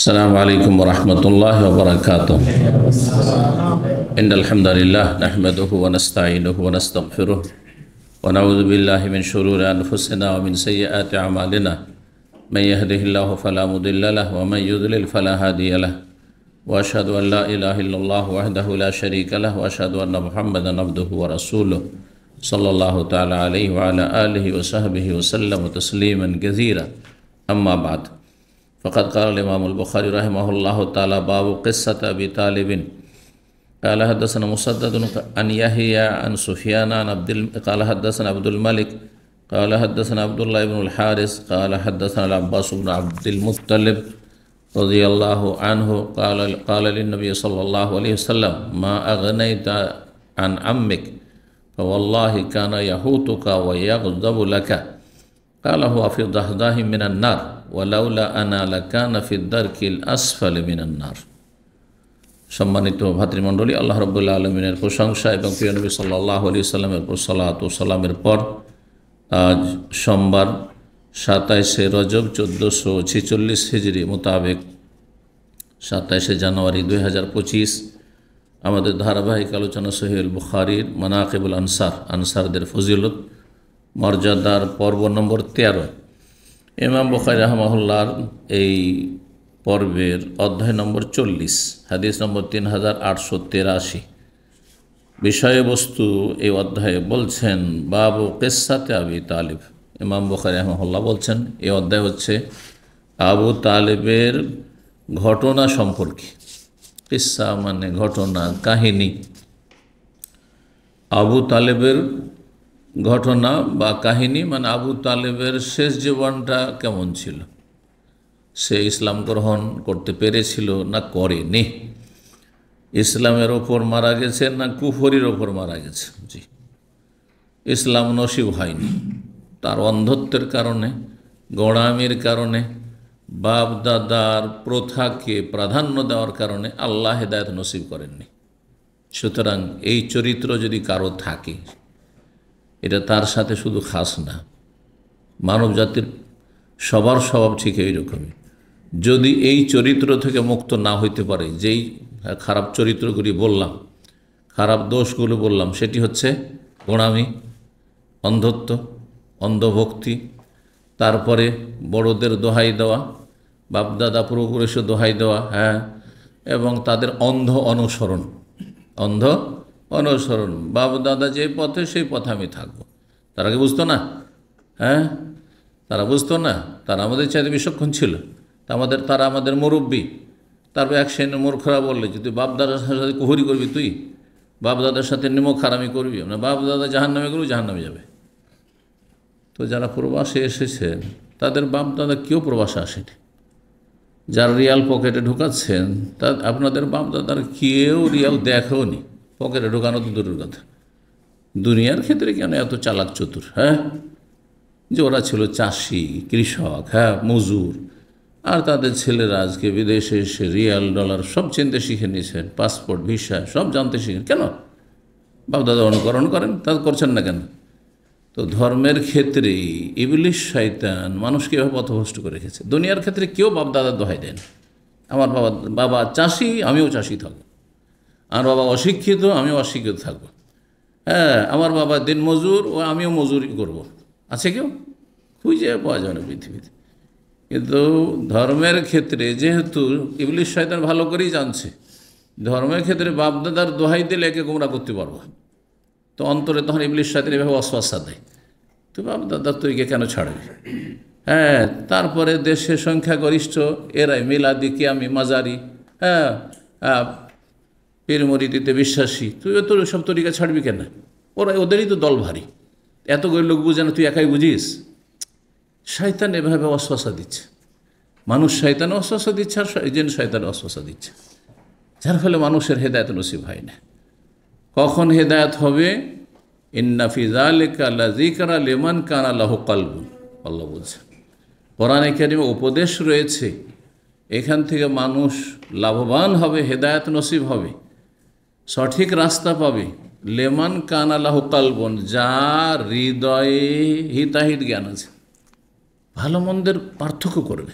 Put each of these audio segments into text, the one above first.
السلام عليكم ورحمة الله وبركاته. إن الحمد لله نحمده ونستعينه ونستغفره ونعوذ بالله من شرور أنفسنا ومن سيئات أعمالنا. من يهده الله فلا مضل له ومن يضلل فلا هادي له وأشهد أن لا إله إلا الله وحده لا شريك له وأشهد أن محمدا عبده ورسوله صلى الله تعالى عليه وعلى آله وصحبه وسلم تسليما كثيرا. أما بعد، فقد قال الإمام البخاري رحمه الله تعالى: باب قصة أبي طالب. قال حدثنا مسدد عن يحيى عن سفيان عن قال حدثنا عبد الملك قال حدثنا عبد الله بن الحارث قال حدثنا العباس بن عبد المطلب رضي الله عنه قال للنبي صلى الله عليه وسلم: ما أغنيت عن عمك فوالله كان يحوطك ويغضب لك. قال: هو في ضحضاح من النار ওয়ালাউলা আনা লাকানা ফিদ দারকিল আসফালি মিনান নার। সম্মানিত ভাতৃমণ্ডলী, আল্লাহ রাব্বুল আলামিনের প্রশংসা এবং প্রিয় নবী সাল্লাল্লাহু আলাইহি সাল্লামের উপর সালাত ও সালামের পর আজ সোমবার 27শে রজব 1446 হিজরি মোতাবেক 27শে জানুয়ারি 2025 আমাদের ধারাবাহিক আলোচনা সহিহুল বুখারীর মানাকিবুল আনসার, আনসারদের ফজিলত মর্যাদার পর্ব নম্বর 13। ইমাম বুখারী রাহিমাহুল্লাহর এই পর্বের অধ্যায় নম্বর 40, হাদিস নম্বর 3883। বিষয়বস্তু এই অধ্যায়ে বলছেন বাবু কিসসাতে আবি তালিব। ইমাম বুখারী রাহিমাহুল্লাহ বলছেন এই অধ্যায় হচ্ছে আবু তালেবের ঘটনা সম্পর্কে। কিসসা মানে ঘটনা, কাহিনী। আবু তালেবের ঘটনা বা কাহিনী মানে আবু তালেবের শেষ জীবনটা কেমন ছিল, সে ইসলাম গ্রহণ করতে পেরেছিল না করেনি, ইসলামের ওপর মারা গেছে না কুফরির ওপর মারা গেছে। জি, ইসলাম নসিব হয়নি, তার অন্ধত্বের কারণে, গোঁড়ামির কারণে, বাপ দাদার প্রথাকে প্রাধান্য দেওয়ার কারণে আল্লাহ হেদায়েত নসিব করেননি। সুতরাং এই চরিত্র যদি কারো থাকে, এটা তার সাথে শুধু খাস না, মানব জাতির সবার স্বভাব ঠিক এইরকমই। যদি এই চরিত্র থেকে মুক্ত না হইতে পারে, যেই খারাপ চরিত্রগুলি বললাম, খারাপ দোষগুলো বললাম, সেটি হচ্ছে গোঁড়ামি, অন্ধত্ব, অন্ধভক্তি, তারপরে বড়দের দোহাই দেওয়া, বাপদাদা পূর্বপুরুষের দোহাই দেওয়া, এবং তাদের অন্ধ অনুসরণ। বাপ দাদা যে পথে সেই পথে আমি থাকবো। তারা কি বুঝতো না? তারা বুঝতো না, তারা আমাদের চাইতে বিচক্ষণ ছিল। তারা আমাদের মুরব্বী। তারপর এক শ্রেণীর মূর্খরা বললে, যদি বাপ দাদার সাথে কুহুরি করবি, তুই বাপ দাদার সাথে নিমক হারামি করবি, না বাপ দাদা জাহান্নামে করবি, জাহান্নামে যাবে। তো যারা প্রবাসে এসেছেন তাদের বাপ দাদা কেউ প্রবাসে আসেনি। যারা রিয়াল পকেটে ঢুকাচ্ছেন আপনাদের বাপ দাদার কেউ রিয়াল দেখেও নি, পকেটে ঢোকানো তো দূরের কথা। দুনিয়ার ক্ষেত্রে কেন এত চালাক চতুর? যে ওরা ছিল চাষি, কৃষক, মজুর, আর তাদের ছেলেরা আজকে বিদেশে এসে রিয়াল ডলার সব চিনতে শিখে নিয়েছেন, পাসপোর্ট ভিসা সব জানতে শিখেন। কেন? বাপদাদা অনুকরণ করেন, তা করছেন না কেন? তো ধর্মের ক্ষেত্রে ইবলিশ শয়তান মানুষকে এভাবে পথভ্রষ্ট করে রেখেছে। দুনিয়ার ক্ষেত্রে কেউ বাপদাদার দোহাই দেন, আমার বাবা চাষি, আমিও চাষি থাকবো, আমার বাবা অশিক্ষিত, আমিও অশিক্ষিত থাকবো, আমার বাবা দিন মজুর, ও আমিও মজুরি করব। আছে কেউ? খুঁজে পাওয়া যায় না পৃথিবীতে। কিন্তু ধর্মের ক্ষেত্রে যেহেতু ইবলিশ শয়তান ভালো করেই জানছে, ধর্মের ক্ষেত্রে বাপদাদার দোহাই দিলে একে গোমরা করতে পারবো, তো অন্তরে তখন ইবলিশ শয়তান এভাবে অশ্বাসা দেয়, তো বাপদাদার তো একে কেন ছাড়বে? তারপরে দেশের সংখ্যাগরিষ্ঠ এরাই মিলাদি, কিয়ামি, মাজারি, পীর মুরিদিতে বিশ্বাসী, তুই তো সব তরিকা ছাড়বি কেন? ওদেরই তো দল ভারী, এতগুলো লোক বুঝে না, তুই একাই বুঝিস? শয়তান এভাবে অশ্বাসা দিচ্ছে, মানুষ শয়তান অশ্বাসা দিচ্ছে, আর জিন শয়তান অশ্বাসা দিচ্ছে, যার ফলে মানুষের হেদায়েত নসিব হয় না। কখন হেদায়েত হবে? ইন্না ফি যালিকা লাযিকরা লিমান কানা লাহু কলবুন, আল্লাহ বলছেন। কোরআনে কারিমে উপদেশ রয়েছে, এখান থেকে মানুষ লাভবান হবে, হেদায়েত নসিব হবে, সঠিক রাস্তা পাবে। লেমান কানা লাহু কলবুন, যার হৃদয়ে হিতাহিত জ্ঞান আছে, ভালো মন্দের পার্থক্য করবে,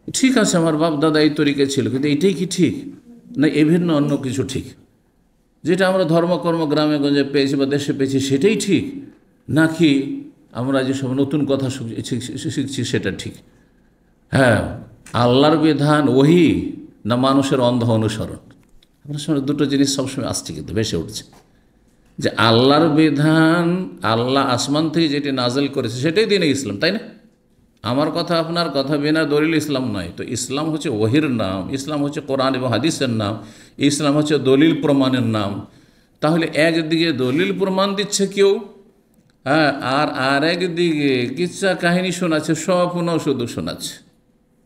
ঠিক আছে, আমার বাপ দাদা এই তরিকে ছিল, কিন্তু এইটাই কি ঠিক, না এ ভিন্ন অন্য কিছু ঠিক? যেটা আমরা ধর্মকর্ম গ্রামে গঞ্জে পেয়েছি বা দেশে পেয়েছি সেটাই ঠিক, নাকি আমরা যেসব নতুন কথা শিখছি সেটা ঠিক? হ্যাঁ, আল্লাহর বিধান ওহী না মানুষের অন্ধ অনুসরণ? আপনার সামনে দুটো জিনিস সবসময় আসছে, কিন্তু ভেসে উঠছে যে আল্লাহর বিধান, আল্লাহ আসমান থেকে যেটি নাজেল করেছে সেটাই দিনে ইসলাম, তাই না? আমার কথা আপনার কথা বিনা দলিল ইসলাম নয়। তো ইসলাম হচ্ছে ওহির নাম, ইসলাম হচ্ছে কোরআন এবং হাদিসের নাম, ইসলাম হচ্ছে দলিল প্রমাণের নাম। তাহলে একদিকে দলিল প্রমাণ দিচ্ছে কেউ, হ্যাঁ, আর একদিকে কিচ্ছা কাহিনী শোনাচ্ছে, স্বপ্ন শুধু শোনাচ্ছে।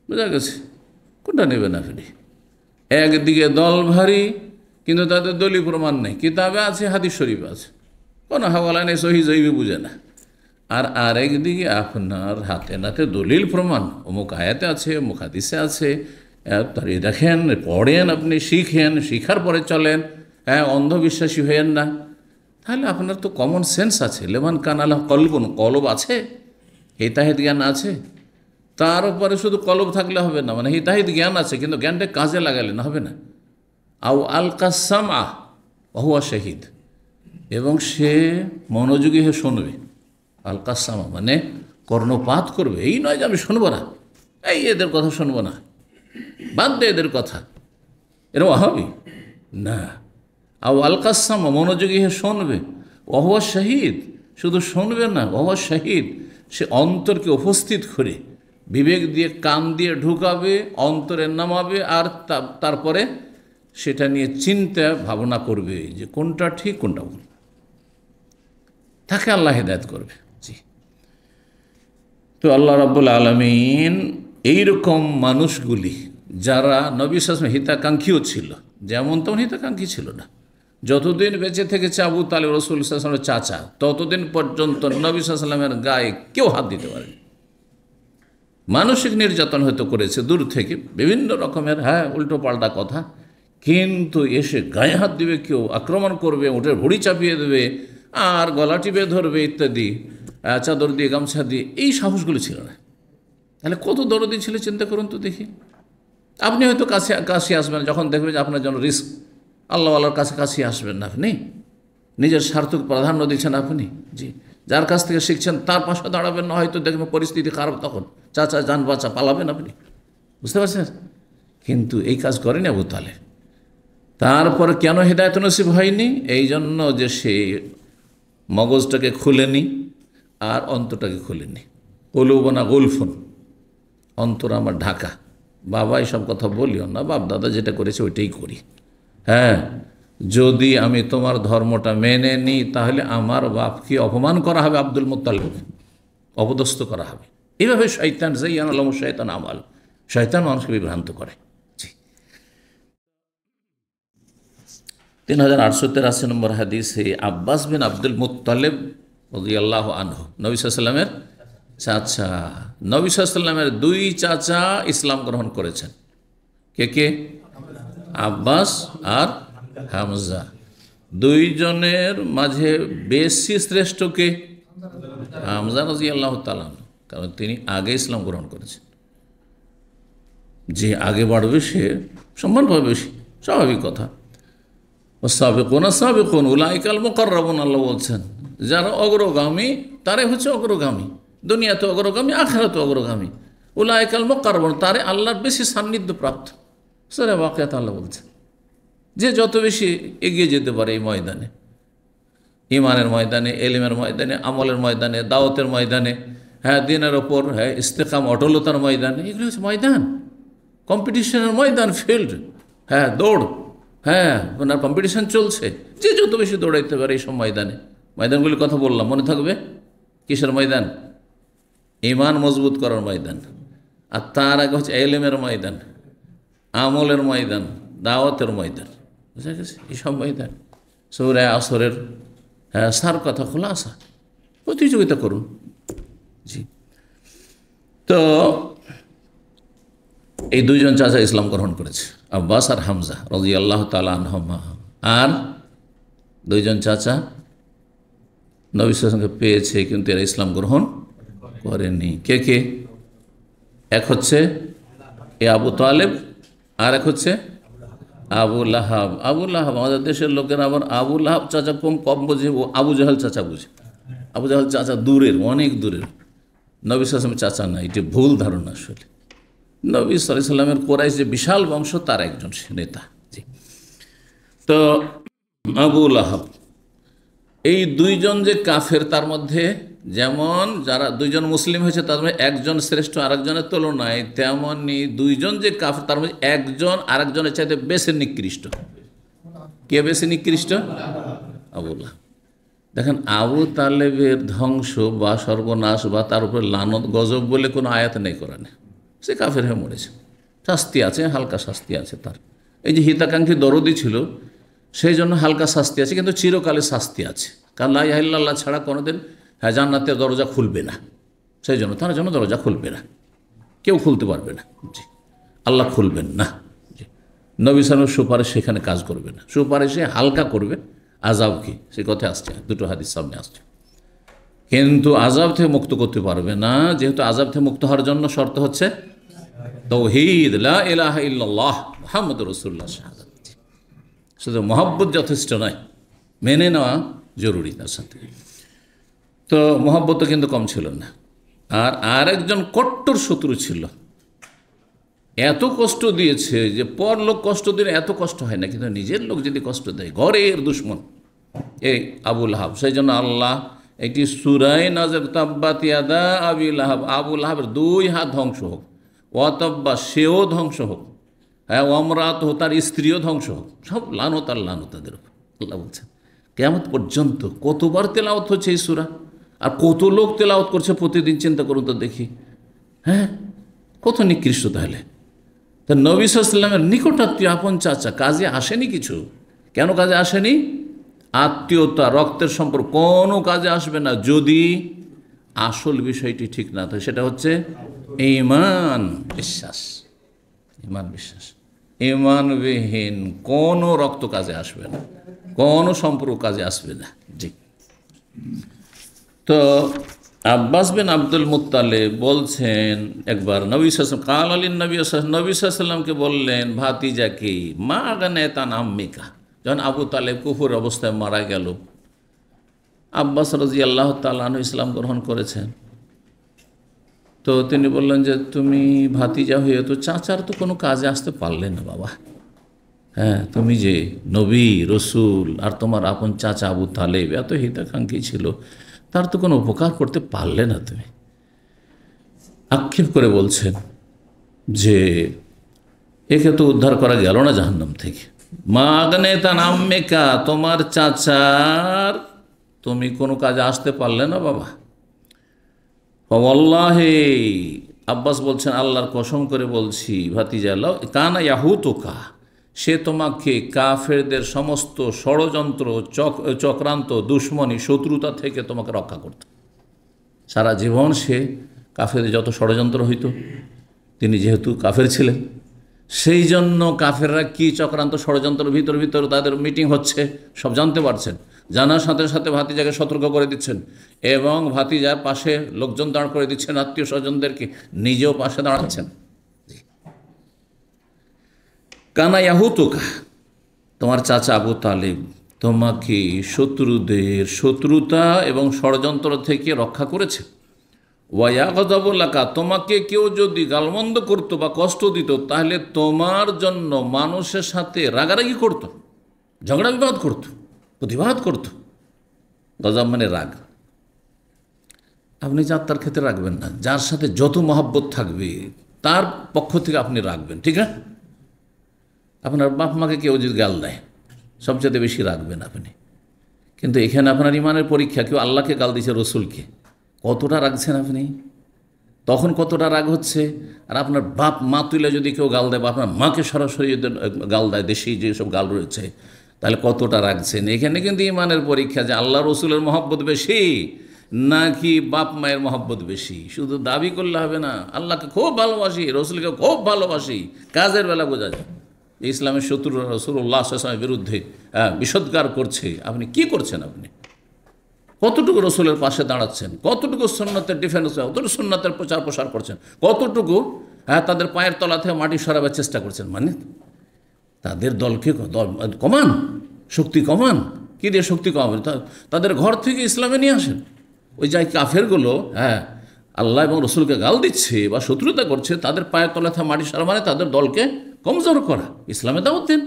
বোঝা গেছে? কোনটা নেবেন আপনি? একদিকে দল ভারী, কিন্তু তাদের দলিল প্রমাণ নেই, কিতাবে আছে, হাদিস শরীফ আছে, কোনো হাওয়ালা নেই, সহি জৈবি বুঝে না। আর আরেকদিকে আপনার হাতে নাতে দলিল প্রমাণ, অমুক আয়াতে আছে, অমুক হাদিসে আছে, তার দেখেন, পড়েন, আপনি শিখেন, শিখার পরে চলেন, হ্যাঁ, অন্ধবিশ্বাসী হয়েন না। তাহলে আপনার তো কমন সেন্স আছে, লেমান কান আল্লাহ কলবন, কলব আছে, হিতাহিত জ্ঞান আছে। তার উপরে শুধু কলব থাকলে হবে না, মানে হিতাহিত জ্ঞান আছে, কিন্তু জ্ঞানটা কাজে লাগালে না হবে না। আউ আল কাসাম হুয়া শহীদ, এবং সে মনোযোগী হয়ে শুনবে। আল কাসামা মানে কর্ণপাত করবে, এই নয় যে আমি শুনবো না, এই এদের কথা শুনবো না, বাদ দে এদের কথা, এরকম হবে না। আউ আল কাসামা মনোযোগী হয়ে শুনবে। অহুয়া শহীদ, শুধু শুনবে না, অহুয়া শহীদ, সে অন্তরকে উপস্থিত করে বিবেক দিয়ে কান দিয়ে ঢুকাবে, অন্তরে নামাবে, আর তারপরে সেটা নিয়ে চিন্তা ভাবনা করবে যে কোনটা ঠিক কোনটা ভুল। তাকে আল্লাহ হেদায়েত করবে। জি, তো আল্লাহ রাব্বুল আলামিন এইরকম মানুষগুলি যারা নবী সাল্লাল্লাহু আলাইহি ওয়াসাল্লাম হিতাকাঙ্ক্ষীও ছিল, যেমন তেমন হিতাকাঙ্ক্ষী ছিল না। যতদিন বেঁচে থেকেছে আবু তালিব রাসূল সাল্লাল্লাহু আলাইহি ওয়াসাল্লামের চাচা, ততদিন পর্যন্ত নবী সাল্লাল্লাহু আলাইহি ওয়াসাল্লামের গায়ে কেউ হাত দিতে পারেনি। মানসিক নির্যাতন হয়তো করেছে দূর থেকে, বিভিন্ন রকমের, হ্যাঁ, উল্টো পাল্টা কথা, কিন্তু এসে গায়ে হাত দিবে কেউ, আক্রমণ করবে, উঠে ভুড়ি চাপিয়ে দেবে, আর গলা টিপে ধরবে ইত্যাদি, চাদর দিয়ে গামছা দিয়ে, এই সাহসগুলো ছিল না। তাহলে কত দরদি ছিল চিন্তা করুন তো দেখি। আপনি হয়তো কাছে আসবেন যখন দেখবেন যে আপনার জন্য রিস্ক, আল্লাহওয়ালার কাছে আসবেন না আপনি, নিজের স্বার্থক প্রাধান্য দিচ্ছেন আপনি। জি, যার কাছ থেকে শিখছেন তার পাশে দাঁড়াবেন না, হয়তো দেখবেন পরিস্থিতি খারাপ, তখন চাচা যান বাঁচা, পালাবেন আপনি, বুঝতে পারছেন? কিন্তু এই কাজ করেনি আবু তালেব। তারপর কেন হেদায়েত নসিব হয়নি? এই জন্য যে সে মগজটাকে খুলেনি আর অন্তরটাকে খুলেনি। কলুবনা গুলফুন, অন্তর আমার ঢাকা। বাবা এইসব কথা বলিও না, বাপ দাদা যেটা করেছে ওইটাই করি। হ্যাঁ, যদি আমি তোমার ধর্মটা মেনে নিই তাহলে আমার বাপকে অপমান করা হবে, আব্দুল মুত্তালিব অপদস্থ করা হবে। এইভাবে শয়তান, যাইয়ান আলম শয়তান আমাল, শয়তান মানুষকে বিভ্রান্ত করে। জি, 3883 নম্বর হাদিসে আব্বাস বিন আব্দুল মুত্তালিব রাদিয়াল্লাহু আনহু, নবী সাল্লাল্লাহু আলাইহি ওয়াসাল্লামের চাচা, নবী সাল্লাল্লাহু আলাইহি ওয়াসাল্লামের দুই চাচা ইসলাম গ্রহণ করেছেন। কে কে? আব্বাস আর হামজা। দুইজনের মাঝে বেশি শ্রেষ্ঠ কে? হামজা রাদিয়াল্লাহু তাআলা, কারণ তিনি আগে ইসলাম গ্রহণ করেছেন। যে আগে বাড়বে সে সম্মান পাবে বেশি, স্বাভাবিক কথা। সাবিকুন সাবিকুন উলাইকাল মুকাররাবুন, আল্লাহ বলছেন যারা অগ্রগামী তারাই হচ্ছে অগ্রগামী, দুনিয়াতে অগ্রগামী, আখিরাতে অগ্রগামী। উলাইকাল মুকাররাবুন, তারে আল্লাহর বেশি সান্নিধ্য প্রাপ্ত। সূরা ওয়াকিয়াত আল্লাহ বলছেন যে যত বেশি এগিয়ে যেতে পারে এই ময়দানে, ইমানের ময়দানে, এলিমের ময়দানে, আমলের ময়দানে, দাওয়াতের ময়দানে, হ্যাঁ, দিনের ওপর, হ্যাঁ, ইস্তেকাম অটলতার ময়দানে, এগুলো হচ্ছে ময়দান, কম্পিটিশনের ময়দান, ফিল্ড, হ্যাঁ, দৌড়, হ্যাঁ, ওনার কম্পিটিশন চলছে। যে যত বেশি দৌড়াইতে পারে এইসব ময়দানে, ময়দানগুলির কথা বললাম, মনে থাকবে। কিসের ময়দান? ইমান মজবুত করার ময়দান। আর তার আগে হচ্ছে এলেমের ময়দান, আমলের ময়দান, দাওয়াতের ময়দান, বুঝা গেছে? এইসব ময়দান সূরা আসরের, হ্যাঁ, সার কথা খোলা আসা, প্রতিযোগিতা করুন। জি, তো এই দুইজন চাচা ইসলাম গ্রহণ করেছে, আব্বাস আর হামজা রাদিয়াল্লাহু তাআলা আনহুমা। আর দুইজন চাচা নবী সাল্লাল্লাহু আলাইহি ওয়াসাল্লামকে পেয়েছে, কিন্তু এরা ইসলাম গ্রহণ করেনি। কে কে? এক হচ্ছে এ আবু তালেব, আর এক হচ্ছে আবু লাহাব। আবু লাহাব আমাদের দেশের লোকেরা আবার আবু লাহাব চাচা কম কম বোঝে, ও আবু জাহাল চাচা বুঝে। আবু জাহাল চাচা দূরের, অনেক দূরের, নবী সাল্লামের চাচা না। এটি ভুল ধারণা আসলে। নবী সাল্লাল্লাহু আলাইহি সাল্লামের কোরাইশ যে বিশাল বংশ, তার একজন নেতা। জি। তো আবু লাহাব, এই দুইজন যে কাফের, তার মধ্যে যেমন যারা দুইজন মুসলিম হয়েছে তার মধ্যে একজন শ্রেষ্ঠ আরেকজনের তুলনায়, তেমনই দুইজন যে কাফের তার মধ্যে একজন আরেকজনের চাইতে বেশি নিকৃষ্ট। কে বেশি নিকৃষ্ট? আবু লাহাব। দেখেন, আবু তালেবের ধ্বংস বা সর্বনাশ বা তার উপর লানত গজব বলে কোনো আয়াত নেই কোরআনে। সে কাফের হয়ে মরেছে, শাস্তি আছে, হালকা শাস্তি আছে তার। এই যে হিতাকাঙ্ক্ষী দরদি ছিল, সেই জন্য হালকা শাস্তি আছে, কিন্তু চিরকালে শাস্তি আছে। কারণ লা ইলাহা ইল্লাল্লাহ ছাড়া কোনোদিন জান্নাতের দরজা খুলবে না, সেই জন্য তার জন্য দরজা খুলবে না, কেউ খুলতে পারবে না। জি, আল্লাহ খুলবেন না। জি, নবী সাল্লাল্লাহু আলাইহি সুপারিশ সেখানে কাজ করবে না, সুপারিশে হালকা করবে। আযাব কি, সে কথা আসছে, দুটো হাদিস সামনে আসছে। কিন্তু আযাব থেকে মুক্ত করতে পারবে না, যেহেতু আযাব থেকে মুক্ত হওয়ার জন্য শর্ত হচ্ছে তাওহীদ, লা ইলাহা ইল্লাল্লাহ মুহাম্মাদুর রাসূলুল্লাহ শাহাদাত। শুধু মহব্বত যথেষ্ট নয়, মেনে নেওয়া জরুরি তার সাথে। তো মহব্বত কিন্তু কম ছিল না। আর আরেকজন কট্টর শত্রু ছিল, এত কষ্ট দিয়েছে যে পর লোক কষ্ট দিলে এত কষ্ট হয় না, কিন্তু নিজের লোক যদি কষ্ট দেয়, ঘরের দুশ্মন এই আবু লাহাব। সেই জন্য আল্লাহ একটি সূরায়ে নাযিল, তাব্বাত ইয়াদা আবি লাহাব, আবু লাহাবের দুই হাত ধ্বংস হোক, ওয়াতাব্বা, সেও ধ্বংস হোক, হ্যাঁ, অমরাত হোক, তার স্ত্রীও ধ্বংস হোক, সব লানত আর লানত তাদের উপর। আল্লাহ বলছেন কিয়ামত পর্যন্ত কতবার তেলাওয়াত হচ্ছে এই সূরা, আর কত লোক তেলাওয়াত করছে প্রতিদিন, চিন্তা করুন তো দেখি। হ্যাঁ, কত নিকৃষ্ট তাহলে। তা নবী সাল্লাল্লাহু আলাইহি ওয়াসাল্লামের নিকটাত্মীয় আপন চাচা কাজে আসেনি কিছু। কেন কাজে আসেনি? আত্মীয়তা, রক্তের সম্পর্ক কোনো কাজে আসবে না যদি আসল বিষয়টি ঠিক না থাকে। সেটা হচ্ছে ঈমান, বিশ্বাস। ঈমান, বিশ্বাস। ঈমানবিহীন কোনো রক্ত কাজে আসবে না, কোনো সম্পর্ক কাজে আসবে না। জি। তো আব্বাস বিন আব্দুল মুত্তালিব বলছেন, একবার নবী সাল্লাল্লাহু কাল আলীন নবী সাল্লামকে বললেন, ভাতিজাকে, মা আগানাতান আম্মিকা, যখন আবু তালেব কুফুর অবস্থায় মারা গেল, আব্বাস রাদিয়াল্লাহু তাআলা আনহু ইসলাম গ্রহণ করেছেন। তো তিনি বললেন যে তুমি ভাতিজা হয়ে তো চাচার তো কোনো কাজে আসতে পারলে না বাবা। হ্যাঁ, তুমি যে নবী রসুল, আর তোমার আপন চাচা আবু তালেব এত হিতাকাঙ্ক্ষী ছিল, তার তো কোনো উপকার করতে পারলে না তুমি। আক্ষেপ করে বলছেন যে একে তো উদ্ধার করা গেল না জাহান্নাম থেকে। মা আগনাতান আম্মিকা, তোমার চাচার তুমি কোনো কাজে আসতে পারলে না বাবা। ওয়াল্লাহি, আব্বাস বলছেন আল্লাহর কসম করে বলছি ভাতিজা, কানা ইয়াহুতুকা, সে তোমাকে কাফেরদের সমস্ত ষড়যন্ত্র, চক্রান্ত, দুশ্মনী, শত্রুতা থেকে তোমাকে রক্ষা করত। সারা জীবন সে কাফেরদের যত ষড়যন্ত্র হইত, তিনি যেহেতু কাফের ছিলেন, সেই জন্য কাফেররা কি চক্রান্ত, ষড়যন্ত্রের ভিতর ভিতর তাদের মিটিং হচ্ছে সব জানতে পারছেন। জানার সাথে সাথে ভাতিজাকে সতর্ক করে দিচ্ছেন, এবং ভাতিজার পাশে লোকজন দাঁড় করে দিচ্ছেন, আত্মীয় স্বজনদেরকে, নিজেও পাশে দাঁড়াচ্ছেন। কানা ইয়াহুতুকা, তোমার চাচা আবু তালেব তোমাকে শত্রুদের শত্রুতা এবং ষড়যন্ত্র থেকে রক্ষা করেছে। ওয়ায়াগযাবুলাকা, তোমাকে কেউ যদি গালমন্দ করত বা কষ্ট দিত, তাহলে তোমার জন্য মানুষের সাথে রাগারাগি করত, ঝগড়া বিবাদ করত, প্রতিবাদ করত। গজব মানে রাগ। আপনি যার তার ক্ষেত্রে রাখবেন না, যার সাথে যত মহব্বত থাকবে তার পক্ষ থেকে আপনি রাখবেন, ঠিক আছে? আপনার বাপ মাকে কেউ যদি গাল দেয়, সবচেয়ে বেশি রাখবেন আপনি। কিন্তু এখানে আপনার ইমানের পরীক্ষা, কেউ আল্লাহকে গাল দিচ্ছে, রসুলকে, কতটা রাখছেন আপনি? তখন কতটা রাগ হচ্ছে। আর আপনার বাপ মা তুলে যদি কেউ গাল দেয়, বা আপনার মাকে সরাসরি যদি গাল দেয়, দেশি যেসব গাল রয়েছে, তাহলে কতটা রাখছেন? এখানে কিন্তু ইমানের পরীক্ষা, যে আল্লাহ রসুলের মহব্বত বেশি নাকি বাপ মায়ের মহব্বত বেশি। শুধু দাবি করলে হবে না, আল্লাহকে খুব ভালোবাসি, রসুলকে খুব ভালোবাসি, কাজের বেলা বোঝা যায়। ইসলামের শত্রুরা রাসূলুল্লাহ সাল্লাল্লাহু আলাইহি ওয়াসাল্লামের বিরুদ্ধে বিষোদ্গার করছে, আপনি কি করছেন? আপনি কতটুকু রসুলের পাশে দাঁড়াচ্ছেন? কতটুকু সুন্নতের ডিফেন্স, কতটুকু সুন্নতের প্রচার প্রসার করছেন? কতটুকু হ্যাঁ, তাদের পায়ের তলা থেকে মাটি সরাবার চেষ্টা করছেন, মানে তাদের দলকে কমান, শক্তি কমান। কী দিয়ে শক্তি কমাবেন? তাদের ঘর থেকে ইসলামে নিয়ে আসেন। ওই যাই কাফেরগুলো হ্যাঁ আল্লাহ এবং রসুলকে গাল দিচ্ছে বা শত্রুতা করছে, তাদের পায়ের তলা থেকে মাটি সরা মানে তাদের দলকে কমজোর করা। ইসলামে দাওয়াত দেন।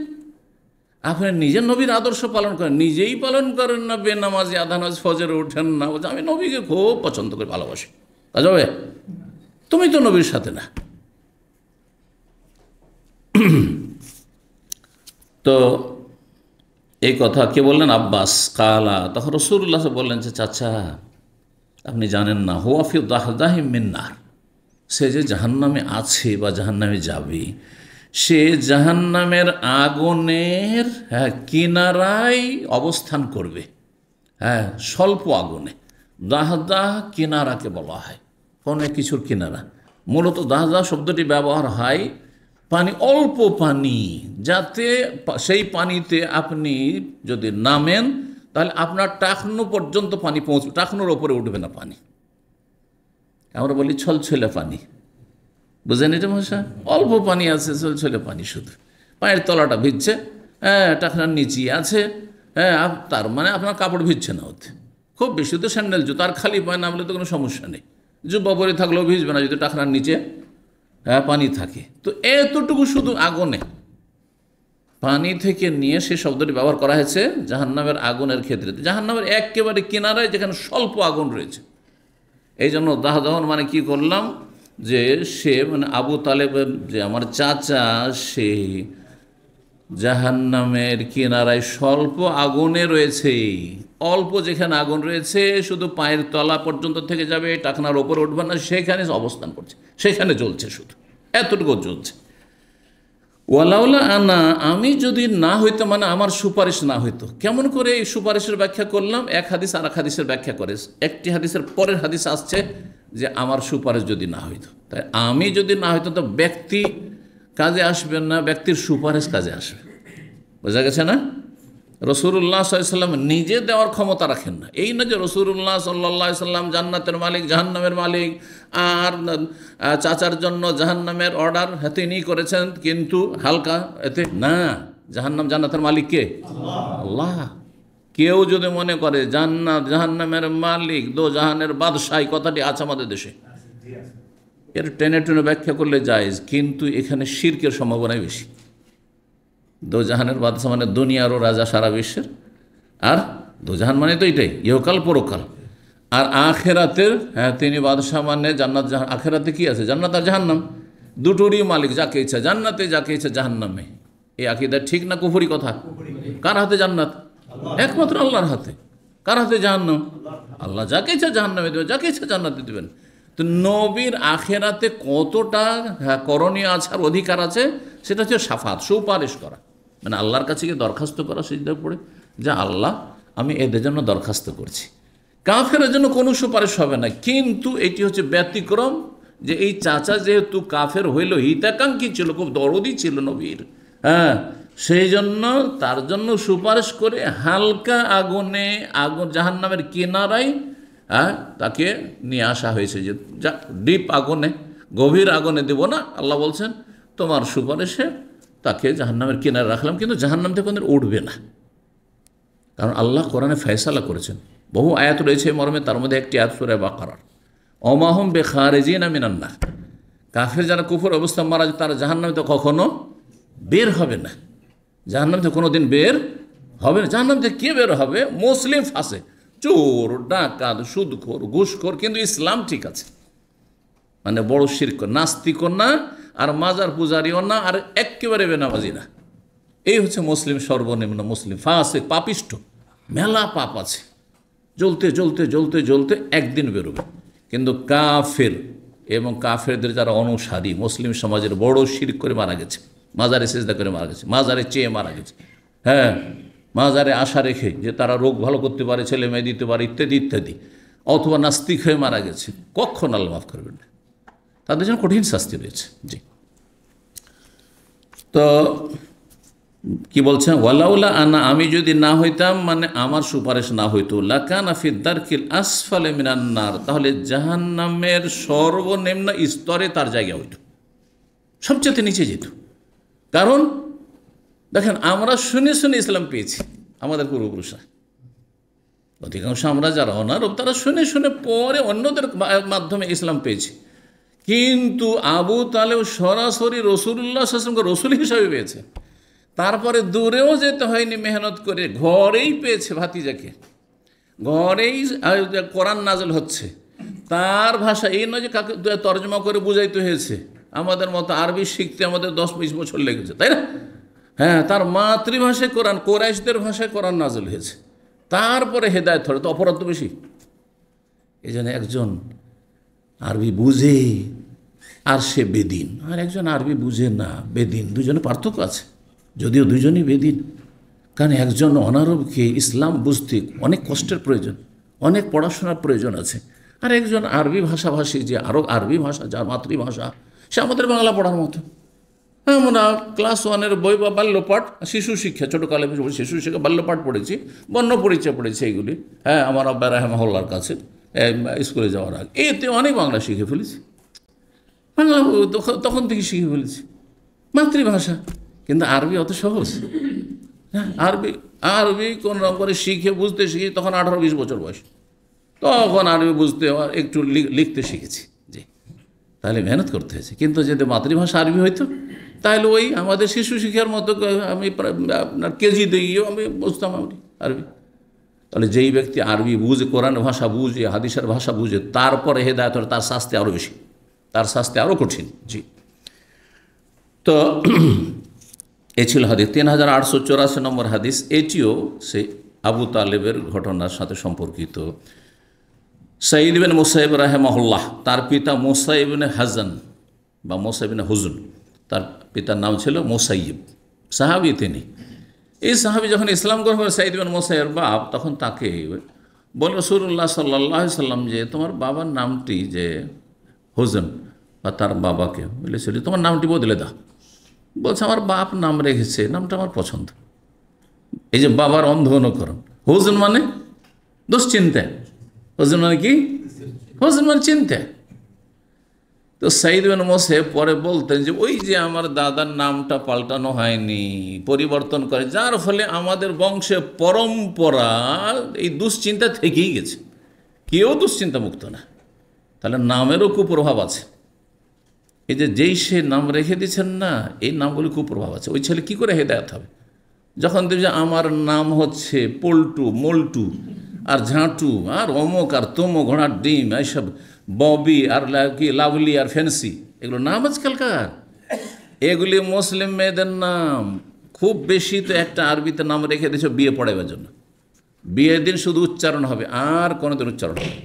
আপনি নিজের নবীর আদর্শ পালন করেন, নিজেই পালন করেন না, বেনামাজি আধা নামাজ ফজরে ওঠেন না, বলছে আমি নবীকে খুব পছন্দ করি, ভালোবাসি। তা যাবে? তুমি তো নবীর সাথে না। তো এই কথা কে বললেন? আব্বাস। কালা, তখন রাসূলুল্লাহ বললেন যে চাচা আপনি জানেন না, হুয়া ফি দাহদাহি মিন নার, সে যে জাহান্নামে আছে বা জাহান্নামে যাবে, সে জাহান্নামের আগুনের কিনারায় অবস্থান করবে। হ্যাঁ, স্বল্প আগুনে। দাহদাহ কিনারাকে বলা হয়, কোনো কিছুর কিনারা। মূলত দাহদাহ শব্দটি ব্যবহার হয় পানি, অল্প পানি, যাতে সেই পানিতে আপনি যদি নামেন তাহলে আপনার টাকনু পর্যন্ত পানি পৌঁছবে, টাকনুর ওপরে উঠবে না পানি। আমরা বলি ছলছলে পানি, বুঝেন এটা ভাষা? অল্প পানি আছে, ছলছলে পানি, শুধু পায়ের তলাটা ভিজছে, হ্যাঁ, টাকনার নিচে আছে, হ্যাঁ, তার মানে আপনার কাপড় ভিজছে না ওতে। খুব বেশি তো স্যান্ডেল জুতো, আর খালি পায়ে নামলে তো কোনো সমস্যা নেই, জুব্বা পরে থাকলেও ভিজবে না যদি টাকনার নিচে হ্যাঁ পানি থাকে। তো এতটুকু শুধু আগুনে পানি থেকে নিয়ে সে শব্দটি ব্যবহার করা হয়েছে জাহান্নামের আগুনের ক্ষেত্রে। জাহান্নামের একেবারে কিনারায় যেখানে স্বল্প আগুন রয়েছে। এই জন্য দাহদহন মানে কি করলাম, যে সে মানে আবু তালেব, যে আমার চাচা, সে জাহান্নামের কিনারায় স্বল্প আগুনে রয়েছে। অল্প যেখানে আগুন রয়েছে, শুধু পায়ের তলা পর্যন্ত থেকে যাবে, টাকনার ওপরে উঠবে না, সেখানে অবস্থান করছে, সেখানে জ্বলছে, শুধু এতটুকু জ্বলছে। ওয়ালাউলা আনা, আমি যদি না হইতো, মানে আমার সুপারিশ না হইতো। কেমন করে এই সুপারিশের ব্যাখ্যা করলাম? এক হাদিস আর এক হাদিসের ব্যাখ্যা করে, একটি হাদিসের পরের হাদিস আসছে যে আমার সুপারিশ যদি না হইতো। তাই আমি যদি না হইতো তো ব্যক্তি কাজে আসবেন না, ব্যক্তির সুপারিশ কাজে আসবে। বোঝা গেছে না? রাসূলুল্লাহ সাল্লাল্লাহু আলাইহি ওয়াসাল্লাম নিজে দেওয়ার ক্ষমতা রাখেন না। এই না যে রাসূলুল্লাহ সাল্লাল্লাহু আলাইহি ওয়াসাল্লাম জান্নাতের মালিক, জাহান্নামের মালিক, আর চাচার জন্য জাহান্নামের অর্ডার তিনিই করেছেন, কিন্তু হালকা এতে না। জাহান্নাম জান্নাতের মালিক কে? আল্লাহ। কেউ যদি মনে করে জান্নাত জাহান্নামের মালিক, দো জাহানের বাদশাহ, কথাটি আছে আমাদের দেশে, এর টেনে টেনে ব্যাখ্যা করলে জায়েজ, কিন্তু এখানে শিরকের সম্ভাবনাই বেশি। দোজাহানের বাদশা মানে দুনিয়ারও রাজা সারা বিশ্বের, আর দোজাহান মানে তো এটাই ইহকাল পরকাল। আর আখেরাতের হ্যাঁ তিনি বাদশাহ মানে জান্নাত জাহান। আখেরাতে কি আছে? জান্নাত আর জাহান্নাম, দুটোরই মালিক, যাকে ইচ্ছা জান্নাতে, যাকে ইচ্ছা জাহান্নামে। এই আকীদা ঠিক না কুফরি কথা? কার হাতে জান্নাত? একমাত্র আল্লাহর হাতে। কার হাতে জাহান্নাম? আল্লাহ যাকে ইচ্ছা জাহান্নামে দেবেন, যাকে ইচ্ছা জান্নাতে দেবেন। তো নবীর আখেরাতে কতটা করণীয় আছে আর অধিকার আছে, সেটা হচ্ছে শাফাত, সুপারিশ করা, মানে আল্লাহর কাছে গিয়ে দরখাস্ত করা সিজদায় পড়ে, যে আল্লাহ আমি এদের জন্য দরখাস্ত করছি। কাফেরের জন্য কোনো সুপারিশ হবে না, কিন্তু এটি হচ্ছে ব্যতিক্রম, যে এই চাচা যেহেতু কাফের হইল, হিতাকাঙ্ক্ষী ছিল, খুব দরদি ছিল নবীর, হ্যাঁ, সেই জন্য তার জন্য সুপারিশ করে হালকা আগুনে, আগুন জাহান্নামের কিনারায় হ্যাঁ তাকে নিয়ে আসা হয়েছে। যে যা ডিপ আগুনে, গভীর আগুনে দেব না, আল্লাহ বলছেন তোমার সুপারিশে তাকে জাহান্নামের কিনারে রাখলাম, কিন্তু জাহান্নাম থেকে ওদের উঠবে না। কারণ আল্লাহ কোরআনে ফয়সালা করেছেন, বহু আয়াত রয়েছে মর্মে, তার মধ্যে একটি আয়াত সূরা বাকারার, অমাহুম বেখারিজিনা মিনান নার, কাফের যারা কুফর অবস্থা মারা যায় তারা জাহান্নামে তো কখনো বের হবে না। জাহান্নাম থেকে কোনো দিন বের হবে না। জাহান্নাম থেকে কে বের হবে? মুসলিম ফাসে, চোর, ডাকাত, সুদখোর, ঘুষখোর, কিন্তু ইসলাম ঠিক আছে, মানে বড় শিরক, নাস্তিকও না, আর মাজার পূজারিও না, আর একেবারে বেনামাজি না। এই হচ্ছে মুসলিম, সর্বনিম্ন মুসলিম। ফাসিক, পাপিষ্ঠ, মেলা পাপ আছে, জ্বলতে জ্বলতে জ্বলতে জ্বলতে একদিন বেরোবে। কিন্তু কাফের এবং কাফেরদের যারা অনুসারী, মুসলিম সমাজের বড় শিরক করে মারা গেছে, মাজারে সেজদা করে মারা গেছে, মাজারে চেয়ে মারা গেছে, হ্যাঁ, মাজারে আশা রেখে যে তারা রোগ ভালো করতে পারে, ছেলে মেয়ে দিতে পারে, ইত্যাদি ইত্যাদি, অথবা নাস্তিক হয়ে মারা গেছে, কখন আল্লাহ মাফ করবেন না, তাদের জন্য কঠিন শাস্তি রয়েছে। জি, তো কি বলছেন? ওয়ালাউলা আনা, আমি যদি না হইতাম, মানে আমার সুপারিশ না হইতো, লাকানা ফি দারকিল আসফালে মিনান নার, তাহলে জাহান্নামের সর্বনিম্ন স্তরে তার জায়গা হইত। সবচেয়ে নিচে যেত। কারণ দেখেন, আমরা শুনে শুনে ইসলাম পেয়েছি, আমাদের পূর্বপুরুষরা। অধিকাংশ আমরা যারা অনারব তারা শুনে শুনে পরে অন্যদের মাধ্যমে ইসলাম পেয়েছি। কিন্তু আবু তালেব সরাসরি রসুল্লাহ সাল্লাল্লাহু আলাইহি রসুল হিসাবে পেয়েছে। তারপরে দূরেও যেতে হয়নি, মেহনত করে ঘরেই পেয়েছে ভাতিজাকে, ঘরেই কোরআন নাজেল হচ্ছে তার ভাষা। এই নয় যে কাকে তর্জমা করে বুঝাইতে হয়েছে, আমাদের মতো আরবি শিখতে আমাদের 10-20 বছর লেগেছে, তাই না? হ্যাঁ, তার মাতৃভাষায় কোরআন, কোরাইশদের ভাষায় কোরআন নাজেল হয়েছে, তারপরে হেদায়েত হলো। তো অপরাধ তো বেশি। এই জন্য একজন আরবি বুঝে আর সে বেদিন, আর একজন আরবি বুঝে না বেদিন, দুজনে পার্থক্য আছে, যদিও দুজনই বেদিন। কারণ একজন অনারবকে ইসলাম বুঝতে অনেক কষ্টের প্রয়োজন, অনেক পড়াশোনার প্রয়োজন আছে। আর একজন আরবি ভাষাভাষী, যে আরও আরবি ভাষা যার মাতৃভাষা, সে আমাদের বাংলা পড়ার মতো। আমরা ক্লাস 1-এর বই বা বাল্যপাঠ, শিশু শিক্ষা, ছোটোকালে শিশু শিক্ষা বাল্যপাঠ পড়েছি, বর্ণ পরিচয় পড়েছি এইগুলি। হ্যাঁ, আমার আব্বা রাহেমাহুল্লাহর কাছে স্কুলে যাওয়ার আগে এতে অনেক বাংলা শিখে ফেলেছি, বাংলা তখন থেকে শিখে ফেলেছি, মাতৃভাষা। কিন্তু আরবি অত সহজ? হ্যাঁ, আরবি কোন রকম করে শিখে বুঝতে শিখি তখন 18-20 বছর বয়স, তখন আরবি বুঝতে একটু লিখতে শিখেছি। জি, তাহলে মেহনত করতে হয়েছে। কিন্তু যদি মাতৃভাষা আরবি হইতো তাহলে ওই আমাদের শিশু শিক্ষার মতো আমি আপনার কেজি দিয়েও আমি বুঝতাম আরবি। তাহলে যেই ব্যক্তি আরবি বুঝে, কোরআন ভাষা বুঝে, হাদিসের ভাষা বুঝে, তারপরে হেদায়েত হলে তার শাস্তি আরও বেশি, তার শাস্তি আরও কঠিন। জি, তো এ ছিল হাদিস 3884 নম্বর হাদিস। এটিও সে আবু তালেবের ঘটনার সাথে সম্পর্কিত। সাঈদ ইবনে মুসাইয়িব রাহিমাহুল্লাহ, তার পিতা মুসাইয়িব ইবনে হাজান বা মুসাইয়িব ইবনে হুজুন, তার পিতার নাম ছিল মুসাইয়িব, সাহাবী তিনি। এই সাহাবী যখন ইসলাম গ্রহণ করে সাঈদ ইবনে মুসাইয়িবের বাপ, তখন তাকে বলে রাসূলুল্লাহ সাল্লাল্লাহু আলাইহি সাল্লাম যে তোমার বাবার নামটি যে হুজুন, বা তার বাবাকে বলেছিল তোমার নামটি বদলে দাও। বলছে আমার বাপ নাম রেখেছে, নামটা আমার পছন্দ। এই যে বাবার অন্ধ অনুকরণ। হুজুন মানে দুশ্চিন্তা, হুজুন মানে কি? হুজুন মানে চিন্তা। তো সাঈদ ইবনে মুসাইয়িব পরে বলতেন যে ওই যে আমার দাদার নামটা পাল্টানো হয়নি, পরিবর্তন করে, যার ফলে আমাদের বংশে পরম্পরা এই দুশ্চিন্তা থেকেই গেছে, কেউ দুশ্চিন্তা মুক্ত না। তাহলে নামেরও কুপ্রভাব আছে। এই যে যেই সে নাম রেখে দিচ্ছেন না, এই নামগুলি কুপ্রভাব আছে। ওই ছেলে কী করে হেদায়েত হবে? যখন দেখি যে আমার নাম হচ্ছে পল্টু, মল্টু আর ঝাঁটু আর অমুক আর তমুক, ঘোড়ার ডিম, এইসব ববি আর কি লাভলি আর ফ্যান্সি, এগুলো নাম আজকালকার। এগুলি মুসলিম মেয়েদের নাম। খুব বেশি তো একটা আরবিতে নাম রেখে দিয়েছে বিয়ে পড়াইবার জন্য, বিয়ের দিন শুধু উচ্চারণ হবে, আর কোনো দিন উচ্চারণ হবে,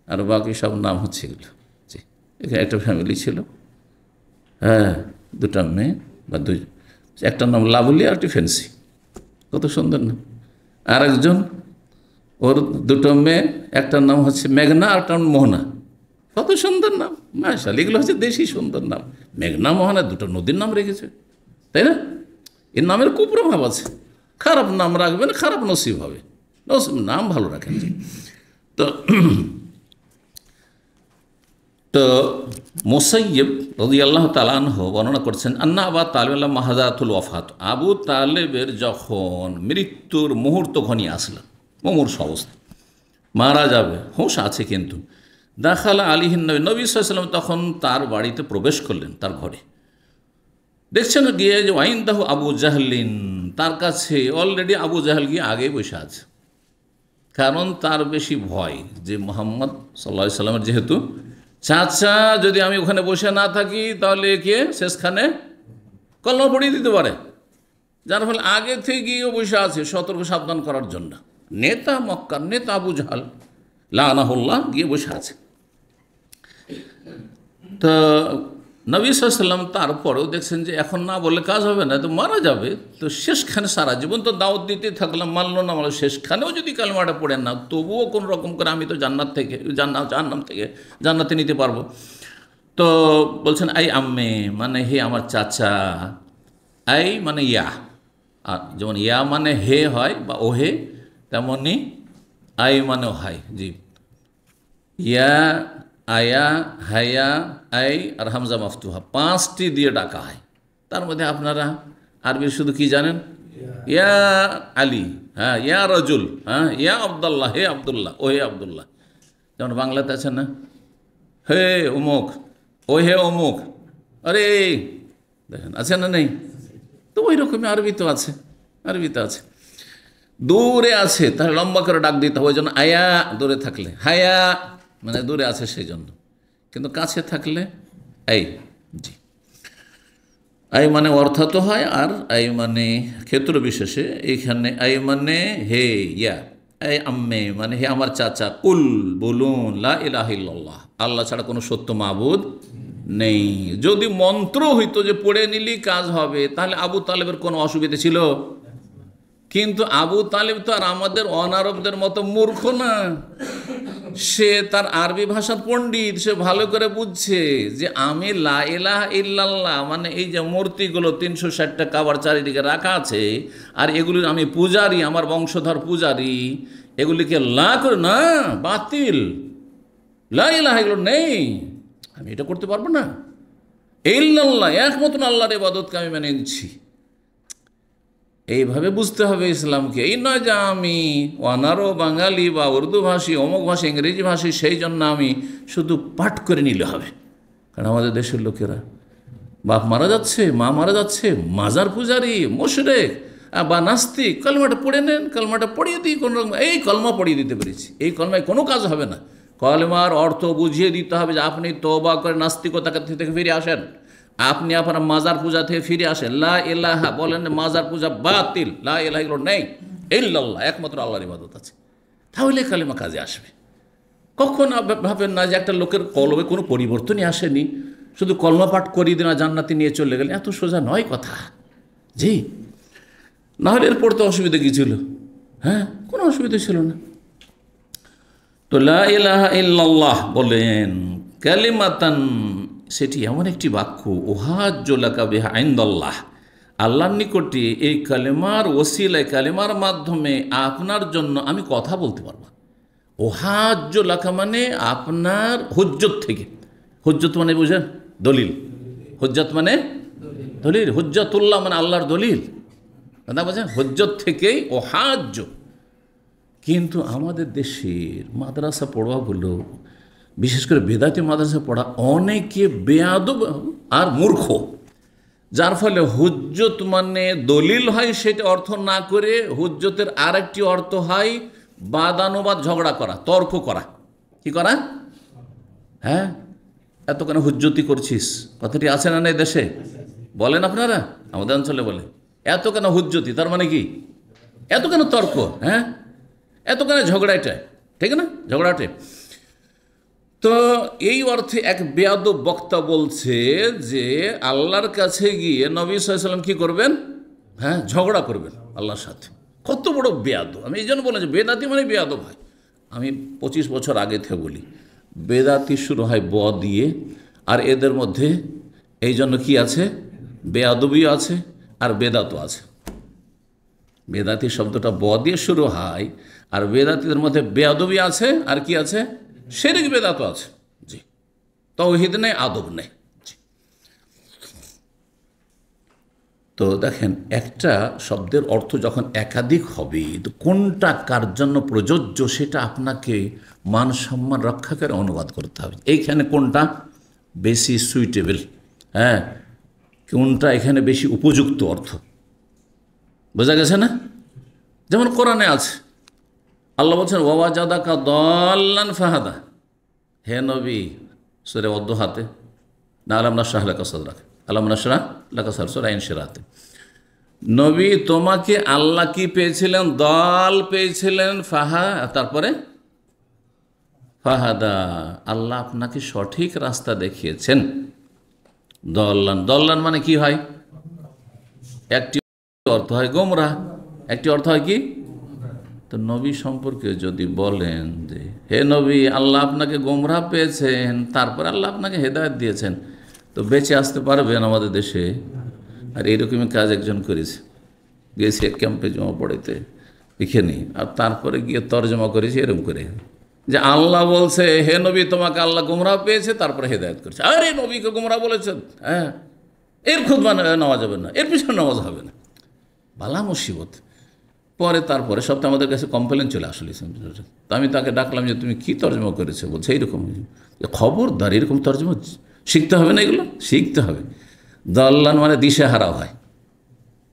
আর বাকি সব নাম হচ্ছে এগুলো। জি, এখানে একটা ফ্যামিলি ছিল, হ্যাঁ, দুটা মেয়ে বা দুই, একটার নাম লাভলি আর একটি ফ্যান্সি, কত সুন্দর নাম। আর একজন, ওর দুটো মেয়ে, একটার নাম হচ্ছে মেঘনা আর একটার মোহনা, কত সুন্দর নাম, মাশাআল্লাহ। এগুলো হচ্ছে দেশি সুন্দর নাম। মেঘনা, মোহনা দুটো নদীর নাম রেখেছে, তাই না? এর নামের কুপ্রভাব আছে। খারাপ নাম রাখবেন, খারাপ নসিব হবে, নাম ভালো রাখেন। তো তো মুসাইয়িব রাদিয়াল্লাহু তাআলা আনহু বর্ণনা করছেন, আন্না আবু তালেব মাহাদাতুল ওয়াফাত, আবু তালেবের যখন মৃত্যুর মুহূর্ত ঘনিয়ে আসলো, মুমূর্ষু অবস্থা, মারা যাবে, হুঁশ আছে কিন্তু, দাখালা আলিহিন নবী, নবী সাল্লাল্লাহু আলাইহি ওয়াসাল্লাম তখন তার বাড়িতে প্রবেশ করলেন, তার ঘরে। দেখছেন গিয়ে যে ওয়াইনদাহু আবু জাহলিন, তার কাছে অলরেডি আবু জাহল গিয়ে আগে বসে আছে। কারণ তার বেশি ভয় যে মুহাম্মদ সাল্লাল্লাহু আলাইহি ওয়াসাল্লামের যেহেতু চাচা, যদি আমি ওখানে বসে না থাকি তাহলে কে শেষখানে কলমা পড়িয়ে দিতে পারে, যার ফলে আগে থেকে গিয়েও বসে আছে সতর্ক সাবধান করার জন্য। নেতা, মক্কার নেতা আবু জাহল লাআনাহুল্লাহ গিয়ে বসে আছে। তো নবী সাল্লাল্লাহু আলাইহি ওয়াসাল্লাম তারপরেও দেখছেন যে এখন না বললে কাজ হবে না, তো মারা যাবে, তো শেষখানে সারা জীবন তো দাওয়াত দিতে থাকলাম, মানলো না, মানে শেষখানেও যদি কালেমাটা পড়েন না, তবুও কোনো রকম করে আমি তো জান্নাত থেকে জাহান্নাম থেকে জান্নাতে নিতে পারবো। তো বলছেন আই আম্মে, মানে হে আমার চাচা, আই মানে ইয়া, আর যেমন ইয়া মানে হে হয় বা ওহে, তেমনি আই মানেও হয়। জি, ইয়া আয়া, হায়া, আই আর হামজা মাফতুহা, 5টি দিয়ে ডাকা হয়। তার মধ্যে আপনারা আরবির শুধু কি জানেন? ইয়া আলী, হ্যাঁ, ইয়া রজুল, হ্যাঁ, ইয়া আবদুল্লাহ, হে আবদুল্লাহ, ও হে আবদুল্লাহ। যেমন বাংলাতে আছে না, হে অমুক, ও হে অমুক, আরে দেখেন আছে না নেই? তো ওই রকমই আরবিতে আছে, আরবিতে আছে। দূরে আছে তাহলে লম্বা করে ডাক দিতে হবে, ওই জন্য আয়া, দূরে থাকলে হায়া মানে দূরে আছে সেই জন্য, কিন্তু কাছে থাকলে এই, জি। আই মানে অর্থাৎ হয়, আর আই মানে ক্ষেত্র বিশেষে, এইখানে আই মানে হে ইয়া, এই আম্মে মানে হে আমার চাচা, কুল বলুন লা ইলাহা ইল্লাল্লাহ, আল্লাহ ছাড়া কোনো সত্য মাবুদ নেই। যদি মন্ত্র হইতো যে পড়ে নিলি কাজ হবে, তাহলে আবু তালেবের কোনো অসুবিধা ছিল? কিন্তু আবু তালেব তো আর আমাদের অনারবদের মতো মূর্খ না, সে তার আরবি ভাষার পণ্ডিত, সে ভালো করে বুঝছে যে আমি লা ইলাহা ইল্লাল্লাহ মানে এই যে মূর্তিগুলো 360টা কাবার চারিদিকে রাখা আছে, আর এগুলি আমি পূজারি, আমার বংশধর পূজারি, এগুলিকে লা করে না, বাতিল, লা ইলাহা এগুলো নেই, আমি এটা করতে পারবো না। ইল্লাল্লাহ একমাত্র আল্লাহর ইবাদতকে আমি মেনে নিচ্ছি। এইভাবে বুঝতে হবে ইসলামকে। এই নয় যে আমি অনারো বাঙালি বা উর্দু ভাষী, অমুক ভাষী, ইংরেজি ভাষী, সেই জন্য আমি শুধু পাঠ করে নিলে হবে। কারণ আমাদের দেশের লোকেরা বাপ মারা যাচ্ছে, মা মারা যাচ্ছে, মাজার পূজারি, মুশরিক বা নাস্তিক, কলমাটা পড়ে নেন, কলমাটা পড়িয়ে দিই, কোনো রকম এই কলমা পড়িয়ে দিতে পেরেছি, এই কলমায় কোনো কাজ হবে না। কলমার অর্থ বুঝিয়ে দিতে হবে যে আপনি তওবা করে নাস্তিকতা থেকে ফিরে আসেন, আপনি আপনার মাজার পূজা থেকে ফিরে আসেন, লা ইলাহা বলেন, মাজার পূজা বাতিল, লা ইলাহা এগুলো নেই, ইল্লাল্লাহ একমাত্র আল্লাহর ইবাদত আছে, তাহলে কালেমা কাজে আসবে। কখন ভাবেন না যে একটা লোকের কলমে কোনো পরিবর্তনই আসেনি, শুধু কলমা পাঠ করিয়ে দিন আর জান্নাতে নিয়ে চলে গেলেন, এত সোজা নয় কথা। জি, নাহলে এর পড়তে অসুবিধা কী ছিল? হ্যাঁ, কোনো অসুবিধা ছিল না। তো লা ইলাহা ইল্লাল্লাহ বলেন কালিমাতান, সেটি এমন একটি বাক্য, উহাজ্জু লাকা বিহা ইনদাল্লাহ, আল্লাহর নিকটে এই কালেমার ওসিলায়, কালেমার মাধ্যমে আপনার জন্য আমি কথা বলতে পারবো। উহাজ্জু লাকা মানে আপনার হুজ্জত থেকে, হুজ্জত মানে বুঝেন দলিল, হুজ্জত মানে দলিল, হুজ্জাতুল্লাহ মানে আল্লাহর দলিল, কথা বোঝেন, হুজ্জত থেকেই উহাজ্জু। কিন্তু আমাদের দেশের মাদ্রাসা পড়াগুলো, বিশেষ করে বেদাতি মাদ্রাসা পড়া, অনেকে বেয়াদব আর মূর্খ, যার ফলে হুজ্জত মানে দলিল হয় সেটা অর্থ না করে হুজ্জতের আরেকটি অর্থ হয় বাদানুবাদ, ঝগড়া করা, তর্ক করা। কি করা? হ্যাঁ, এত কেন হুজ্জতি করছিস, কথাটি আছে না এই দেশে? বলেন আপনারা, আমাদের অঞ্চলে বলে এত কেন হুজ্জতি, তার মানে কি এত কেন তর্ক, হ্যাঁ, এত কেন ঝগড়া, এটা ঠিক না, ঝগড়াটে। তো এই অর্থে এক বেয়াদব বক্তা বলছে যে আল্লাহর কাছে গিয়ে নবী সাল্লাল্লাহু আলাইহি ওয়াসাল্লাম কী করবেন? হ্যাঁ, ঝগড়া করবেন আল্লাহর সাথে। কত বড় বেয়াদব! আমি এই জন্য বললাম যে বেদাতি মানে বেয়াদব হয়। আমি 25 বছর আগে থেকে বলি, বেদাতি শুরু হয় ব দিয়ে, আর এদের মধ্যে এই জন্য কি আছে, বেয়াদবিও আছে আর বেদাতও আছে। বেদাতি শব্দটা ব দিয়ে শুরু হয়, আর বেদাতিদের মধ্যে বেয়াদবি আছে, আর কি আছে, শিরক বেদাত আছে। জি, তাওহীদ নেই, আদব নেই। জি, তো দেখেন একটা শব্দের অর্থ যখন একাধিক হবে, তো কোনটা কার জন্য প্রযোজ্য সেটা আপনাকে মান সম্মান রক্ষা করে অনুবাদ করতে হবে। এইখানে কোনটা বেশি সুইটেবল, হ্যাঁ, কোনটা এখানে বেশি উপযুক্ত অর্থ, বোঝা গেছে না? যেমন কোরআনে আছে, আল্লাহ বলছেন ওয়াজাদাকা দাল্লান ফাহাদা, হে নবী, সূরা ওয়াদুহাতে না, আলাম নাশরাহ লাকা সাদরাক, আলাম নাশরাহ লাকা সাদরাক, সূরা ইনশিরাতে, নবী তোমাকে আল্লাহ কি পেয়েছিলেন? দল পেয়েছিলেন, তারপরে ফাহাদা, আল্লাহ আপনাকে সঠিক রাস্তা দেখিয়েছেন। দল্লান, দল্লান মানে কি হয়? একটি অর্থ হয় গোমরাহ, একটি অর্থ হয় কি? তো নবী সম্পর্কে যদি বলেন যে হে নবী, আল্লাহ আপনাকে গোমরাহ পেয়েছেন, তারপর আল্লাহ আপনাকে হেদায়েত দিয়েছেন, তো বেঁচে আসতে পারবেন আমাদের দেশে? আর এইরকমই কাজ একজন করেছে, গিয়েছে এক ক্যাম্পে জমা পড়াইতে এখানে, আর তারপরে গিয়ে তর্জমা করেছে এরকম করে, যে আল্লাহ বলছে হে নবী তোমাকে আল্লাহ গুমরাহ পেয়েছে, তারপরে হেদায়েত করেছে। আরে নবীকে গুমরাহ বলেছেন, হ্যাঁ, এর খুতবা নেওয়া যাবে না, এর পিছনে নামাজ হবে না, বালা মুসিবত। পরে তারপরে সপ্তাহে আমাদের কাছে কমপ্লেন চলে আসলে। তো আমি তাকে ডাকলাম যে তুমি কি তর্জমা করেছো? বলছে এইরকম। খবরদার, এরকম তর্জমা শিখতে হবে না, এগুলো শিখতে হবে। দল্লান মানে দিশেহারা হয়।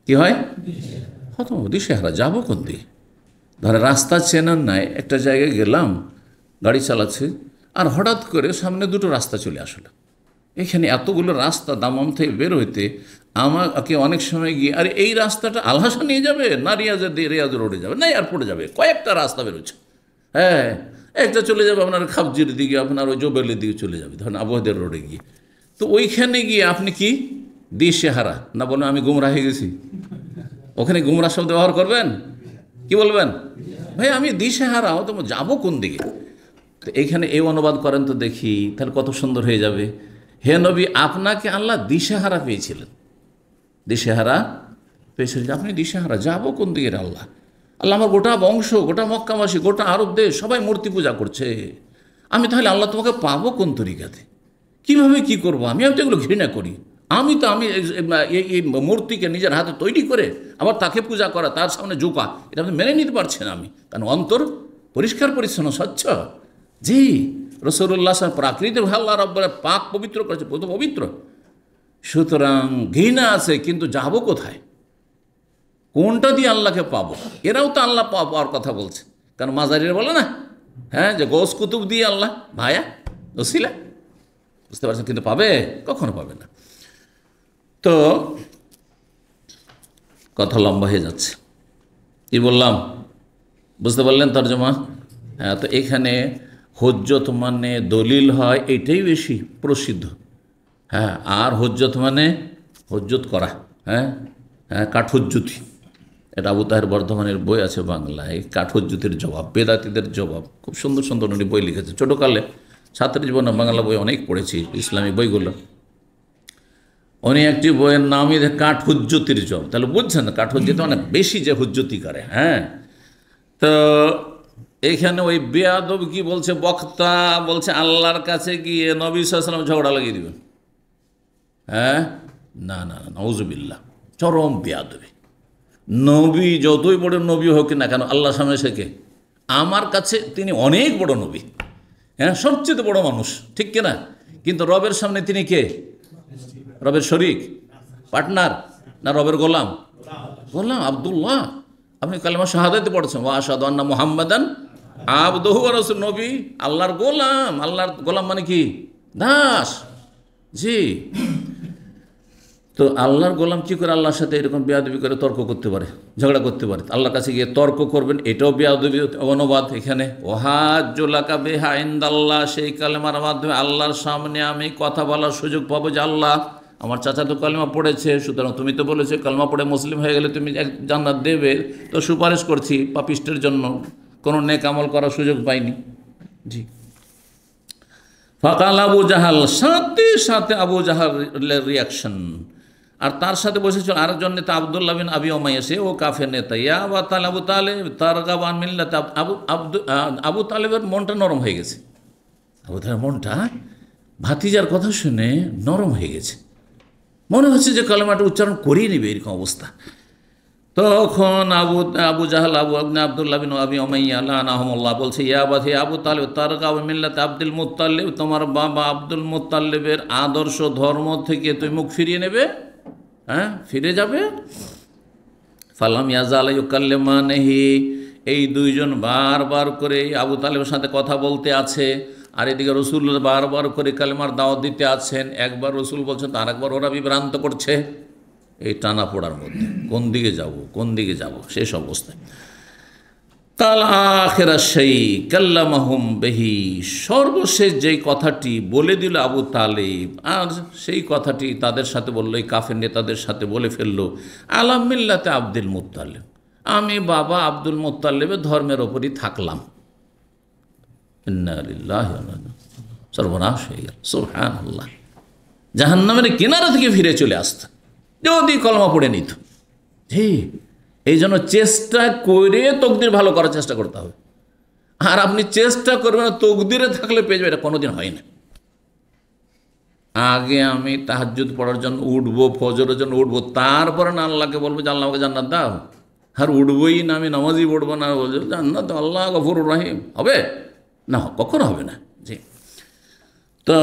কি হয়? খতম, দিশেহারা। যাবো কোন দিকে? ধরে রাস্তা চেনার নাই, একটা জায়গায় গেলাম, গাড়ি চালাচ্ছে, আর হঠাৎ করে সামনে দুটো রাস্তা চলে আসলো। এখানে এতগুলো রাস্তা, দামাম থেকে বের হইতে আমাকে অনেক সময় গিয়ে, আরে এই রাস্তাটা আলহাসা নিয়ে যাবে না রিয়াজ রোডে যাবে না এয়ারপোর্টে যাবে, কয়েকটা রাস্তা বেরোচ্ছে। হ্যাঁ, একটা চলে যাবে আপনার খাবজির দিকে, আপনার ওই জোবেলের দিকে চলে যাবে, ধরেন আবহাওয়াদের রোডে গিয়ে। তো ওইখানে গিয়ে আপনি কি দিশেহারা না বলেন আমি গুমরাহ হয়ে গেছি? ওখানে গুমরাহ শব্দ ব্যবহার করবেন? কি বলবেন? ভাই আমি দিশেহারা, তো যাবো কোন দিকে? তো এইখানে এই অনুবাদ করেন তো দেখি, তাহলে কত সুন্দর হয়ে যাবে। হে নবী, আপনাকে আল্লাহ দিশেহারা পেয়েছিলেন, দিশেহারা পেয়েছিলেন, আপনি দিশেহারা, যাবো কোন দিকে? আল্লাহ আল্লাহ আমার গোটা বংশ, গোটা মক্কাবাসী, গোটা আরব দেশ সবাই মূর্তি পূজা করছে, আমি তাহলে আল্লাহ তোমাকে পাবো কোন তরিকাতে? কীভাবে কি করবো? আমি তো এগুলো ঘৃণা করি। আমি এই মূর্তিকে নিজের হাতে তৈরি করে আবার তাকে পূজা করা, তার সামনে ঝুঁকা, এটা আমি মেনে নিতে পারছি না। আমি কারণ অন্তর পরিষ্কার পরিচ্ছন্ন স্বচ্ছ। জি, রাসূলুল্লাহ প্রাকৃতিক আল্লাহ রাব্বুল পাক পবিত্র করেছে, পবিত্র। সুতরাং ঘৃণা আছে, কিন্তু যাবো কোথায়? কোনটা দিয়ে আল্লাহকে পাবো? এরাও তো আল্লাহ পাওয়ার কথা বলছে, কারণ মাজারিরা বলে না, হ্যাঁ, যে গোস কুতুব দিয়ে আল্লাহ ভায়া ওসিলা, বুঝতে পারছেন? কিন্তু পাবে? কখনো পাবে না। তো কথা লম্বা হয়ে যাচ্ছে, কি বললাম বুঝতে পারলেন তর্জমা? হ্যাঁ, তো এখানে হুজ্জত মানে দলিল হয়, এটাই বেশি প্রসিদ্ধ। হ্যাঁ, আর হুজ্জত মানে হুজ্জত করা, হ্যাঁ হ্যাঁ, কাঠহুজ্জতি। এটা আবু তাহের বর্ধমানের বই আছে বাংলায়, কাঠহুজ্জতির জবাব, বেদাতিদের জবাব। খুব সুন্দর সুন্দর উনি বই লিখেছে। ছোটোকালে ছাত্র জীবনে বাংলা বই অনেক পড়েছি, ইসলামী বইগুলো। উনি একটি বইয়ের নামই কাঠহুজ্জতির জবাব। তাহলে বুঝছেন কাঠহুজ্জতি অনেক বেশি যে হুজ্জতি করে। হ্যাঁ, তো এইখানে ওই বেয়াদব কি বলছে, বক্তা বলছে আল্লাহর কাছে গিয়ে নবী সাল্লাল্লাহু আলাইহি ওয়াসাল্লাম ঝগড়া লাগিয়ে দিবেন। হ্যাঁ, না না, নাউজুবিল্লাহ, চরম বেয়াদবি। নবী যতই বড় নবী হোক না কেন, আল্লাহর সামনে শেখে আমার কাছে তিনি অনেক বড় নবী, হ্যাঁ, সবচেয়ে বড় মানুষ, ঠিক কিনা? কিন্তু রবের সামনে তিনি কে? রবের শরীক, পার্টনার, না রবের গোলাম? গোলাম, আব্দুল্লাহ। আপনি কালেমা শাহাদাতে পড়েছেন, ওয়া আশহাদু আন্না মুহাম্মাদান আবদুহু ওয়া রাসূলুহু। নবী আল্লাহর গোলাম। আল্লাহর গোলাম মানে কি? দাস। জি, তো আল্লাহর গোলাম কি করে আল্লাহর সাথে এরকম বেয়াদবি করে তর্ক করতে পারে, ঝগড়া করতে পারে? আল্লাহর কাছে গিয়ে তর্ক করবেন, এটাও বেয়াদবি অনুবাদ। এখানে ওয়াহাজ্জুলাকা বিহা ইনদাল্লাহ, সেই কালেমার মাধ্যমে আল্লাহর সামনে আমি কথা বলার সুযোগ পাবো যে আল্লাহ আমার চাচা তো কালেমা পড়েছে, সুতরাং তুমি তো বলেছো কালেমা পড়ে মুসলিম হয়ে গেলে তুমি জান্নাত দেবে, তো সুপারিশ করছি পাপিষ্টের জন্য, কোনো নেক আমল করার সুযোগ পাইনি। জি, ফাকাল আবু জাহাল, সাথে সাথে আবু জাহালের রিয়াকশন। আর তার সাথে বসেছিল আরেকজন নেতা আবদুল্লাহ বিন আবি উমাইয়া, সে ও কাফের নেতা। ইয়া আবু তালেব, আবু তালেব তারগাবান মিল্লাত, আবু তালেবের মনটা নরম হয়ে গেছে। আবু তালেবের মনটা ভাতিজার কথা শুনে নরম হয়ে গেছে, মনে হচ্ছে যে কালেমাটা উচ্চারণ করিয়ে নেবে, এরকম অবস্থা। তখন আবু জাহাল, আবদুল্লাহ বিন আবি উমাইয়া লানাহুমুল্লাহ বলছে, ইয়া বাথি আবু তালেব তারগাব মিল্লাত আব্দুল মুত্তালিব, তোমার বাবা আব্দুল মুত্তালিবের আদর্শ ধর্ম থেকে তুমি মুখ ফিরিয়ে নেবে, হ্যাঁ, ফিরে যাবে। ফালাম ইয়াজাল ইউকাল্লিমানিহি, এই দুইজন বারবার করে আবু তালেবের সাথে কথা বলতে আছে, আর এদিকে রসুল বারবার করে কালেমার দাওয়াত দিতে আছেন। একবার রসুল বলছেন, আর একবার ওরা বিভ্রান্ত করছে। এই টানা পড়ার মধ্যে কোন দিকে যাব, কোন দিকে যাব, শেষ অবস্থায় কাল আখিরা সেই কাল্লামাহুম বিহি, সর্বশেষ যেই কথাটি বলে দিল আবু তালেব, আর সেই কথাটি তাদের সাথে বললো, এই কাফের নেতাদের সাথে বলে ফেললো, আলা মিল্লাতে আব্দুল মুত্তালিব, আমি বাবা আব্দুল মুত্তালিবের ধর্মের ওপরই থাকলাম। ইন্না লিল্লাহি ওয়া ইন্না ইলাইহি রাজিউন। সর্বনাশ হয়ে গেল, সুবহানাল্লাহ। জাহান্নামের কিনারা থেকে ফিরে চলে আসতো যদি কলমা পড়ে নিত। জি, এই জন্য চেষ্টা করে তকদির ভালো করার চেষ্টা করতে হবে। আর আপনি চেষ্টা করবেন তকদিরে থাকলে পেয়ে যাবে, এটা কোনোদিন হয় না। আগে আমি তাহাজ্জুদ পড়ার জন্য উঠবো, ফজরের জন্য উঠবো, তারপরে না আল্লাহকে বলবো যে আল্লাহ আমাকে জান্নাত দাও। আর উঠবই না, আমি নামাজই পড়বো না, বলছো জান্নাত আল্লাহ গফুরুর রহিম, হবে না? কখনো হবে না। জি। তো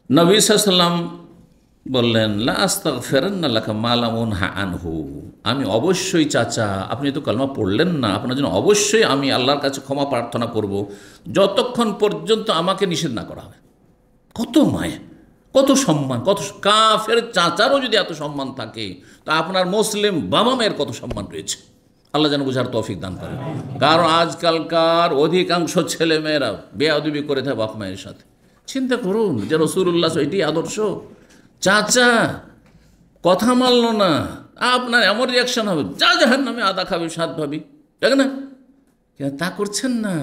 নবী সাল্লাল্লাহু আলাইহি ওয়াসাল্লাম বললেন, লা আস্তাগফিরান্না লাকা মা লাম উনহা আনহু, আমি অবশ্যই চাচা, আপনি তো কালমা পড়লেন না, আপনার জন্য অবশ্যই আমি আল্লাহর কাছে ক্ষমা প্রার্থনা করব যতক্ষণ পর্যন্ত আমাকে নিষেধ না করা হবে। কত মায়া, কত সম্মান, কত কাফের চাচারও যদি এত সম্মান থাকে, তা আপনার মুসলিম বাবা মায়ের কত সম্মান রয়েছে। আল্লাহ যেন বুঝার তৌফিক দান করে। কারণ আজকালকার অধিকাংশ ছেলেমেয়েরা বেয়াদবি করে থাকে বাপ মায়ের সাথে। চিন্তা করুন যে রাসূলুল্লাহ এটি আদর্শ। চাচা কথা মানল না, আপনার এমন রিয়াকশন হবে, যা জাহান্নামে আদা খাবি সাত ভাবি, দেখ না? তা করছেন না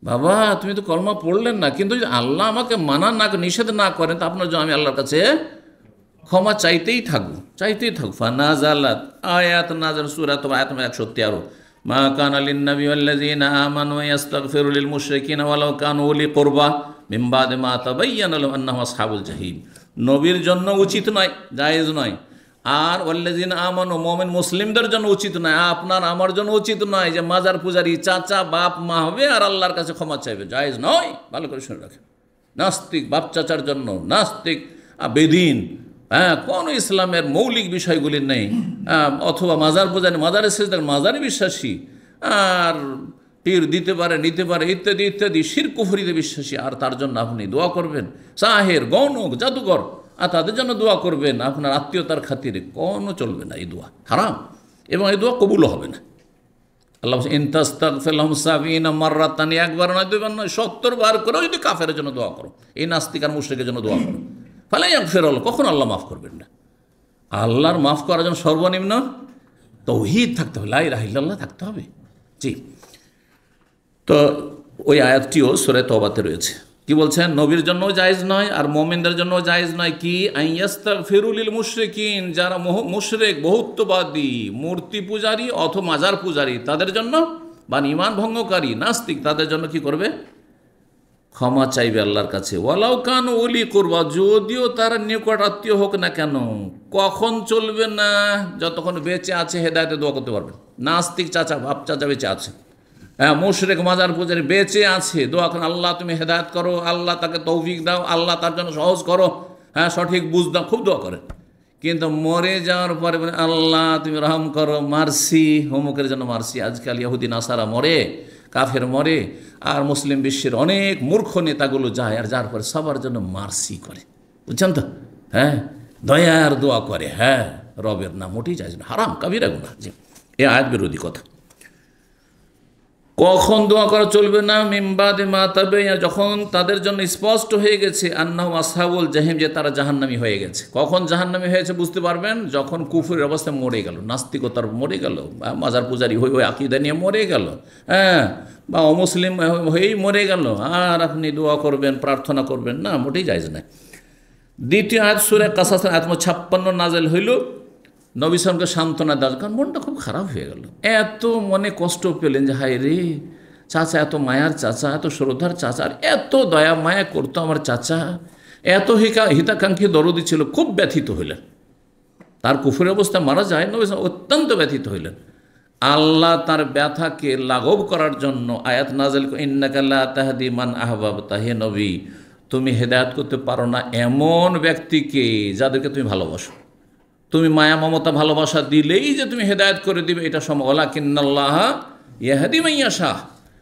বাবা, তুমি তো কলমা পড়লেন না, কিন্তু যদি আল্লাহ আমাকে মানা না নিষেধ না করেন, তো আপনার জন্য আমি আল্লাহর কাছে ক্ষমা চাইতেই থাকবো, চাইতেই থাকবো। ফানাজালাত, আয়াত নাযাল, সূরা তোমার আয়াত 113, মা কানা লিন-নবী ওয়াল্লাযীনা আমানু ইয়াস্তাগফিরু লিল মুশরিকিনা ওয়ালাউ কানু উলি কুরবা মিন বাদি মা তাবায়্যানা লাহুম আন্নাহুম আসহাবুল জাহিম। নবীর জন্য উচিত নয়, জায়েজ নয়। আর ওয়াল্লাযীনা আমানু, মুমিন মুসলিমদের জন্য উচিত নয়, আপনার আমার জন্য উচিত নয় যে মাজার পূজারি চাচা বাপ মা হবে আর আল্লাহর কাছে ক্ষমা চাইবে, জায়েজ নয়। ভালো করে শুনে রাখেন। নাস্তিক বাপ চাচার জন্য, নাস্তিক বেদিন, কোনো ইসলামের মৌলিক বিষয়গুলি নেই, অথবা মাজার পূজারি, মাজারে সেজদার, মাজারে বিশ্বাসী, আর পীর দিতে পারে নিতে পারে ইত্যাদি ইত্যাদি শিরক কুফরিতে বিশ্বাসী, আর তার জন্য আপনি দোয়া করবেন। সাহের, গণক, জাদুঘর, আর তাদের জন্য দোয়া করবেন আপনার আত্মীয়তার খাতিরে, কোনো চলবে না। এই দোয়া হারাম এবং এই দোয়া কবুলও হবে না। আল্লাহ ইনতাস্তাগফির লাহুম ৭০ মাররাতান, একবার নয় দুইবার নয় ৭০ বার করেও যদি কাফেরের জন্য দোয়া করো, এই নাস্তিক আর মুশরিকের জন্য দোয়া করো, ফালা ইয়াগফিরুল্লাহ, কখন আল্লাহ মাফ করবেন না। আল্লাহর মাফ করার জন্য সর্বনিম্ন তাওহীদ থাকতে হবে, লা ইলাহা ইল্লাল্লাহ থাকতে হবে। জি। তো ওই আয়াতটিও সূরা তওবাতে রয়েছে। কি বলছেন? নবীর জন্যও জায়েজ নয় আর মুমিনদের জন্যও জায়েজ নয়। কি? আইয়াস্তাগফিরু লিল মুশরিকিন, যারা মুশরিক, বহুত্ববাদী, মূর্তি পূজারী অথবা মাজার পূজারী, তাদের জন্য, বা ঈমান ভঙ্গকারী নাস্তিক, তাদের জন্য কি করবে? ক্ষমা চাইবে আল্লাহর কাছে। ওয়ালাউ কানু উলি কুরবা, যদিও তারা নিকট আত্মীয় হোক না কেন। কখন চলবে না? যতক্ষণ বেঁচে আছে হেদায়েতে দোয়া করতে পারবেন। নাস্তিক চাচা বাপ চাচা বেঁচে আছে, মুশরিক মাজার পূজারী বেঁচে আছে, দোয়া করেন আল্লাহ তুমি হেদায়েত করো, আল্লাহ তাকে তৌফিক দাও, আল্লাহ তার জন্য সহজ করো, সঠিক বুঝ দাও, খুব দোয়া করেন। কিন্তু মরে যাওয়ার পরে আল্লাহ তুমি রহম করো, মার্সি, হোমকের জন্য মার্সি। আজকাল ইহুদি নাসারা মরে, কাফের মরে, আর মুসলিম বিশ্বের অনেক মূর্খ নেতাগুলো যায় আর যার পরে সবার জন্য মার্সি করে, বুঝছেন তো? দয়ার দোয়া করে, রবের নাম মোটেই যায় না, হারাম, কাবিরা গুনাহ। জি, এ আয়াত বিরোধী কথা। কখন দোয়া করা চলবে না? মিন বাদি মা তাবায়্যানা, যখন তাদের জন্য স্পষ্ট হয়ে গেছে আন্নাহুম আসহাবুল জাহিম, যে তারা জাহান্নামী হয়ে গেছে। কখন জাহান্নামী হয়েছে বুঝতে পারবেন? যখন কুফরের অবস্থায় মরে গেল, নাস্তিকতার মরে গেল, মাজার পূজারি হয়ে ওই আকীদা নিয়ে মরে গেল, বা অমুসলিম হয়েই মরে গেল, আর আপনি দোয়া করবেন, প্রার্থনা করবেন না, মোটেই জায়েজ নাই। দ্বিতীয় আয়াত সূরা কাসাস আয়াত 56 নাযিল হইল নবী সাল্লাল্লাহু আলাইহি ওয়াসাল্লামকে সান্ত্বনা দেওয়ার, কারণ মনটা খুব খারাপ হয়ে গেল। এত মনে কষ্ট পেলেন যে হায় রে, চাচা এত মায়ার চাচা, এত শ্রদ্ধার চাচা, আর এত দয়া মায়া করতো আমার চাচা, এত হিতাকাঙ্ক্ষী দরদি ছিল, খুব ব্যথিত হইলেন। তার কুফরের অবস্থায় মারা যায়, নবী সাল্লাল্লাহু আলাইহি ওয়াসাল্লাম অত্যন্ত ব্যথিত হইলেন। আল্লাহ তার ব্যথাকে লাঘব করার জন্য আয়াত নাযিল করেন, ইন্নাকা লা তাহদি মান আহবাবতা, হে নবী তুমি হেদায়েত করতে পারো না এমন ব্যক্তিকে যাদেরকে তুমি ভালোবাসো। তুমি মায়া মমতা ভালোবাসা দিলেই যে তুমি হেদায়েত করে দিবে এটা সম্ভব। ওয়ালাকিন্নাল্লাহ ইয়াহদি মান ইয়াশা,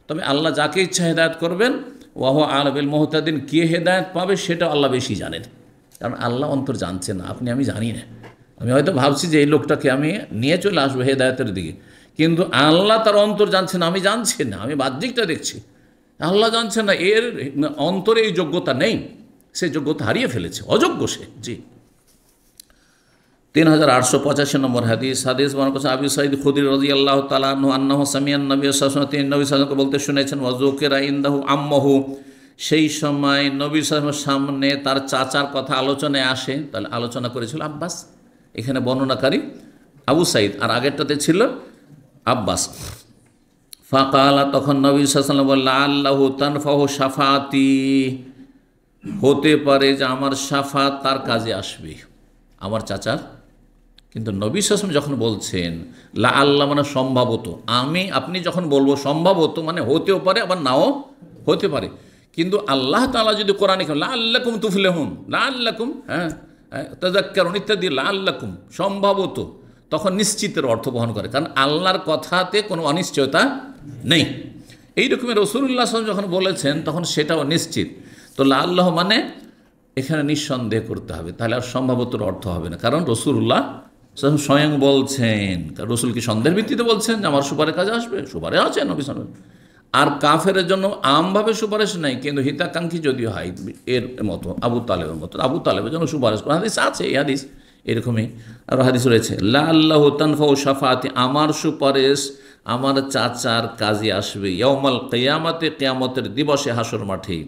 তবে আল্লাহ যাকে ইচ্ছা হেদায়েত করবেন। ওয়া হুয়া আ'লামু বিল মুহতাদিন, কে হেদায়েত পাবে সেটা আল্লাহ বেশি জানেন, কারণ আল্লাহ অন্তর জানছে না, আপনি আমি জানি না। আমি হয়তো ভাবছি যে এই লোকটাকে আমি নিয়ে চলে আসবো হেদায়েতের দিকে, কিন্তু আল্লাহ তার অন্তর জানছে না, আমি জানছি না, আমি বাহ্যিকটা দেখছি, আল্লাহ জানছে না। এর অন্তরে এই যোগ্যতা নেই, সে যোগ্যতা হারিয়ে ফেলেছে, অযোগ্য সে। জি। 3885 নম্বর হাদিস বর্ণনা করেছেন আবু সাঈদ খুদরি রাদিয়াল্লাহু তাআলা আনহু আন্নাহু সামিআন নবী সাল্লাল্লাহু আলাইহি ওয়াসাল্লাম, তিনি নবী সাল্লাল্লাহু আলাইহি ওয়াসাল্লামকে বলতে শুনেছেন, ওয়া যুকিরা ইনদাহু আম্মাহু, সেই সময় নবী সাল্লাল্লাহু আলাইহি ওয়াসাল্লামের সামনে তার চাচার কথা আলোচনায় আসে। তাহলে আলোচনা করেছিল আব্বাস, এখানে বর্ণনাকারী আবু সাঈদ, আর আগেরটাতে ছিল আব্বাস। ফাকালা, তখন নবী সাল্লাল্লাহু আলাইহি ওয়াসাল্লাম বললেন, আল্লাহু তানফাহু শাফাতি, হতে পারে যে আমার শাফাত তার কাজে আসবে, আমার চাচার। কিন্তু নবী সাল্লাল্লাহু আলাইহি ওয়াসাল্লাম যখন বলছেন লা আল্লাহ মানে সম্ভবত, আপনি যখন বলবো সম্ভবত মানে হতেও পারে আবার নাও হতে পারে, কিন্তু আল্লাহ তাআলা যদি কোরআনে লা আল্লাকুম তুফলিহুন, লা আল্লাকুম তাযাক্কারুন ইত্যাদি লা আল্লাকুম সম্ভবত, তখন নিশ্চিতের অর্থ বহন করে, কারণ আল্লাহর কথাতে কোনো অনিশ্চয়তা নেই। এই রকমের রাসূলুল্লাহ সাল্লাল্লাহু আলাইহি ওয়াসাল্লাম যখন বলেছেন তখন সেটাও নিশ্চিত। তো লা আল্লাহ মানে এখানে নিঃসন্দেহ করতে হবে, তাহলে আর সম্ভবতর অর্থ হবে না, কারণ রাসূলুল্লাহ স্বয়ং বলছেন। রসুল কি সন্দেহের ভিত্তিতে বলছেন যে আমার সুপারিশ কাজে আসবে? সুপারিশ আছে নবী সাল্লাল্লাহু আলাইহি ওয়াসাল্লাম। আর কাফেরের জন্য আমভাবে সুপারিশ নাই, কিন্তু হিতাকাঙ্ক্ষী যদি হয় এর মতো আবু তালেবের মতো, আবু তালেবের জন্য সুপারিশ করা হাদিস আছে, এই হাদিস এরকমই আরও হাদিস রয়েছে। লা আল্লাহু তানফাউ শাফাআতি, আমার সুপারিশ আমার চাচার কাজে আসবে ইয়াউমাল কিয়ামাতে, কিয়ামতের দিবসে, হাসর মাঠে।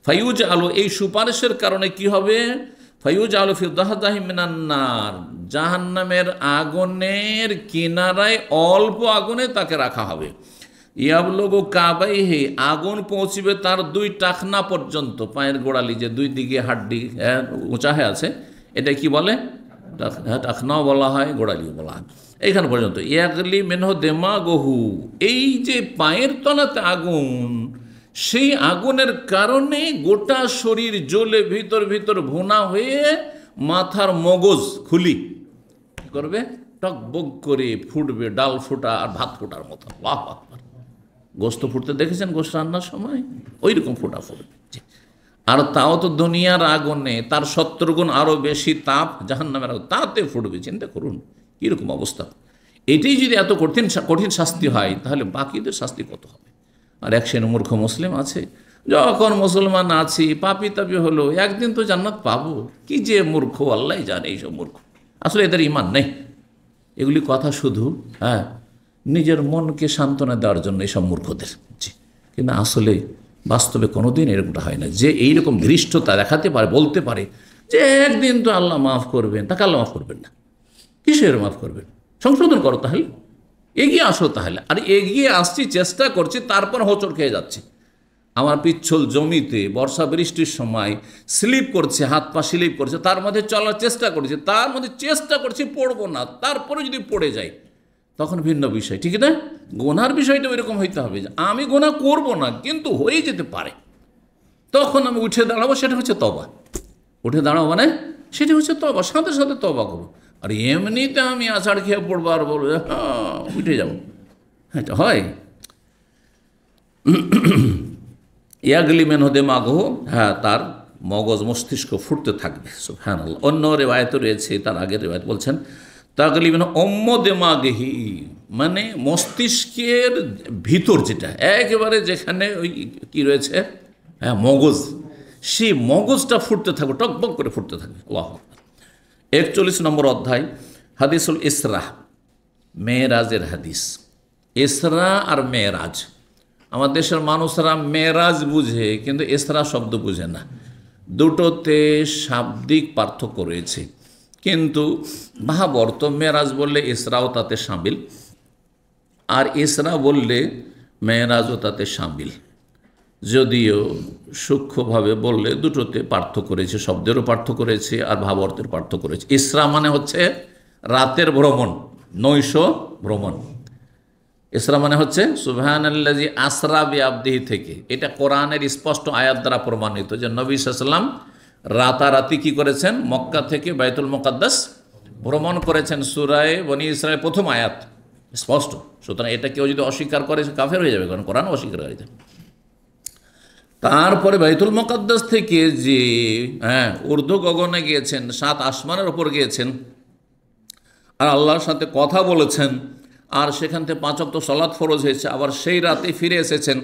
ফায়ুজ আলো, এই সুপারিশের কারণে কি হবে? ফায়ুজ আলো ফি দাহদাহি মিনান নার, জাহান্নামের আগুনের কিনারায় অল্প আগুনে তাকে রাখা হবে। ইয়াবলুগু কাবাইহি, আগুন পৌঁছবে তার দুই টাখনা পর্যন্ত, পায়ের গোড়ালি যে দুই দিকে হাড্ডি উঁচা হয়ে আছে, এটা কি বলে? টাখনাও বলা হয়, গোড়ালিও বলা হয়, এইখান পর্যন্ত। ইয়াগলি মিনহু দিমাগুহু, এই যে পায়ের তলাতে আগুন, সেই আগুনের কারণে গোটা শরীর জ্বলে ভিতর ভিতর ভুনা হয়ে মাথার মগজ খুলি করবে, টকবক করে ফুটবে, ডাল ফোটা আর ভাত ফোটার মতো। বাহ, গোস্ত ফুটতে দেখেছেন গোস্ত রান্নার সময়? ওই রকম ফোটা ফুটবে। আর তাও তো দুনিয়ার আগুনে তার 70 গুণ আরও বেশি তাপ জাহান্নামের আগুন, তাতে ফুটবে। চিন্তা করুন কীরকম অবস্থা। এটাই যদি এত কঠিন শাস্তি হয়, তাহলে বাকিদের শাস্তি কত হবে? আর এক শ্রেণী মূর্খ মুসলিম আছে, যখন মুসলমান আছি পাপি তাপি হলো, একদিন তো জান্নাত পাবো। কি যে মূর্খ, আল্লাহ জানে এইসব মূর্খ, আসলে এদের ইমান নেই। এগুলি কথা শুধু নিজের মনকে সান্ত্বনা দেওয়ার জন্য এইসব মূর্খদের, কিন্তু আসলে বাস্তবে কোনোদিন এরকমটা হয় না। যে এইরকম ধৃষ্টতা দেখাতে পারে, বলতে পারে যে একদিন তো আল্লাহ মাফ করবেন, তাকে আল্লাহ মাফ করবেন না। কিসের মাফ করবেন? সংশোধন করো, তাহলে এগিয়ে আসো। তাহলে আর এগিয়ে আসছি, চেষ্টা করছি, তারপর হোঁচট খেয়ে যাচ্ছে। আমার পিচ্ছল জমিতে বর্ষা বৃষ্টির সময় স্লিপ করছে, হাত পা স্লিপ করছে, তার মধ্যে চলার চেষ্টা করছে, তার মধ্যে চেষ্টা করছি পড়বো না, তারপরে যদি পড়ে যায় তখন ভিন্ন বিষয়, ঠিক না? গোনার বিষয়টা এরকম হইতে হবে যে আমি গোনা করব না, কিন্তু হয়ে যেতে পারে, তখন আমি উঠে দাঁড়াবো, সেটা হচ্ছে তওবা। উঠে দাঁড়াবো মানে সেটা হচ্ছে তওবা, সাথে সাথে তওবা করবো। আর এমনিতে আমি আছাড় খেয়ে পড়বো আর বলবো হ্যাঁ উঠে যাবো, এটা হয়? ইয়াগলি মেন হদে মাগহ, হ্যাঁ তার মগজ মস্তিষ্ক ফুটতে থাকবে। সুবহানাল্লাহ। অন্য রেওয়ায়েত রয়েছে, তার আগের রেওয়ায়েত বলছেন তাগলি মেন অম্ম দেমাগহি, মানে মস্তিষ্কের ভিতর যেটা একেবারে যেখানে ওই কি রয়েছে, হ্যাঁ মগজ, সেই মগজটা ফুটতে থাকবে, টকবক করে ফুটতে থাকবে। আল্লাহু আকবার। 41 নম্বর অধ্যায়, হাদিসুল ইসরা, মেরাজের হাদিস। ইসরা আর মেরাজ, আমার দেশের মানুষরা মেরাজ বুঝে কিন্তু ইসরা শব্দ বুঝে না। দুটোতে শাব্দিক পার্থক্য রয়েছে, কিন্তু মহাবর্ত মেরাজ বললে ইসরাও তাতে সামিল, আর ইসরা বললে মেরাজও তাতে সামিল। যদিও সূক্ষ্মভাবে বললে দুটোতে পার্থক্য রয়েছে, শব্দেরও পার্থক্য রয়েছে আর ভাবার্থের পার্থক্য রয়েছে। ইসরা মানে হচ্ছে রাতের ভ্রমণ, নৈশ ভ্রমণ। ইসরা মানে হচ্ছে সুবহানাল্লাযী আসরা বিআবদিহি থেকে, এটা কোরআনের স্পষ্ট আয়াত দ্বারা প্রমাণিত যে নবী সাল্লাল্লাহু আলাইহি ওয়াসাল্লাম রাতারাতি কি করেছেন, মক্কা থেকে বাইতুল মুকাদ্দাস ভ্রমণ করেছেন। সূরা বনী ইসরাঈল প্রথম আয়াত স্পষ্ট। সুতরাং এটা কেউ যদি অস্বীকার করে সে কাফের হয়ে যাবে, কারণ কোরআন অস্বীকারীদের। তারপরে বাইতুল মুকাদ্দাস থেকে যে ঊর্ধ্ব গগনে গিয়েছেন, 7 আসমানের ওপর গিয়েছেন, আর আল্লাহর সাথে কথা বলেছেন, আর সেখান থেকে 5 ওয়াক্ত সালাত ফরজ হয়েছে, আবার সেই রাতে ফিরে এসেছেন,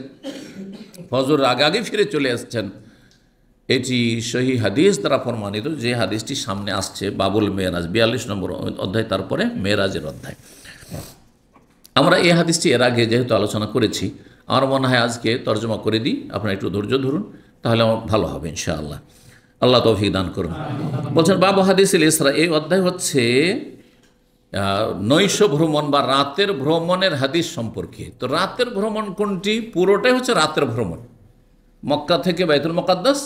ফজর আগে ফিরে চলে এসেছেন। এটি সহি হাদিস দ্বারা প্রমাণিত, যে হাদিসটি সামনে আসছে, বাবুল মেরাজ 42 নম্বর অধ্যায়, তারপরে মেরাজের অধ্যায়। আমরা এই হাদিসটি এর আগে যেহেতু আলোচনা করেছি, আমার মনে হয় আজকে তর্জমা করে দিই, আপনারা একটু ধৈর্য ধরুন, তাহলে আমার ভালো হবে ইনশাআল্লাহ। আল্লাহ তৌফিক দান করুন। বলছেন বাবু হাদিসুল ইসরা, এই অধ্যায় হচ্ছে নৈশ ভ্রমণ বা রাতের ভ্রমণের হাদিস সম্পর্কে। তো রাতের ভ্রমণ কোনটি? পুরোটাই হচ্ছে রাতের ভ্রমণ, মক্কা থেকে বাইতুল মুকাদ্দাস,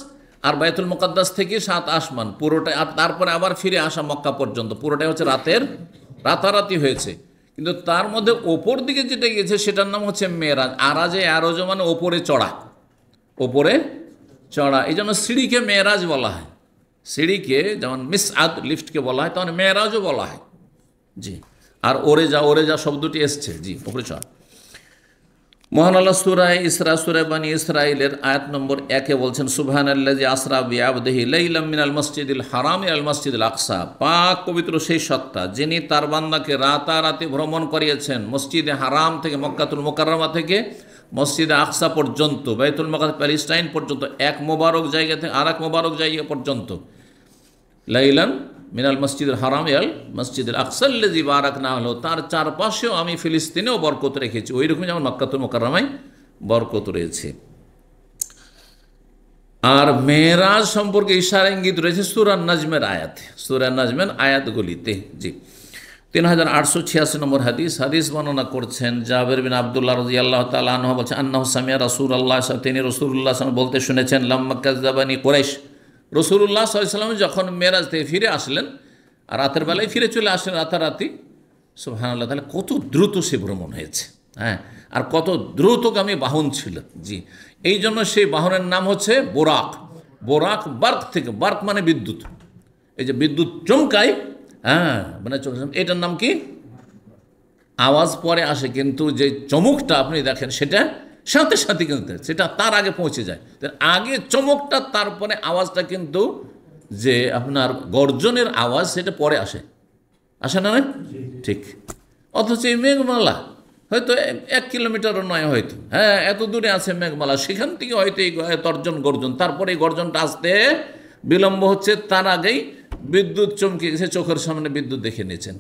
আর বাইতুল মুকাদ্দাস থেকে 7 আসমান পুরোটাই, আর তারপরে আবার ফিরে আসা মক্কা পর্যন্ত পুরোটাই হচ্ছে রাতারাতি হয়েছে। কিন্তু তার মধ্যে ওপর দিকে যেটা গিয়েছে সেটার নাম হচ্ছে মেরাজ। আরাজে আরজ মানে ওপরে চড়া, ওপরে চড়া। এই জন্য সিঁড়িকে মেরাজ বলা হয়। সিঁড়িকে যেমন মিসআদ লিফটকে বলা হয়, তেমন মেরাজও বলা হয়। জি, আর ওরে যা শব্দটি এসছে, জি, ওপরে চড়া। মহান আল্লাহ সূরা ইসরা, সূরা বনী ইসরাঈলের আয়াত নম্বর 1-এ বলছেন, সুবহানাল্লাযী আসরা বিআবদিহি লাইলাম মিনাল মসজিদিল হারাম ইলাল মসজিদিল আকসা। পাক পবিত্র সেই সত্তা যিনি তার বান্দাকে রাতারাতি ভ্রমণ করিয়েছেন মসজিদে হারাম থেকে, মক্কাতুল মুকাররমা থেকে মসজিদে আকসা পর্যন্ত, বাইতুল মুকাদ্দাস প্যালেস্টাইন পর্যন্ত, এক মোবারক জায়গা থেকে আরেক মোবারক জায়গা পর্যন্ত। লাইলান মিনাল মসজিদুল হারাম ইয়াল মসজিদুল আকসাল্লাযী বারাকনা হলো, তার চারপাশেও আমি ফিলিস্তিনেও বরকত রেখেছি, ওই রকম যেমন মক্কাতুল মুকাররমায় বরকত রয়েছে। আর মেরাজ সম্পর্কে ইশারা ইঙ্গিত রয়েছে সূরা নাজমের আয়াতে, সূরা নাজমের আয়াতগুলিতে। জি, 3886 নম্বর হাদিস বর্ণনা করছেন জাবের বিন আব্দুল্লাহ রাদিয়াল্লাহু তাআলা আনহু, বলছেন আন্নাহু সামিয়া রাসূলুল্লাহ, তিনি রাসূলুল্লাহ সাল্লাল্লাহু আলাইহি ওয়াসাল্লাম বলতে শুনেছেন, লাম্মা কাযাবানি কুরাইশ, রাসূলুল্লাহ সাল্লাল্লাহু আলাইহি ওয়াসাল্লাম যখন মেরাজ থেকে ফিরে আসলেন, আর রাতের বেলায় ফিরে চলে আসলেন রাতারাতি, সুবহানাল্লাহ, তাহলে কত দ্রুত সে ভ্রমণ হয়েছে, হ্যাঁ, আর কত দ্রুতগামী বাহন ছিল। জি, এই জন্য সেই বাহনের নাম হচ্ছে বোরাক। বোরাক বার্ক থেকে, বার্ক মানে বিদ্যুৎ, এই যে বিদ্যুৎ চমকায়, হ্যাঁ, মানে এটার নাম কি? আওয়াজ পরে আসে, কিন্তু যে চমকটা আপনি দেখেন সেটা সাথে সাথে কিন্তু সেটা তার আগে পৌঁছে যায়। আগে চমকটা, তারপরে আওয়াজটা কিন্তু যে আপনার গর্জনের আওয়াজ সেটা পরে আসে না? ঠিক। অথচ এই মেঘমালা হয়তো 1 কিলোমিটারও নয়, হয়তো, হ্যাঁ, এত দূরে আছে মেঘমালা, সেখান থেকে হয়তো এই তর্জন গর্জন, তারপরে এই গর্জনটা আসতে বিলম্ব হচ্ছে, তার আগেই বিদ্যুৎ চমকে গেছে, চোখের সামনে বিদ্যুৎ দেখে নিয়েছেন।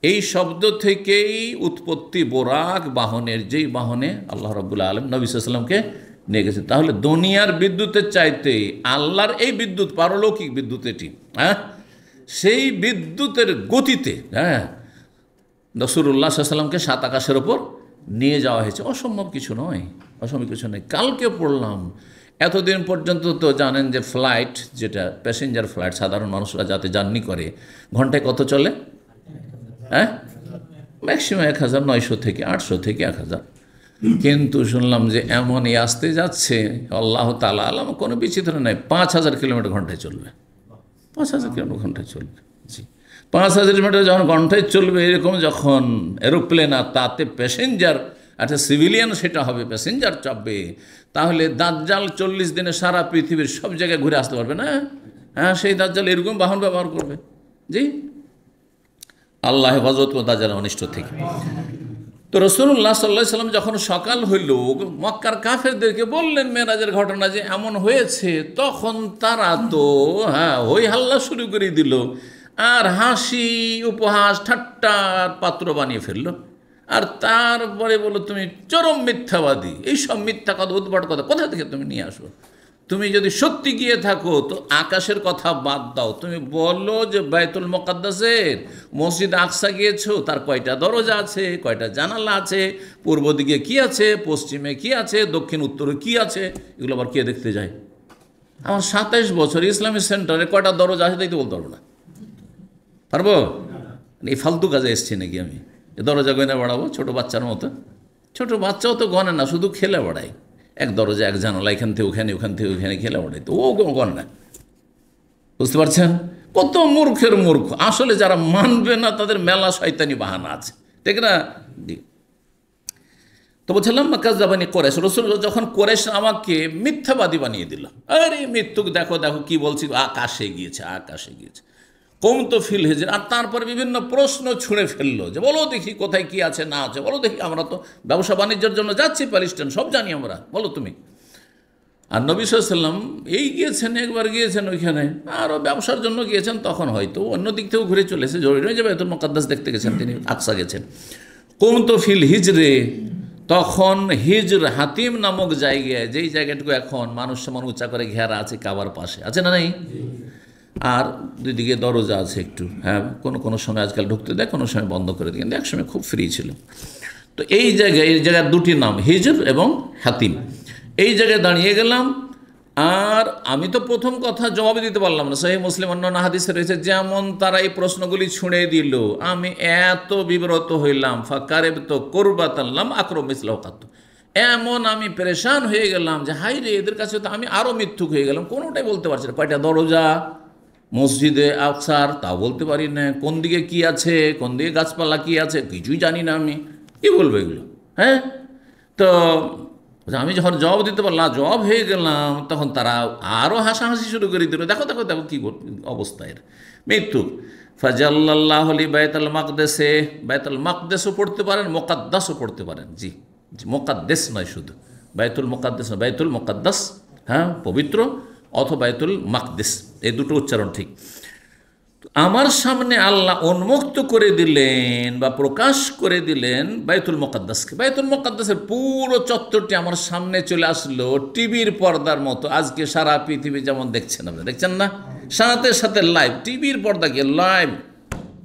এই শব্দ থেকেই উৎপত্তি বোরাক বাহনের, যেই বাহনে আল্লাহ রাব্বুল আলামিন নবী সাল্লাল্লাহু আলাইহি ওয়াসাল্লামকে নিয়ে গেছে। তাহলে দুনিয়ার বিদ্যুতের চাইতে আল্লাহর এই বিদ্যুৎ, পারলৌকিক বিদ্যুৎ এটি, হ্যাঁ, সেই বিদ্যুতের গতিতে, হ্যাঁ, রাসূলুল্লাহ সাল্লাল্লাহু আলাইহি ওয়াসাল্লামকে 7 আকাশের ওপর নিয়ে যাওয়া হয়েছে। অসম্ভব কিছু নয়, অসম্ভব কিছু নয়। কালকে পড়লাম, এতদিন পর্যন্ত তো জানেন যে ফ্লাইট, যেটা প্যাসেঞ্জার ফ্লাইট, সাধারণ মানুষরা যাতে জার্নি করে, ঘন্টায় কত চলে? হ্যাঁ, ম্যাক্সিমাম 1900 থেকে 800 থেকে 1000। কিন্তু শুনলাম যে এমনই আসতে যাচ্ছে, আল্লাহ তাআলা আলাম, কোনো বিচিত্র নাই, 5000 কিলোমিটার ঘন্টায় চলবে, 5000 কিলোমিটার ঘন্টায় চলবে। জি, 5000 কিলোমিটার যখন ঘন্টায় চলবে, এরকম যখন এরোপ্লেন, আর তাতে প্যাসেঞ্জার, আচ্ছা সিভিলিয়ান সেটা হবে, প্যাসেঞ্জার চাপবে, তাহলে দাজ্জাল 40 দিনে সারা পৃথিবীর সব জায়গায় ঘুরে আসতে পারবে না? হ্যাঁ, সেই দাজ্জাল এরকম বাহন ব্যবহার করবে। জি, আল্লাহ হেফাজত করুন দাজ্জালের অনিষ্ট থেকে। তো রাসূলুল্লাহ সাল্লাল্লাহু আলাইহি ওয়াসাল্লাম যখন সকাল হইল, মক্কার কাফেরদেরকে বললেন মেরাজের ঘটনা যে এমন হয়েছে, তখন তারা তো হই হাল্লা শুরু করে দিল, আর হাসি উপহাস ঠাট্টার পাত্র বানিয়ে ফেললো। আর তারপরে বলো তুমি চরম মিথ্যাবাদী, এইসব মিথ্যা কথা, উদ্ভট কথা কোথা থেকে তুমি নিয়ে আসো? তুমি যদি সত্যি গিয়ে থাকো তো আকাশের কথা বাদ দাও, তুমি বলো যে বাইতুল মুকাদ্দাসের মসজিদ আকসা গিয়েছো, তার কয়টা দরজা আছে, কয়টা জানালা আছে, পূর্ব দিকে কি আছে, পশ্চিমে কি আছে, দক্ষিণ উত্তরে কি আছে, এগুলো আবার কে দেখতে যায়? আমার 27 বছর ইসলামিক সেন্টারে কয়টা দরজা আছে দেখতে বলতে পারবো না, পারবো? এই ফালতু কাজে এসছি নাকি আমি? দরজা গয়না বাড়াবো ছোটো বাচ্চার মতো? ছোটো বাচ্চাও তো গনে না, শুধু খেলে বেড়ায়, এক দরজা এক জানালা, এখান থেকে ওখানে, ওখান থেকে ওখানে খেলে বেড়ায়, তো ও গনে না। বুঝতে পারছেন কত মূর্খের মূর্খ? আসলে যারা মানবে না তাদের মেলা শয়তানি বাহানা আছে, ঠিক না? তো বলছিলাম কাযযাবানি কুরাইশ, রাসূল যখন কুরাইশ আমাকে মিথ্যাবাদী বানিয়ে দিল, আরে মৃত্যুক দেখো দেখো কি বলছি, আকাশে গিয়েছে, আকাশে গিয়েছে, কম তো ফিল হিজর, আর তারপরে বিভিন্ন প্রশ্ন ছুঁড়ে ফেললো যে বলো দেখি কোথায় কি আছে না আছে, বলো দেখি, আমরা তো ব্যবসা বাণিজ্যের জন্য যাচ্ছি প্যালেস্টাইন, সব জানি আমরা, বলো তুমি। আর নবী সাল্লাল্লাহু আলাইহি ওয়াসাল্লাম এই গিয়েছেন, একবার গিয়েছেন ওইখানে, আরও ব্যবসার জন্য গিয়েছেন, তখন হয়তো অন্য দিক থেকেও ঘুরে চলেছে, জরুরি নয় যে বাইতুল মুকাদ্দাস দেখতে গেছেন, তিনি আকসা গেছেন। কম তো ফিল হিজরে, তখন হিজর হাতিম নামক জায়গায়, যেই জায়গাটুকু এখন মানুষ সমান উঁচা করে ঘেরা আছে কাবার পাশে, আছে না নাই? আর দুই দিকে দরজা আছে একটু, হ্যাঁ, কোনো সময় আজকাল ঢুকতে দেয়, কোনো সময় বন্ধ করে দেয়, কিন্তু একসময় খুব ফ্রি ছিল। তো এই জায়গার দুটি নাম, হিজর এবং হাতিম। এই জায়গায় দাঁড়িয়ে গেলাম, আর আমি তো প্রথম কথা জবাব দিতে পারলাম না। সহিহ মুসলিম অন্যান্য হাদিসে রয়েছে, যেমন তারা এই প্রশ্নগুলি ছুঁড়ে দিল, আমি এত বিব্রত হইলাম, ফাকারেব তো করবাতাল্লাম আক্রম ইসলাকাত, এমন আমি পেরেশান হয়ে গেলাম যে হাই রে, এদের কাছে তো আমি আরও মিথ্যুক হয়ে গেলাম, কোনোটাই বলতে পারছি না। কয়টা দরজা মসজিদে আকসার তাও বলতে পারি না, কোন দিকে কি আছে, কোন দিকে গাছপালা কি আছে, কিছুই জানি না, আমি কি বলবো এগুলো? হ্যাঁ, তো আমি যখন জবাব দিতে পারলাম, জবাব হয়ে গেলাম, তখন তারা আরও হাসাহাসি শুরু করে দিল, দেখো দেখো দেখো কী অবস্থা এর, মৃত্যু। ফাজাল্লাহ আলী বাইতুল মাকদেসে, বাইতুল মাকদেসও পড়তে পারেন, মোকাদ্দাসও পড়তে পারেন। জি জি, মোকাদ্দেস নয় শুধু, বাইতুল মোকাদ্দেস নয়, বাইতুল মোকাদ্দাস, হ্যাঁ, পবিত্র, অথবা বাইতুল মাকদেস, এই দুটো উচ্চারণ ঠিক। আমার সামনে আল্লাহ উন্মুক্ত করে দিলেন বা প্রকাশ করে দিলেন বাইতুল মুকাদ্দাসকে। বাইতুল মুকাদ্দাসের পুরো চত্বরটি আমার সামনে চলে আসলো, টিভির পর্দার মতো। আজকে সারা পৃথিবী যেমন দেখছেন, আপনি দেখছেন না, সাথে সাথে লাইভ, টিভির পর্দা গিয়ে লাইভ,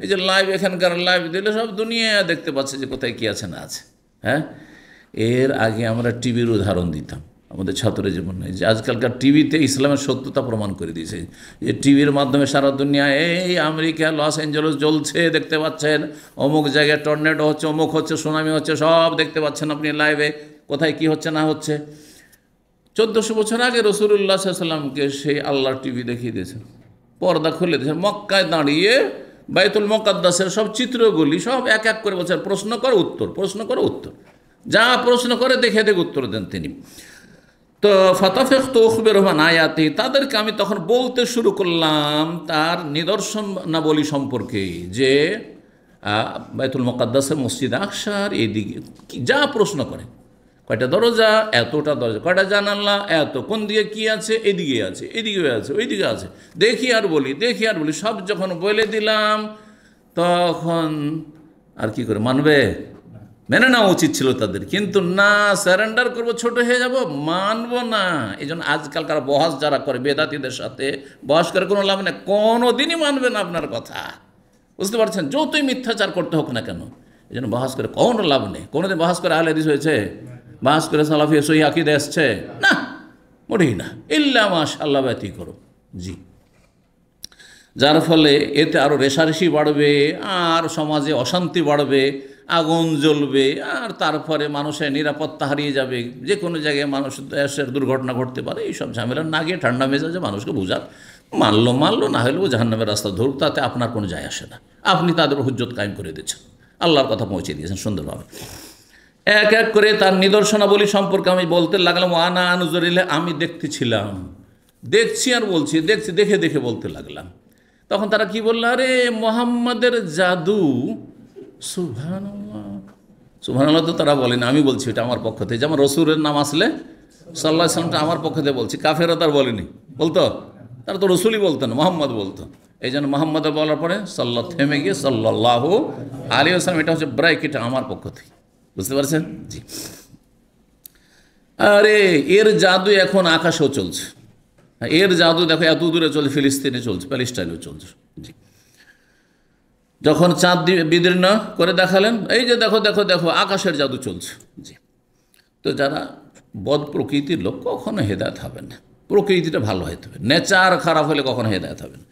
এই যে লাইভ, এখানকার লাইভ দিলে সব দুনিয়া দেখতে পাচ্ছে যে কোথায় কী আছে না আছে। হ্যাঁ, এর আগে আমরা টিভির উদাহরণ দিতাম আমাদের ছাত্র জীবনে, যে আজকালকার টিভিতে ইসলামের সত্যতা প্রমাণ করে দিয়েছে, যে টিভির মাধ্যমে সারা দুনিয়া, এই আমেরিকা লস অ্যাঞ্জেলস জ্বলছে দেখতে পাচ্ছেন, অমুক জায়গায় টর্নেডো হচ্ছে, অমুক হচ্ছে, সুনামি হচ্ছে, সব দেখতে পাচ্ছেন আপনি লাইভে, কোথায় কি হচ্ছে না হচ্ছে। 1400 বছর আগে রাসূলুল্লাহ সাল্লাল্লাহু আলাইহি ওয়াসাল্লামকে সেই আল্লাহর টিভি দেখিয়ে দিয়েছেন, পর্দা খুলে দিয়েছেন, মক্কায় দাঁড়িয়ে বাইতুল মুকাদ্দাসের সব চিত্রগুলি সব এক এক করে বলছেন, প্রশ্ন করে উত্তর, প্রশ্ন করে উত্তর, যা প্রশ্ন করে দেখে দেখে উত্তর দেন তিনি। তো ফাতাফেক তো উখবের রহমান আয়াতি, তাদেরকে আমি তখন বলতে শুরু করলাম তার নিদর্শনাবলী সম্পর্কে, যে বাইতুল মুকাদ্দাসের মসজিদ আকসার এইদিকে যা প্রশ্ন করে, কয়টা দরজা, এতটা দরজা, কয়টা জানালা, এত, কোন দিকে কি আছে, এদিকে আছে, এদিকে আছে, ওইদিকে আছে, দেখি আর বলি, দেখি আর বলি, সব যখন বলে দিলাম, তখন আর কি করে মানবে? মেনে নেওয়া উচিত ছিল তাদের, কিন্তু না, স্যারেন্ডার করবো, ছোট হয়ে যাব, মানবো না। এই জন্য আজকালকার বহাস যারা করে বেদাতিদের সাথে বহাস করে কোনো লাভ নেই, কোনো দিনই মানবে না আপনার কথা, বুঝতে পারছেন, যতই মিথ্যাচার করতে হোক না কেন। এই জন্য বহাস করে কোনো লাভ নেই। কোনোদিন বহাস করে আহলে হাদিস হয়েছে? বহাস করে সালাফি সহিহ আকীদা এসছে? না, মোটেই না, ইল্লা মাশাআল্লাহ ব্যতী করো। জি, যার ফলে এতে আরও রেশারেশি বাড়বে, আর সমাজে অশান্তি বাড়বে, আগুন জ্বলবে, আর তারপরে মানুষের নিরাপত্তা হারিয়ে যাবে, যে কোনো জায়গায় মানুষের দুর্ঘটনা ঘটতে পারে। এইসব ঝামেলা না গিয়ে ঠান্ডা মেজাজে মানুষকে বোঝার, মানলো না হলেও জাহান্নামের রাস্তা ধরুক, তাতে আপনার কোনো যায় আসে না। আপনি তাদের হুজ্জত কায়েম করে দিচ্ছেন, আল্লাহর কথা পৌঁছে দিয়েছেন সুন্দরভাবে। এক এক করে তার নিদর্শনাবলী সম্পর্কে আমি বলতে লাগলাম। আনা আনুজরিল্লাহ, আমি দেখতেছিলাম, দেখছি আর বলছি, দেখছি, দেখে দেখে বলতে লাগলাম। তখন তারা কি বলল, আরে মোহাম্মদের জাদু, সুবহানাল্লাহ। সুবহানাল্লাহ তো তারা বলেন, আমি বলছি এটা আমার পক্ষ থেকে, যেমন রসুলের নাম আসলে সাল্লাল্লাহু আলাইহি ওয়াসাল্লামটা আমার পক্ষ থেকে বলছি। কাফেররা তার বলেনি, বলতো, তারা তো রসুলই বলতো না, মোহাম্মদ বলতো। এই জন্য মোহাম্মদ বলার পরে সাল্লাহ থেমে গিয়ে সাল্লাল্লাহু আলাইহি ওয়াসাল্লাম, এটা হচ্ছে ব্রাইক, এটা আমার পক্ষ থেকে, বুঝতে পারছেন? জি। আরে এর জাদু এখন আকাশেও চলছে, এর জাদু দেখো এত দূরে চলছে, ফিলিস্তিনে চলছে, প্যালেস্টাইনেও চলছে। জি, যখন চাঁদ বিদীর্ণ করে দেখালেন, এই যে দেখো দেখো দেখো আকাশের জাদু চলছে। জি, তো যারা বদ প্রকৃতির লোক কখনো হেদায়েত হবে না, প্রকৃতিটা ভালো হইতে হবে, নেচার খারাপ হলে কখনো হেদায়েত হবে না।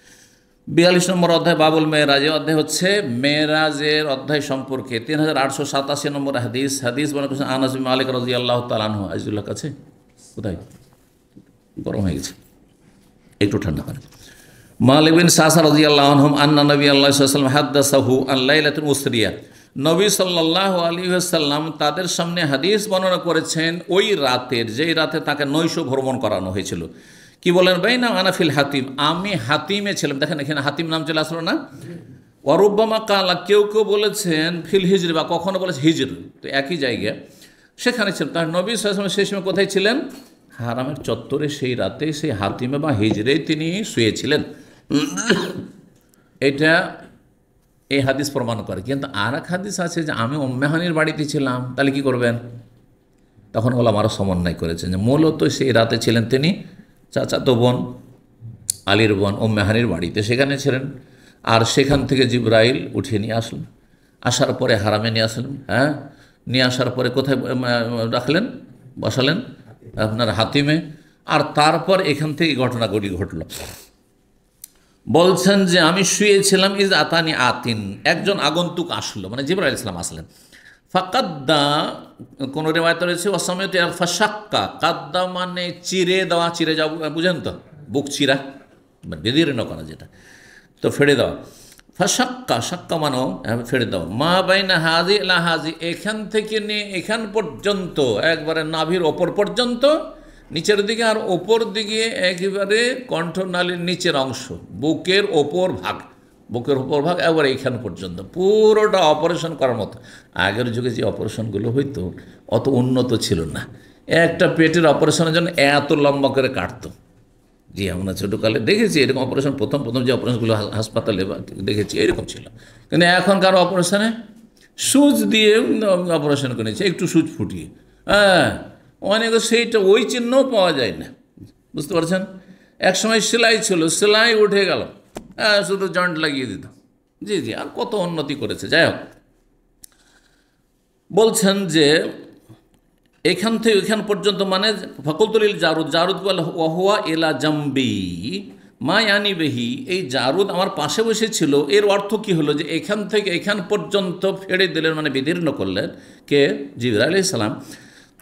42 নম্বর অধ্যায় বাবুল মেয়েরাজ, অধ্যায় হচ্ছে মেয়েরাজের অধ্যায় সম্পর্কে 3887 নম্বর হাদিস। হাদিস মনে করছেন আনাস বিন মালিক রাদিয়াল্লাহু তাআলা আনহু। আজিজুল্লাহ কাছে কোথায়? গরম হয়ে গেছে, একটু ঠান্ডা করেন। মালিক বিন সাসা রাদিয়াল্লাহু আনহু আন্না নবী আল্লাহ সাল্লাল্লাহু আলাইহি ওয়াসাল্লাম হাদাসাহু আন লাইলাতুল উসরিয়া, নবী সাল্লাল্লাহু আলাইহি ওয়াসাল্লাম তাদের সামনে হাদিস বর্ণনা করেছেন ওই রাতের, যেই রাতে তাকে নৈশ ভ্রমণ করানো হয়েছিল। কি বলেন? বাইনা আনাফিল হাতিম, আমি হাতিমে ছিলাম। দেখেন এখানে হাতিম নাম চলে আসলো না? ওয়ারুব্বামা কালা, কেউ কেউ বলেছেন ফিল হিজর, বা কখনো বলেছে হিজর, তো একই জায়গায় সেখানে ছিলেন। তার নবী সাল্লাল্লাহু আলাইহি ওয়াসাল্লাম সেই সময় কোথায় ছিলেন? হারামের চত্বরে, সেই রাতে সেই হাতিমে বা হিজরে তিনি শুয়েছিলেন। এটা এই হাদিস প্রমাণ করে। কিন্তু আর এক হাদিস আছে যে আমি উম্মেহানির বাড়িতে ছিলাম, তাহলে কি করবেন? তখন ওলামারা সমন্বয় করেছেন যে মূলত সেই রাতে ছিলেন তিনি চাচাতো বোন আলীর বোন উম্মে হানির বাড়িতে, সেখানে ছিলেন। আর সেখান থেকে জিবরাইল উঠিয়ে নিয়ে আসলেন, আসার পরে হারামে নিয়ে আসলেন। হ্যাঁ, নিয়ে আসার পরে কোথায় রাখলেন, বসালেন আপনার হাতিমে। আর তারপর এখান থেকে ঘটনাগুলি ঘটল। বলছেন যে আমি শুয়েছিলাম, ইজ আতানি আতিন, একজন আগন্তুক আসলো, মানে জিবরাইল ইসলাম আসলেন। ফাকাদ্দা, কোন রেওয়ায়ত রয়েছে অসময়ত ফাশাক্কা, কাদ্দা মানে চিরে দেওয়া, চিরে যাওয়া বুঝেন তো, বুক চিরা, বেদিরণ করা যেটা, তো ফেড়ে দেওয়া। ফাশাক্কা, সাক্কা মানো ফেড়ে দেওয়া। মা বাইনা হাজি এলা হাজি, এখান থেকে নিয়ে এখান পর্যন্ত, একবারে নাভির ওপর পর্যন্ত, নিচের দিকে আর ওপর দিকে একেবারে কণ্ঠনালীর নিচের অংশ, বুকের ওপর ভাগ, বুকের ওপর ভাগ একবারে এইখান পর্যন্ত পুরোটা অপারেশন করার মতো। আগের যুগে যে অপারেশনগুলো হইতো অত উন্নত ছিল না, একটা পেটের অপারেশনের জন্য এত লম্বা করে কাটতো। জি, আমরা ছোটোকালে দেখেছি এরকম অপারেশন, প্রথম প্রথম যে অপারেশনগুলো হাসপাতালে দেখেছি এরকম ছিল। কিন্তু এখনকার অপারেশনে সুচ দিয়ে অপারেশন করেছে, একটু সুচ ফুটিয়ে। হ্যাঁ, অনেকে সেইটা ওই চিহ্নও পাওয়া যায় না, বুঝতে পারছেন। একসময় সেলাই ছিল, সেলাই উঠে গেল, হ্যাঁ, শুধু জয়েন্ট লাগিয়ে দিত। জি জি, আর কত উন্নতি করেছে। যাই হোক, বলছেন যে এখান থেকে এখান পর্যন্ত, মানে ফকুলতুলিল জারুদ, জারুদ বলে ওহুয়া এলা জাম্বি মা ইয়ানি বেহি, এই জারুদ আমার পাশে বসেছিল। এর অর্থ কি হলো, যে এখান থেকে এখান পর্যন্ত ফেড়ে দিলেন, মানে বিদীর্ণ করলেন। কে? জিবরাইল আলাইহিস সালাম।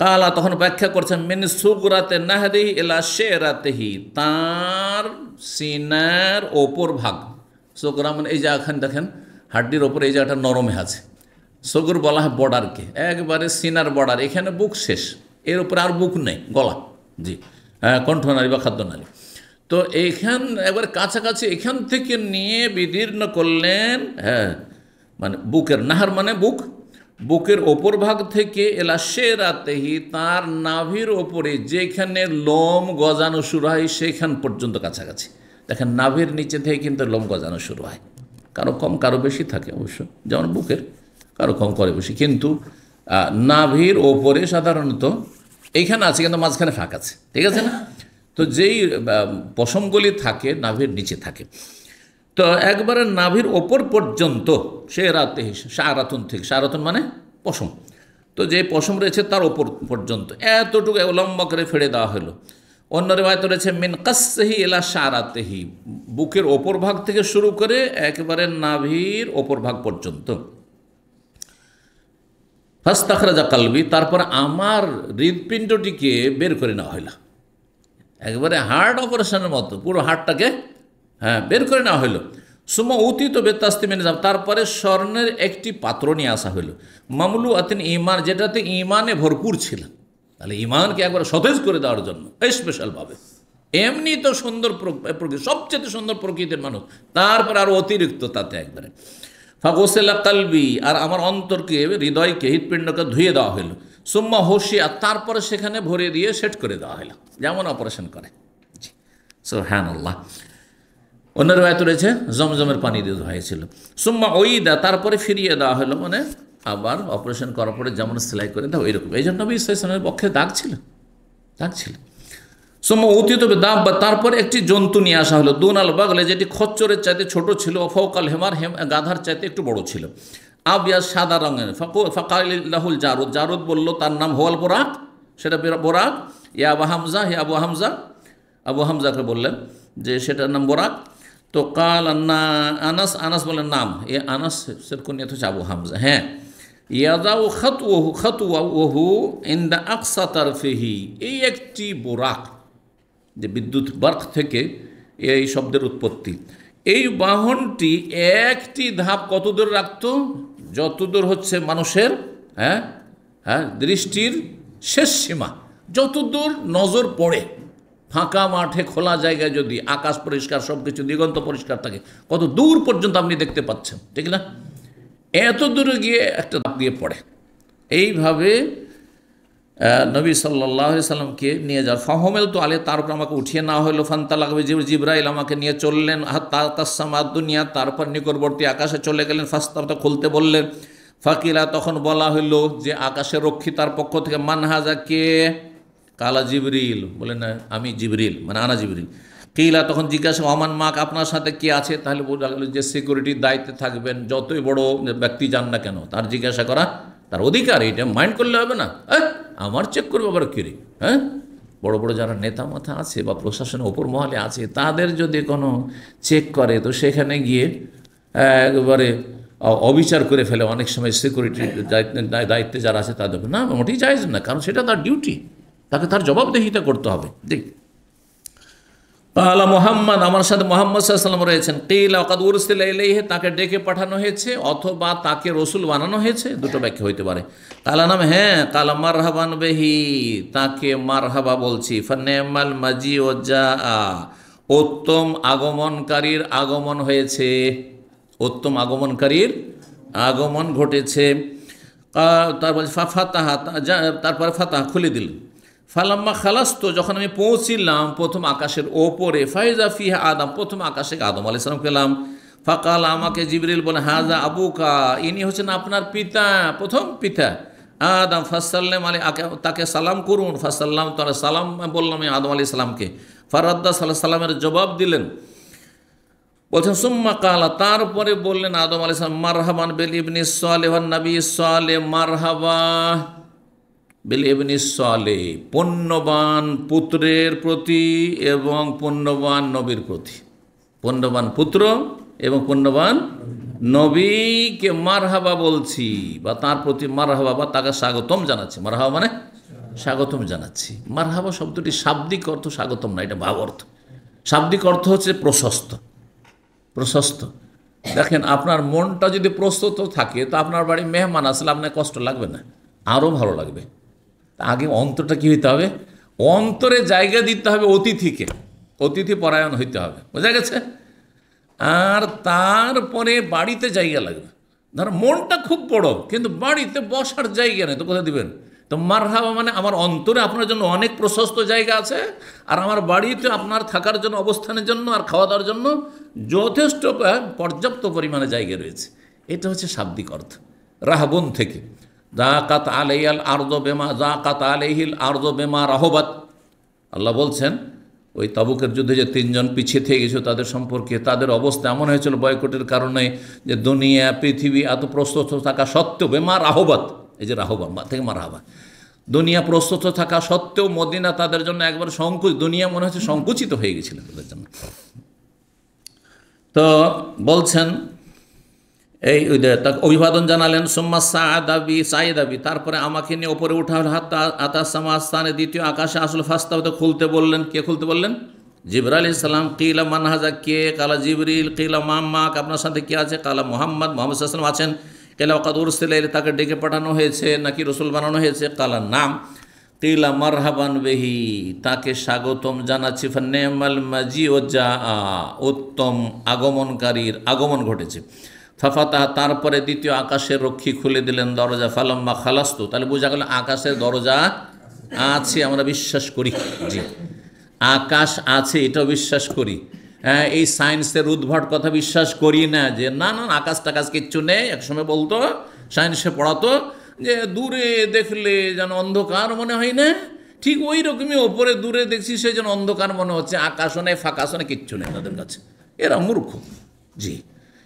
কালা, তখন ব্যাখ্যা করছেন, মিন সুগরাতে নাহরিহি এলা শেরাতেহি, তার সিনার ওপর ভাগ। সুগরা মানে এই যে এখানে দেখেন হাড্ডির ওপর এই জায়গাটা নরমে আছে, সগুর বলা হয় বর্ডারকে, একবারে সিনার বর্ডার, এখানে বুক শেষ, এর উপরে আর বুক নেই, গলা। জি হ্যাঁ, কণ্ঠনালী বা খাদ্যনালী। তো এইখান একবারে কাছাকাছি, এখান থেকে নিয়ে বিদীর্ণ করলেন। হ্যাঁ, মানে বুকের, নাহার মানে বুক, বুকের ওপর ভাগ থেকে এলা শেরাতেহি, তার নাভির ওপরে যেখানে লোম গজানো শুরু হয় সেখান পর্যন্ত কাছাকাছি। দেখেন নাভির নিচে থেকে কিন্তু লোম গজানো শুরু হয়, কারো কম কারো বেশি থাকে অবশ্য, যেমন বুকের কারো কম করে বেশি, কিন্তু নাভির ওপরে সাধারণত এইখানে আছে, কিন্তু মাঝখানে ফাঁক আছে, ঠিক আছে না। তো যেই পশমগুলি থাকে নাভির নিচে থাকে, তো একবারে নাভির ওপর পর্যন্ত, সে রাতে সারাতন থেকে, সারাতন মানে পশম, তো যে পশম রয়েছে তার ওপর পর্যন্ত এতটুকু লম্বা করে ফেড়ে দেওয়া হলো। অন্য রেওয়ায়তে রয়েছে মিন কাসহি এলা সারাতেহি, বুকের ওপর ভাগ থেকে শুরু করে একেবারে নাভির ওপর ভাগ পর্যন্ত। ফাস্তাখরাজা কালবি, তারপর আমার হৃদপিণ্ডটিকে বের করে নেওয়া হইল, একবারে হার্ট অপারেশনের মতো পুরো হার্টটাকে হ্যাঁ বের করে নেওয়া হইল। সুমা উতিত বেতাস্তিমেন, তারপরে স্বর্ণের একটি পাত্র নিয়ে আসা হইল, মামলু আতিন ইমান, যেটাতে ইমানে ভরপুর ছিল। তাহলে ইমানকে একবার সতেজ করে দেওয়ার জন্য স্পেশালভাবে, এমনি তো সুন্দর প্রকৃতি, সবচেয়ে সুন্দর প্রকৃতির মানুষ, তারপর আর অতিরিক্ত তাতে একবারে। ফাগোসেলা কালবি, আর আমার অন্তরকে, হৃদয়কে, হৃৎপিণ্ডকে ধুয়ে দেওয়া হইল। সুম্মা হোসিয়া, তারপরে সেখানে ভরে দিয়ে সেট করে দেওয়া হইল, যেমন অপারেশন করে। সুবহানাল্লাহ। অন্য রিওয়ায়াত রয়েছে জমজমের পানি দিয়ে ধোয়াইছিল। সুম্মা ওইদা, তারপরে ফিরিয়ে দেওয়া হলো, মানে আবার অপারেশন করার পরে যেমন সেলাই করে দাও ওইরকম। এই জন্য নবী সাল্লাল্লাহু আলাইহি ওয়াসাল্লামের পক্ষে দাগ ছিল, দাগ ছিল। সুম্মা উতিত বিদাব্বা, তারপরে একটি জন্তু নিয়ে আসা হলো, দুন আল বাগলে, যেটি খচ্চরের চাইতে ছোট ছিল, ফৌকাল হেমার, গাধার চাইতে একটু বড় ছিল, আবিয়া সাদা রঙের। ফাকাইলাহুল জারুদ, জারুদ বলল তার নাম হোয়াল বোরাক, সেটা বোরাক। ইয়া আবু হামজা, হে আবু হামজা, আবু হামজাকে বললেন যে সেটার নাম বোরাক। তো কাল আনাস, আনাস বলেন নাম, এ আনাস কুনিয়াত হচ্ছে আবু হামজা। হ্যাঁ, ইয়াদাউ খাতওয়াহু, খাতওয়াহু ইনদা আকসা তারফিহি, এই একটি বোরাক, যে বিদ্যুৎ বার্ক থেকে এই শব্দের উৎপত্তি। এই বাহনটি একটি ধাপ কত দূর রাখত, যত দূর হচ্ছে মানুষের হ্যাঁ হ্যাঁ দৃষ্টির শেষ সীমা, যত দূর নজর পড়ে, ফাঁকা মাঠে খোলা জায়গায় যদি আকাশ পরিষ্কার, সব কিছু দিগন্ত পরিষ্কার থাকে, কত দূর পর্যন্ত আপনি দেখতে পাচ্ছেন, ঠিক না। এত দূরে গিয়ে একটা ধাপ দিয়ে পড়ে। এইভাবে নবী সাল্লাল্লাহু আলাইহি সাল্লামকে নিয়ে যাওয়ার, ফাহমেল তো আলে, তারপর আমাকে উঠিয়ে নেওয়া হলো। ফান্তা লাগবে, জিবরাইল আমাকে নিয়ে চললেন, তাসামা দুনিয়া, তারপর নিকটবর্তী আকাশে চলে গেলেন। ফাস্তাবতা খুলতে বললেন। ফাকিলা, তখন বলা হইল যে আকাশের রক্ষিতার পক্ষ থেকে, মানহাজা কে? কালা জিবরিল, বলেন আমি জিবরিল, মানে আনা জিবরিল। কিলা তখন জিজ্ঞাসা অমান মাক আপনার সাথে কি আছে, তাহলে বোঝা গেল যে সিকিউরিটির দায়িত্বে থাকবেন যতই বড় ব্যক্তি যান না কেন তার জিজ্ঞাসা করা তার অধিকার, এটা মাইন্ড করলে হবে না। আমার চেক করবো আবার কিরে, হ্যাঁ বড় বড় যারা নেতা মাথা আছে বা প্রশাসনের ওপর মহলে আছে তাদের যদি কোনো চেক করে তো সেখানে গিয়ে একবারে অবিচার করে ফেলে অনেক সময় সিকিউরিটির দায়িত্বে যারা আছে তাদের, না মোটেই জায়েজ না, কারণ সেটা তার ডিউটি, তাকে তার জবাবদিহিতা করতে হবে। দেখ আলা মোহাম্মদ আমার সাথে মোহাম্মদ সাল্লাল্লাহু আলাইহি ওয়াসাল্লাম রয়েছেন, কিলা ওয়াকাদ উরসিলা ইলাইহি তাকে ডেকে পাঠানো হয়েছে অথবা তাকে রসুল বানানো হয়েছে, দুটো ব্যাখ্যা হইতে পারে। কালা নাম হ্যাঁ, কালা মারহাবান বেহি তাকে মারহাবা বলছি, ফানিমাল মাজি ও যা উত্তম আগমনকারীর আগমন হয়েছে, উত্তম আগমনকারীর আগমন ঘটেছে। তারপর ফাতাহা তারপরে ফাতাহ খুলে দিল, ফালাম্মা খালাস্ত যখন আমি পৌঁছিলাম প্রথম আকাশের ওপরে, ফাইজা ফিহা আদম প্রথম আকাশে আদম আলাইহিস সালাম পেলাম। ফাকাল আমাকে জিবরিল বলে হাজা আবুকা ইনি হচ্ছেন আপনার পিতা, প্রথম পিতা আদম। ফাসাল্লাম আলী তাকে সালাম করুন, ফাসাল্লাম তাহলে সালাম বললাম আমি আদম আলাইহিস সালামকে। ফারাদ্দা সাল্লাল্লাহু সাল্লামের জবাব দিলেন, বলছেন সুম্মা কালা তারপরে বললেন আদম আলাইহিস সালাম মারহাবান বিল ইবনি সালেহ ওয়ান নবী সালেহ, মারহাবা বিল ইবনি সালেহ পুণ্যবান পুত্রের প্রতি এবং পুণ্যবান নবীর প্রতি, পুণ্যবান পুত্র এবং পুণ্যবান নবীকে মারহাবা বলছি বা তার প্রতি মারহাবা বা তাকে স্বাগতম জানাচ্ছি। মারহাবা মানে স্বাগতম জানাচ্ছি। মারহাবা শব্দটি শাব্দিক অর্থ স্বাগতম না, এটা ভাব অর্থ। শাব্দিক অর্থ হচ্ছে প্রশস্ত, প্রশস্ত। দেখেন আপনার মনটা যদি প্রস্তুত থাকে তো আপনার বাড়ি মেহমান আসলে আপনার কষ্ট লাগবে না, আরও ভালো লাগবে। আগে অন্তরটা কী হইতে হবে, অন্তরে জায়গা দিতে হবে অতিথিকে, অতিথি পরায়ণ হইতে হবে, বোঝা গেছে। আর তারপরে বাড়িতে জায়গা লাগবে। ধর মনটা খুব বড় কিন্তু বাড়িতে বসার জায়গা নেই তো কোথায় দিবেন, তো মারহাবা মানে আমার অন্তরে আপনার জন্য অনেক প্রশস্ত জায়গা আছে, আর আমার বাড়িতে আপনার থাকার জন্য অবস্থানের জন্য আর খাওয়া দাওয়ার জন্য যথেষ্ট পর্যাপ্ত পরিমাণে জায়গা রয়েছে। এটা হচ্ছে শাব্দিক অর্থ। রাহাবন থেকে জাকাত আলাইহিল আরদু বিমা জাকাত আলাইহিল আরদু বিমা রাহবাত, আল্লাহ বলছেন ওই তাবুকের যুদ্ধে যে তিনজন পিছিয়ে থেকে গেছিল তাদের সম্পর্কে, তাদের অবস্থা এমন হয়েছিল বয়কটের কারণে যে দুনিয়া পৃথিবী এত প্রস্তুত থাকা সত্ত্বেও বেমা রাহবাত, এই যে রাহবান থেকে মারহাবা, দুনিয়া প্রস্তুত থাকা সত্ত্বেও মদিনা তাদের জন্য একবার দুনিয়া মনে হচ্ছে সংকুচিত হয়ে গেছিল তাদের জন্য। তো বলছেন এই তাকে অভিবাদন জানালেন, সুম্মা সাইদাবি তারপরে আমাকে নিয়ে ওপরে উঠা হল, হাত আতাসামা স্থানে দ্বিতীয় আকাশে আসল ফাস্তাবতে খুলতে বললেন। কে খুলতে বললেন? জিবরাইল আলাইহিস সালাম। কিলা মানহাজা কে? কালা জিবরিল। কিলা মাম্মাক আপনার সাথে কে আছে? কালা মোহাম্মদ, মোহাম্মদ সাল্লাল্লাহু আলাইহি ওয়াসাল্লাম আছেন। কিলা ওয়াকাদ উরসিলা ইলাইহি তাকে ডেকে পাঠানো হয়েছে নাকি রসুল বানানো হয়েছে? কালা নাম। কিলা মারহাবান বিহি তাকে স্বাগতম জানাচ্ছি, ফানিমাল মাজি ও যা উত্তম আগমনকারীর আগমন ঘটেছে। ফাফাতাহ তারপরে দ্বিতীয় আকাশের রক্ষী খুলে দিলেন দরজা। ফালাম্মা খালাস্তু তাহলে বোঝা গেল আকাশের দরজা আছে, আমরা বিশ্বাস করি, জি আকাশ আছে এটাও বিশ্বাস করি। হ্যাঁ, এই সায়েন্সের উদ্ভট কথা বিশ্বাস করি না যে না না আকাশ টাকাশ কিচ্ছু নেই। একসময় বলতো সায়েন্সে পড়াতো যে দূরে দেখলে যেন অন্ধকার মনে হয় না, ঠিক ওই রকমই ওপরে দূরে দেখছি সেই যেন অন্ধকার মনে হচ্ছে, আকাশও নেই ফাঁকাশও নেই, কিচ্ছু নেই তাদের কাছে। এরা মূর্খ, জি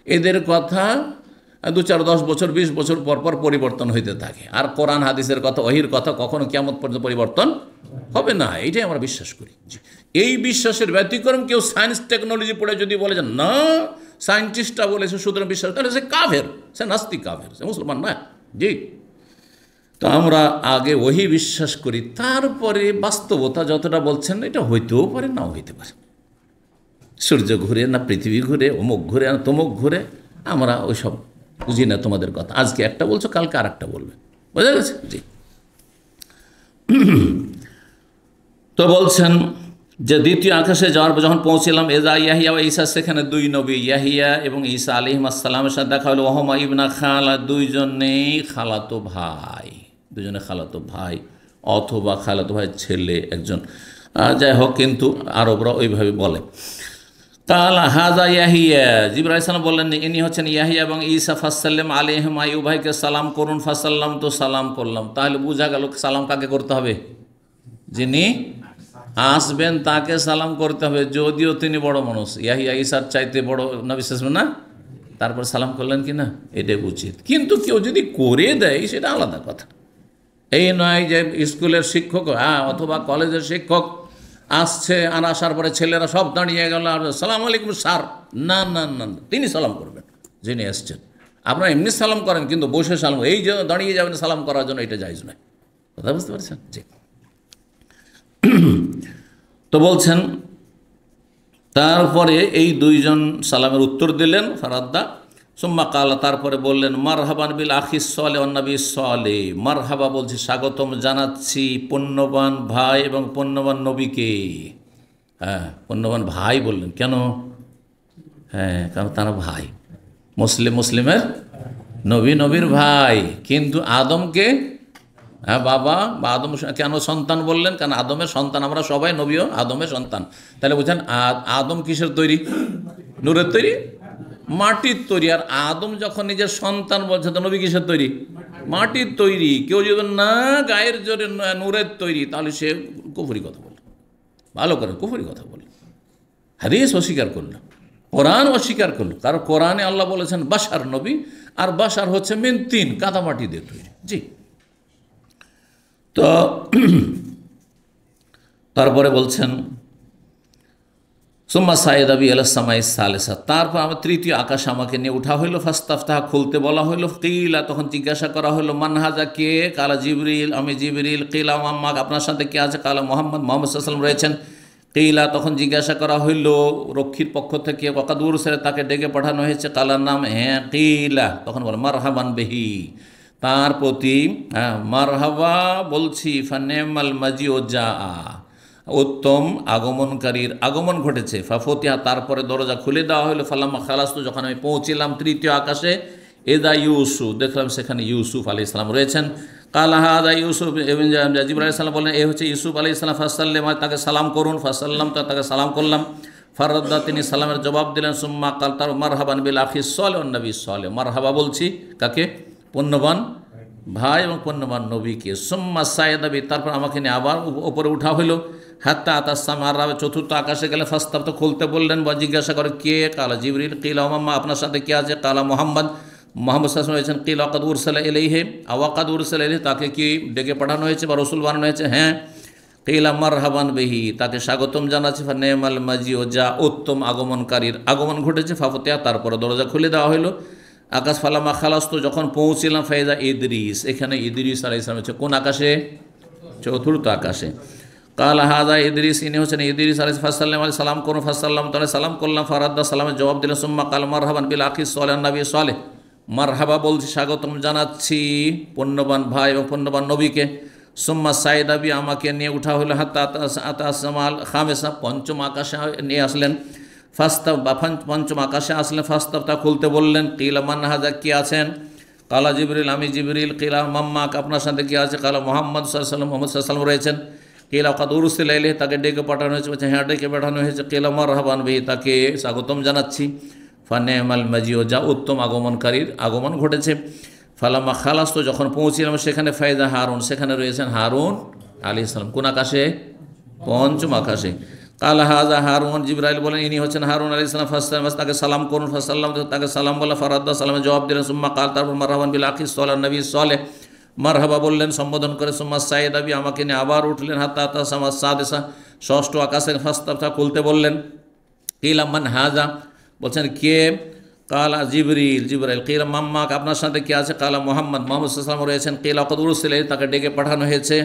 এদের কথা 2-4-10 বছর 20 বছর পর পর পরিবর্তন হইতে থাকে। আর কোরআন হাদিসের কথা ওহির কথা কখনো কিয়ামত পর্যন্ত পরিবর্তন হবে না, এইটাই আমরা বিশ্বাস করি। এই বিশ্বাসের ব্যতিক্রম কেউ সায়েন্স টেকনোলজি পড়ে যদি বলে যে না সায়েন্টিস্টরা বলেছে সুতরাং বিশ্বাস, তাহলে সে কাফের, সে নাস্তিক কাফের, সে মুসলমান না। জি তো আমরা আগে ওহি বিশ্বাস করি, তারপরে বাস্তবতা যতটা বলছেন এটা হইতেও পারে নাও হইতে পারে। সূর্য ঘুরে না পৃথিবী ঘুরে, অমুক ঘুরে না তমুক ঘুরে, আমরা ওই সব বুঝি না তোমাদের কথা। আজকে একটা বলছো কালকে আর একটা বলবে, বোঝা গেছে। জি তো বলছেন যে দ্বিতীয় আকাশে যাওয়ার পর যখন পৌঁছিলাম এজা ইয়াহিয়া ও ঈসা, সেখানে দুই নবী ইয়াহিয়া এবং ঈসা আলাইহিস সালামের সাথে দেখা হলো। ওহমা ইবনা খালা দুইজনেই খালাতো ভাই, দুজনে খালাতো ভাই অথবা খালাতো ভাইয়ের ছেলে একজন, যাই হোক কিন্তু আরবরা ওইভাবে বলে। কালা হাজা ইয়াহিয়া, জিবরাইল আলাইহিস সালাম বললেন ইনি হচ্ছেন ইয়াহিয়া এবং ঈসা। ফাসাল্লাম আলাইহিমা উভয়কে সালাম করুন। ফাসাল্লাম তো সালাম করলাম। তাহলে বোঝা গেল সালাম কাকে করতে হবে? যিনি আসবেন তাকে সালাম করতে হবে, যদিও তিনি বড় মানুষ, ইয়াহিয়া ঈসার চাইতে বড় নবী সাল্লাল্লাহু আলাইহি ওয়াসাল্লাম না, তারপর সালাম করলেন কি না, এটাই উচিত। কিন্তু কেউ যদি করে দেয় সেটা আলাদা কথা। এই নয় যে স্কুলের শিক্ষক অথবা কলেজের শিক্ষক আসছে, আর আসার পরে ছেলেরা সব দাঁড়িয়ে গেল আর সালাম আলাইকুম স্যার, না না না, তিনি সালাম করবেন যিনি এসছেন। আপনারা এমনি সালাম করেন, কিন্তু বসে সালাম, এই যে দাঁড়িয়ে যাবেন সালাম করার জন্য, এটা জায়েজ নয়। কথা বুঝতে পারছেন? জি। তো বলছেন তারপরে এই দুইজন সালামের উত্তর দিলেন, ফারাদ্দা সুম্মা কালা, তারপরে বললেন মারহাবান বিল আখিস সালেহ ওয়ান নবী সালেহ, মারহাবা বলছি স্বাগতম জানাচ্ছি পুণ্যবান ভাই এবং পুণ্যবান নবীকে। হ্যাঁ, পুণ্যবান ভাই বললেন কেন? হ্যাঁ, কারণ তারা ভাই, মুসলিমের নবী নবীর ভাই। কিন্তু আদমকে বাবা বা আদম কেন সন্তান বললেন? কারণ আদমের সন্তান আমরা সবাই, নবীও আদমের সন্তান। তাহলে বুঝছেন আদম কিসের তৈরি? নূরের তৈরি, মাটির তৈরি। আর আদম যখন নিজের সন্তান বলছে, তো নবী কিসের তৈরি? মাটির তৈরি। কেউ যদি না গায়ের জোরে নূরের তৈরি, তাহলে সে কুফরি কথা বলে, ভালো করে কুফরি কথা বলে, হাদিস অস্বীকার করলো, কোরআন অস্বীকার করলো। কারণ কোরআনে আল্লাহ বলেছেন বাশার নবী, আর বাশার হচ্ছে মেন তিন, কাদামাটি দিয়ে তৈরি। জি। তো তারপরে বলছেন সুম্মা সাইদ আবি আলাসামাই সালেসা, তারপর আমার তৃতীয় আকাশ আমাকে নিয়ে উঠা হইল, ফাস্তাফতাহা খুলতে বলা হইল, কিলা তখন জিজ্ঞাসা করা হইল মানহাজা কে? কালা জিবরিল, আমি জিবরিল। কিলা মাম্মাক আপনার সাথে কে আছে? কালা মোহাম্মদ, মোহাম্মদ সাল্লাল্লাহু আলাইহি ওয়াসাল্লাম রয়েছেন। কিলা তখন জিজ্ঞাসা করা হইল রক্ষীর পক্ষ থেকে, ওয়াকাদুর সেরে তাকে ডেকে পাঠানো হয়েছে, কালার নাম, হ্যাঁ। কিলা তখন বলে মারহাবান বিহি, তার প্রতি মারহাবা বলছি, ফানেমাল মাজিও যা, উত্তম আগমনকারীর আগমন ঘটেছে। ফাফতিহা তারপরে দরজা খুলে দেওয়া হলো, ফালাম্মা খালাস্তু যখন আমি পৌঁছিলাম তৃতীয় আকাশে, এদা ইউসুফ দেখলাম সেখানে ইউসুফ আলাইহিস সালাম রয়েছেন। কাল হাদা ইউসুফ, জিবরাইল আলাইহিস সালাম বলেন এ হচ্ছে ইউসুফ আলাইহিস সালাম, ফাসাল্লাম তাকে সালাম করুন, ফাসাল্লাম তাকে সালাম করলাম। ফারাদ্দা তিনি সালামের জবাব দিলেন। সুম্মা কাল তার মারহাবান বিল আখিস সালেহ ওয়ান নবী সালেহ, মারহাবা বলছি কাকে? পুণ্যবান ভাই এবং পুণ্যবান নবীকে। সুম্মা সাইদ নবী, তারপর আমাকে নিয়ে আবার উপরে উঠা হইল, হাত্তা আতাসাম, আর চতুর্থ আকাশে গেলে ফাস্তাব তো খুলতে বললেন, বা জিজ্ঞাসা করে কে? কালা জিবরিল। কিলা মাম্মা আপনার সাথে কে আছে? কালা মোহাম্মদ, মোহাম্মদ সাল্লাল্লাহু আলাইহি ওয়াসাল্লাম। কিলা ওয়াকাদ উরসালা ইলাইহি, ওয়াকাদ উরসালা ইলাইহি, তাকে কি ডেকে পাঠানো হয়েছে বা রসুল বানানো হয়েছে? হ্যাঁ। কিলা মারহাবান বিহি, তাকে স্বাগতম জানাচ্ছে। ফানেমাল মাজিও যা, উত্তম আগমনকারীর আগমন ঘটেছে। ফাফতিহা তারপরে দরজা খুলে দেওয়া হলো আকাশ। ফালামা খালাস্তু যখন পৌঁছিলাম, ফাইজা ইদ্রিস, এখানে ইদ্রিস আলাইহিস সালাম হচ্ছে কোন আকাশে? চতুর্থ আকাশে। কাল হাজা ইদ্রিস, ইনি হচ্ছেন ইদ্রিস আলাইহিস ফাসাল্লাম আলাইহি সালাম করুন, ফাসাল্লাম তাহলে সালাম করলাম। ফারাদ্দা সালামের জবাব দিলেন। সুম্মা কাল মারহাবান বিল আখিস সালেহ নবী সালেহ, মারহাবা বলছি স্বাগতম জানাচ্ছি পুণ্যবান ভাই এবং পুণ্যবান নবীকে। সুম্মা সাইদ আবি আমাকে নিয়ে উঠা হলো, হাত্তা আতাসামাল খামেসা, পঞ্চম আকাশে নিয়ে আসলেন। ফাস্তাব বা পঞ্চম আকাশে আসলেন, ফাস্তাব তা খুলতে বললেন। কিলা মানহাজা কে আছেন? কালা জিবরিল, আমি জিবরিল। কিলা মাম্মাক আপনার সাথে কে আছে? কালা মোহাম্মদ সাল্লাল্লাহু আলাইহি ওয়াসাল্লাম, মোহাম্মদ সাল্লাল্লাহু আলাইহি ওয়াসাল্লাম রয়েছেন। কিলা ওয়াকাদ উরসিলা ইলাইহি, তাকে ডেকে পাঠানো হয়েছে। বলছে হ্যাঁ, ডেকে পাঠানো হয়েছে। কিলা মারহাবান বিহি, তাকে স্বাগতম জানাচ্ছি। ফানেমাল মাজিও যা, উত্তম আগমনকারীর আগমন ঘটেছে। ফালামা খালাস, তো যখন পৌঁছিলাম সেখানে, ফায়দা হারুন, সেখানে রয়েছেন হারুন আলাইহিস সালাম। কোন আকাশে? পঞ্চম আকাশে। কাল হাজা হারুন, জিবরাইল বলেন ইনি হচ্ছেন হারুন আলাইহিস সালাম। ফাসসালাম, তাকে সালাম করুন। ফাসাল্লাম তাকে সালাম বলা। ফারাদ্দা সালামের জবাব দিলেন। সুম্মা কাল তারপর মারহাবান বিল আখিস সালেহ নবী সালেহ, মারহাবা বললেন সম্বোধন করে। সুম্মা সাইদ আবি আমাকে নিয়ে আবার উঠলেন, হাত্তা আতাসামা সাদেসা, ষষ্ঠ আকাশের ফাস্তাবতা খুলতে বললেন। কিলা মান হাজা, বলছেন কে? কালা জিবরিল, জিবরাইল। কিলা মাম্মাক আপনার সাথে কে আছে? কালা মোহাম্মদ, মোহাম্মদ সাল্লাল্লাহু আলাইহি ওয়াসাল্লাম রয়েছেন। কিলা ওয়াকাদ উরসিলা ইলাইহি, তাকে ডেকে পাঠানো হয়েছে।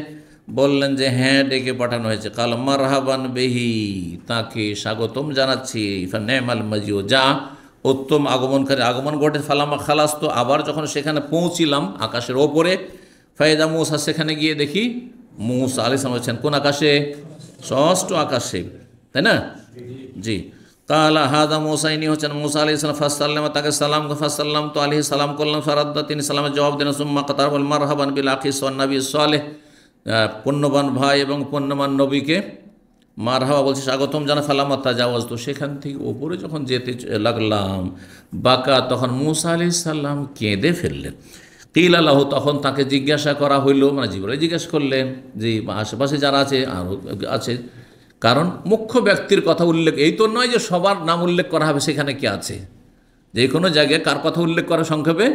বললেন যে হ্যাঁ, ডেকে পাঠানো হয়েছে। কালা মারহাবান বিহি, তাকে স্বাগতম জানাচ্ছি। ফানেমাল মাজিও যা, উত্তম আগমনকারী আগমন ঘটে। ফালামা খালাস, তো আবার যখন সেখানে পৌঁছিলাম আকাশের ওপরে, ফায়দা মূসা, সেখানে গিয়ে দেখি মূসা আলাইহিস সালাম আছেন। কোন আকাশে? ষষ্ঠ আকাশে, তাই না? জি। কালা হাদা মূসা, ইনি হচ্ছেন মূসা আলাইহিস সালাম। ফাসাল্লাম, তাকে সালাম, ফাসাল্লাম তো আলাইহি সালাম করলাম। ফারাদ্দা, তিনি সালামের জবাব দেন। সুম্মা কাতার বল মারহাবান বিল আখিস ওয়ান নবী সালেহ, পুণ্যবান ভাই এবং পুণ্যবান নবীকে মারহাবা বলছে স্বাগতম জানা। ফালামা তাজাওয়াজ, তো সেখান থেকে ওপরে যখন যেতে লাগলাম, বাকা, তখন মূসা আলাইহিস সালাম কেঁদে ফেললেন। কিল আল্লাহ, তখন তাকে জিজ্ঞাসা করা হইল, মানে জিবরাইল জিজ্ঞাসা করলেন যে আশেপাশে যারা আছে আরও আছে, কারণ মুখ্য ব্যক্তির কথা উল্লেখ, এই তো নয় যে সবার নাম উল্লেখ করা হবে, সেখানে কি আছে, যে কোনো জায়গায় কার কথা উল্লেখ করা সংক্ষেপে,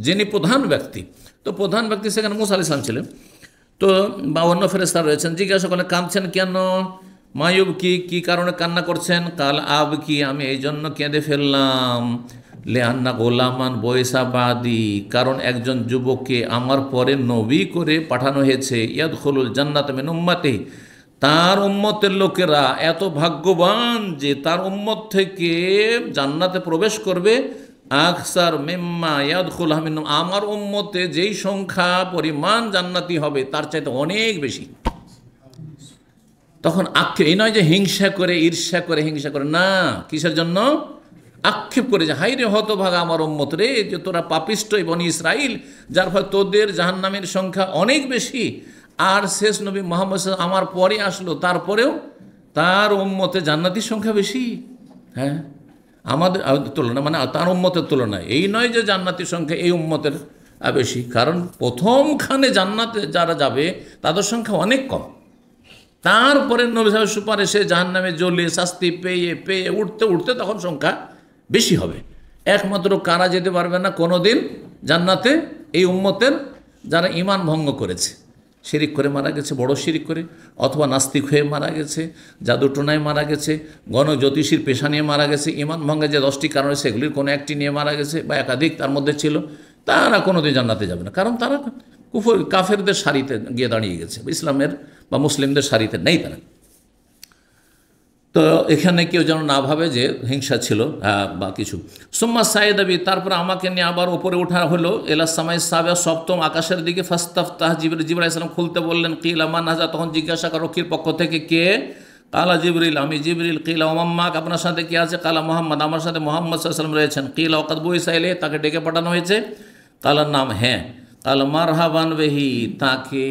যিনি প্রধান ব্যক্তি। তো প্রধান ব্যক্তি সেখানে মুসা আলাইহিস সালাম ছিলেন। তো বা অন্য ফেরেশতা রয়েছেন, জিজ্ঞাসা করলেন কাঁদছেন কেন, মায়ুব কি কারণে কান্না করছেন? কাল আব কি, আমি এই জন্য কেঁদে ফেললাম, লে আন্না গোলামান বয়সা বাদি, কারণ একজন যুবককে আমার পরে নবী করে পাঠানো হয়েছে, ইয়াদখুলুল জান্নাত মিন উম্মতি, তার উম্মতের লোকেরা এত ভাগ্যবান যে তার উম্মত থেকে জান্নাতে প্রবেশ করবে আকসার মিম্মা ইয়াদখুলুহা মিন, আমার উম্মতে যেই সংখ্যা পরিমাণ জান্নাতি হবে তার চাইতে অনেক বেশি। তখন আক্ষেপ, এই নয় যে হিংসা করে, ঈর্ষা করে, হিংসা করে, না, কিসের জন্য? আক্ষেপ করে যে হাই রে হতভাগা আমার উম্মত রে, যে তোরা পাপিষ্ট বনি ইসরাইল, যার ফলে তোদের জাহান্নামের সংখ্যা অনেক বেশি, আর শেষ নবী মুহাম্মদ আমার পরে আসলো, তারপরেও তার উম্মতে জান্নাতির সংখ্যা বেশি। হ্যাঁ, আমাদের তুলনা, মানে তার উম্মতের তুলনায় এই নয় যে জান্নাতির সংখ্যা এই উম্মতের বেশি, কারণ প্রথমখানে জান্নাতে যারা যাবে তাদের সংখ্যা অনেক কম। তারপরে নবী সাহেবের সুপারিশে জাহান্নামে জ্বলে শাস্তি পেয়ে পেয়ে উঠতে উঠতে তখন সংখ্যা বেশি হবে। একমাত্র কারা যেতে পারবে না কোনোদিন জান্নাতে? এই উম্মতের যারা ঈমান ভঙ্গ করেছে, শিরিক করে মারা গেছে, বড় শিরিক করে, অথবা নাস্তিক হয়ে মারা গেছে, জাদুটোনায় মারা গেছে, গণজ্যোতিষীর পেশা নিয়ে মারা গেছে, ঈমান ভঙ্গের যে 10টি কারণ সেগুলির কোনো একটি নিয়ে মারা গেছে বা একাধিক তার মধ্যে ছিল, তারা কোনোদিন জান্নাতে যাবে না, কারণ তারা কুফর কাফেরদের সারিতে গিয়ে দাঁড়িয়ে গেছে, ইসলামের বা মুসলিমদের সারিতে নেই তারা। তো এখানে কেউ যেন না ভাবে যে হিংসা ছিল বা কিছু। সুম্মা সাইদাবি, তারপর আমাকে নিয়ে আবার উপরে ওঠা হলো, এলা সামাই সাবে, সপ্তম আকাশের দিকে, ফাস্তাফতাহ, জিবরিল আলাইহিস সালাম খুলতে বললেন, কিলা মান হাজা, তখন জিজ্ঞাসা করো রক্ষীর পক্ষ থেকে কে? কালা জিবরিল, আমি জিবরিল। কিলা ওমাম্মাক, আপনার সাথে কে আছে? কালা মোহাম্মদ, আমার সাথে মোহাম্মদ সাল্লাল্লাহু আলাইহি ওয়াসাল্লাম রয়েছেন। কিলা ওয়াকাদ বুইসা ইলাইহি, তাকে ডেকে পাঠানো হয়েছে। কালার নাম, হ্যাঁ। কাল মারহাবান বেহি, তাকে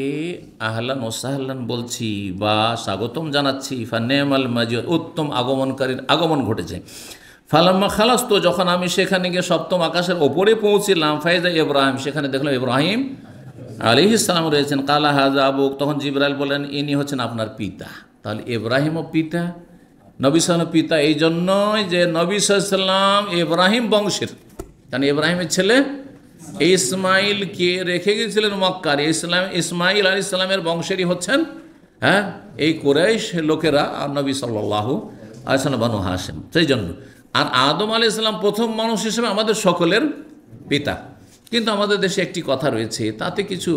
আহলান ও সাহলান বলছি বা স্বাগতম জানাচ্ছি। ফানেমাল মাজি, উত্তম আগমনকারীর আগমন ঘটেছে। ফালাম্মা খালাস, তো যখন আমি সেখানে গিয়ে সপ্তম আকাশের ওপরে পৌঁছিলাম, ফাইজা ইব্রাহিম, সেখানে দেখলাম ইব্রাহিম আলাইহিস সালাম রয়েছেন। কালা হাজা আবুক, তখন জিবরাইল বলেন ইনি হচ্ছেন আপনার পিতা। তাহলে ইব্রাহিমও পিতা, নবী সাল্লাল্লাহু পিতা, এই জন্যই যে নবী সাল্লাম ইব্রাহিম বংশের, কারণ ইব্রাহিমের ছেলে ইসমাইলকে রেখে গিয়েছিলেন মক্কার, ইসমাইল আলাইহিস সালামের বংশেরই হচ্ছেন এই কুরাইশ লোকেরা, আর নবী সাল্লাল্লাহু আলাইহি ওয়াসাল্লাম বানু হাশিম, সেই জন্য। আর আদম আলাইহিস সালাম প্রথম মানুষ হিসেবে আমাদের সকলের পিতা। কিন্তু আমাদের দেশে একটি কথা রয়েছে, তাতে কিছু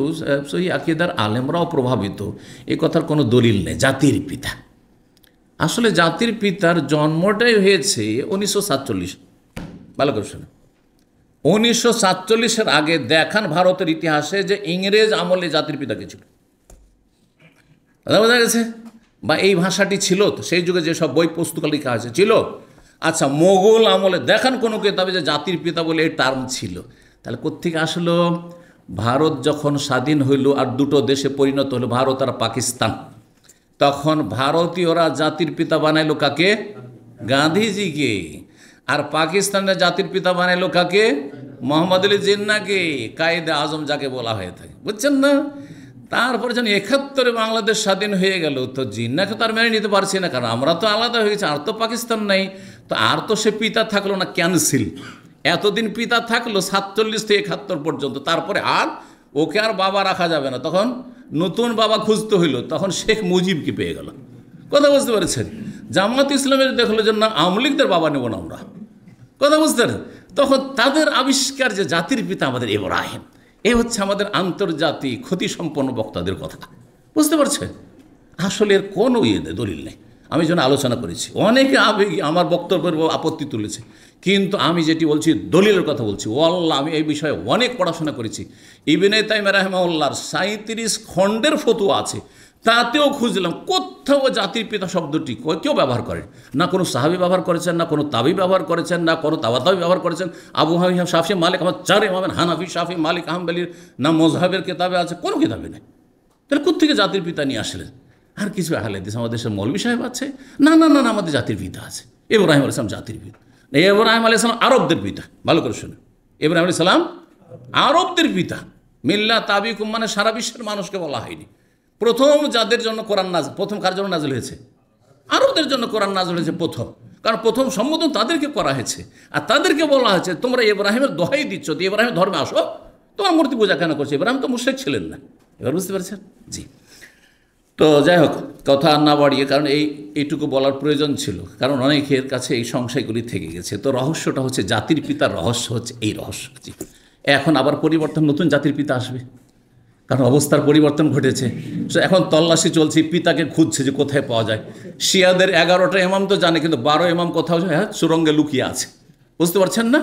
সহি আকীদার আলেমরাও প্রভাবিত, এই কথার কোনো দলিল নেই, জাতির পিতা। আসলে জাতির পিতার জন্মটাই হয়েছে 1947, ভালো করে শোনো, 1947-এর আগে দেখান ভারতের ইতিহাসে যে ইংরেজ আমলে জাতির পিতা কে ছিল, কথা বোঝা গেছে? বা এই ভাষাটি ছিল তো সেই যুগে যেসব বই পুস্তক লেখা আছে ছিল। আচ্ছা, মোগল আমলে দেখান কোনো কেতাবে যে জাতির পিতা বলে এই টার্ম ছিল। তাহলে কোত্থেকে আসলো? ভারত যখন স্বাধীন হইল আর দুটো দেশে পরিণত হলো, ভারত আর পাকিস্তান, তখন ভারতীয়রা জাতির পিতা বানাইলো কাকে? গান্ধীজিকে। আর পাকিস্তানের জাতির পিতা বানাইলো কাকে? মোহাম্মদ আলী জিন্নাহকে, কায়েদে আজম যাকে বলা হয়ে থাকে, বুঝছেন না? তারপরে যখন 71-এ বাংলাদেশ স্বাধীন হয়ে গেল, তো জিন্নাহকে তো আর মেনে নিতে পারছি না, কারণ আমরা তো আলাদা হয়ে গেছি, আর তো পাকিস্তান নেই, তো আর তো সে পিতা থাকলো না, ক্যান্সেল। এতদিন পিতা থাকলো 47 থেকে 71 পর্যন্ত, তারপরে আর ওকে আর বাবা রাখা যাবে না, তখন নতুন বাবা খুঁজতে হইল, তখন শেখ মুজিবকে পেয়ে গেল। কথা বুঝতে পেরেছেন? জামাত ইসলামের দেখলো যে না, আওয়ামী লীগদের বাবা নেব না আমরা, কথা বুঝতে পারেন? তখন তাদের আবিষ্কার যে জাতির পিতা আমাদের ইব্রাহিম, এ হচ্ছে আমাদের আন্তর্জাতিক ক্ষতিসম্পন্ন বক্তাদের কথা, বুঝতে পারছেন? আসলে এর কোনো দলিল নেই। আমি যেন আলোচনা করেছি, অনেকে আবেগী আমার বক্তব্যের আপত্তি তুলেছে, কিন্তু আমি যেটি বলছি দলিলের কথা বলছি। ওয়াল্লাহ, আমি এই বিষয়ে অনেক পড়াশোনা করেছি। ইবনে তাইমিয়া রাহিমাহুল্লাহর 37 খণ্ডের ফতোয়া আছে, তাতেও খুঁজলাম কোথাও জাতির পিতা শব্দটি কেউ ব্যবহার করেন না। কোনো সাহাবী ব্যবহার করেছেন না, কোনো তাবি ব্যবহার করেছেন না, কোনো তাবাতাবি ব্যবহার করেছেন। আবু হানিফা, শাফি, মালিক, আমার 4 ইমামের, হানাফি, শাফি, মালিক, হাম্বলির না মযহাবের কিতাবে আছে, কোনো কিতাবে নেই। তাহলে কোত্থেকে জাতির পিতা নিয়ে আসলেন? আর কিছু আহলে হাদিস আমাদের দেশের মৌলভী সাহেব আছে, না না না, আমাদের জাতির পিতা আছে ইব্রাহিম আলাইহিস সালাম, জাতির পিতা। ইব্রাহিম আলাইহিস সালাম আরবদের পিতা, ভালো করে শুনে, ইব্রাহিম আলাইহিস সালাম আরবদের পিতা। মিল্লা তাবিকুম মানে সারা বিশ্বের মানুষকে বলা হয়নি। প্রথম যাদের জন্য কোরআন নাজিল, প্রথম কার জন্য নাজিল হয়েছে? আরবদের জন্য কোরআন নাযিল হয়েছে প্রথম, কারণ প্রথম সম্বোধন তাদেরকে করা হয়েছে। আর তাদেরকে বলা হয়েছে তোমরা ইব্রাহিমের দোহাই দিচ্ছ, তো ইব্রাহিমের ধর্মে আসো, তোমার মূর্তি পূজা কেন করছে? ইব্রাহিম তো মুশরিক ছিলেন না। এবার বুঝতে পারছেন? জি। তো যাই হোক, কথা আর না বাড়িয়ে, কারণ এইটুকু বলার প্রয়োজন ছিল, কারণ অনেকের কাছে এই সংশয়গুলি থেকে গেছে। তো রহস্যটা হচ্ছে, জাতির পিতার রহস্য হচ্ছে এই রহস্য। জি। এখন আবার পরিবর্তন, নতুন জাতির পিতা আসবে, কারণ অবস্থার পরিবর্তন ঘটেছে। এখন তল্লাশি চলছে, পিতাকে খুঁজছে যে কোথায় পাওয়া যায়। শিয়াদের 11টা ইমাম তো জানে, কিন্তু 12 ইমাম কোথাও সুরঙ্গে লুকিয়ে আছে। বুঝতে পারছেন না?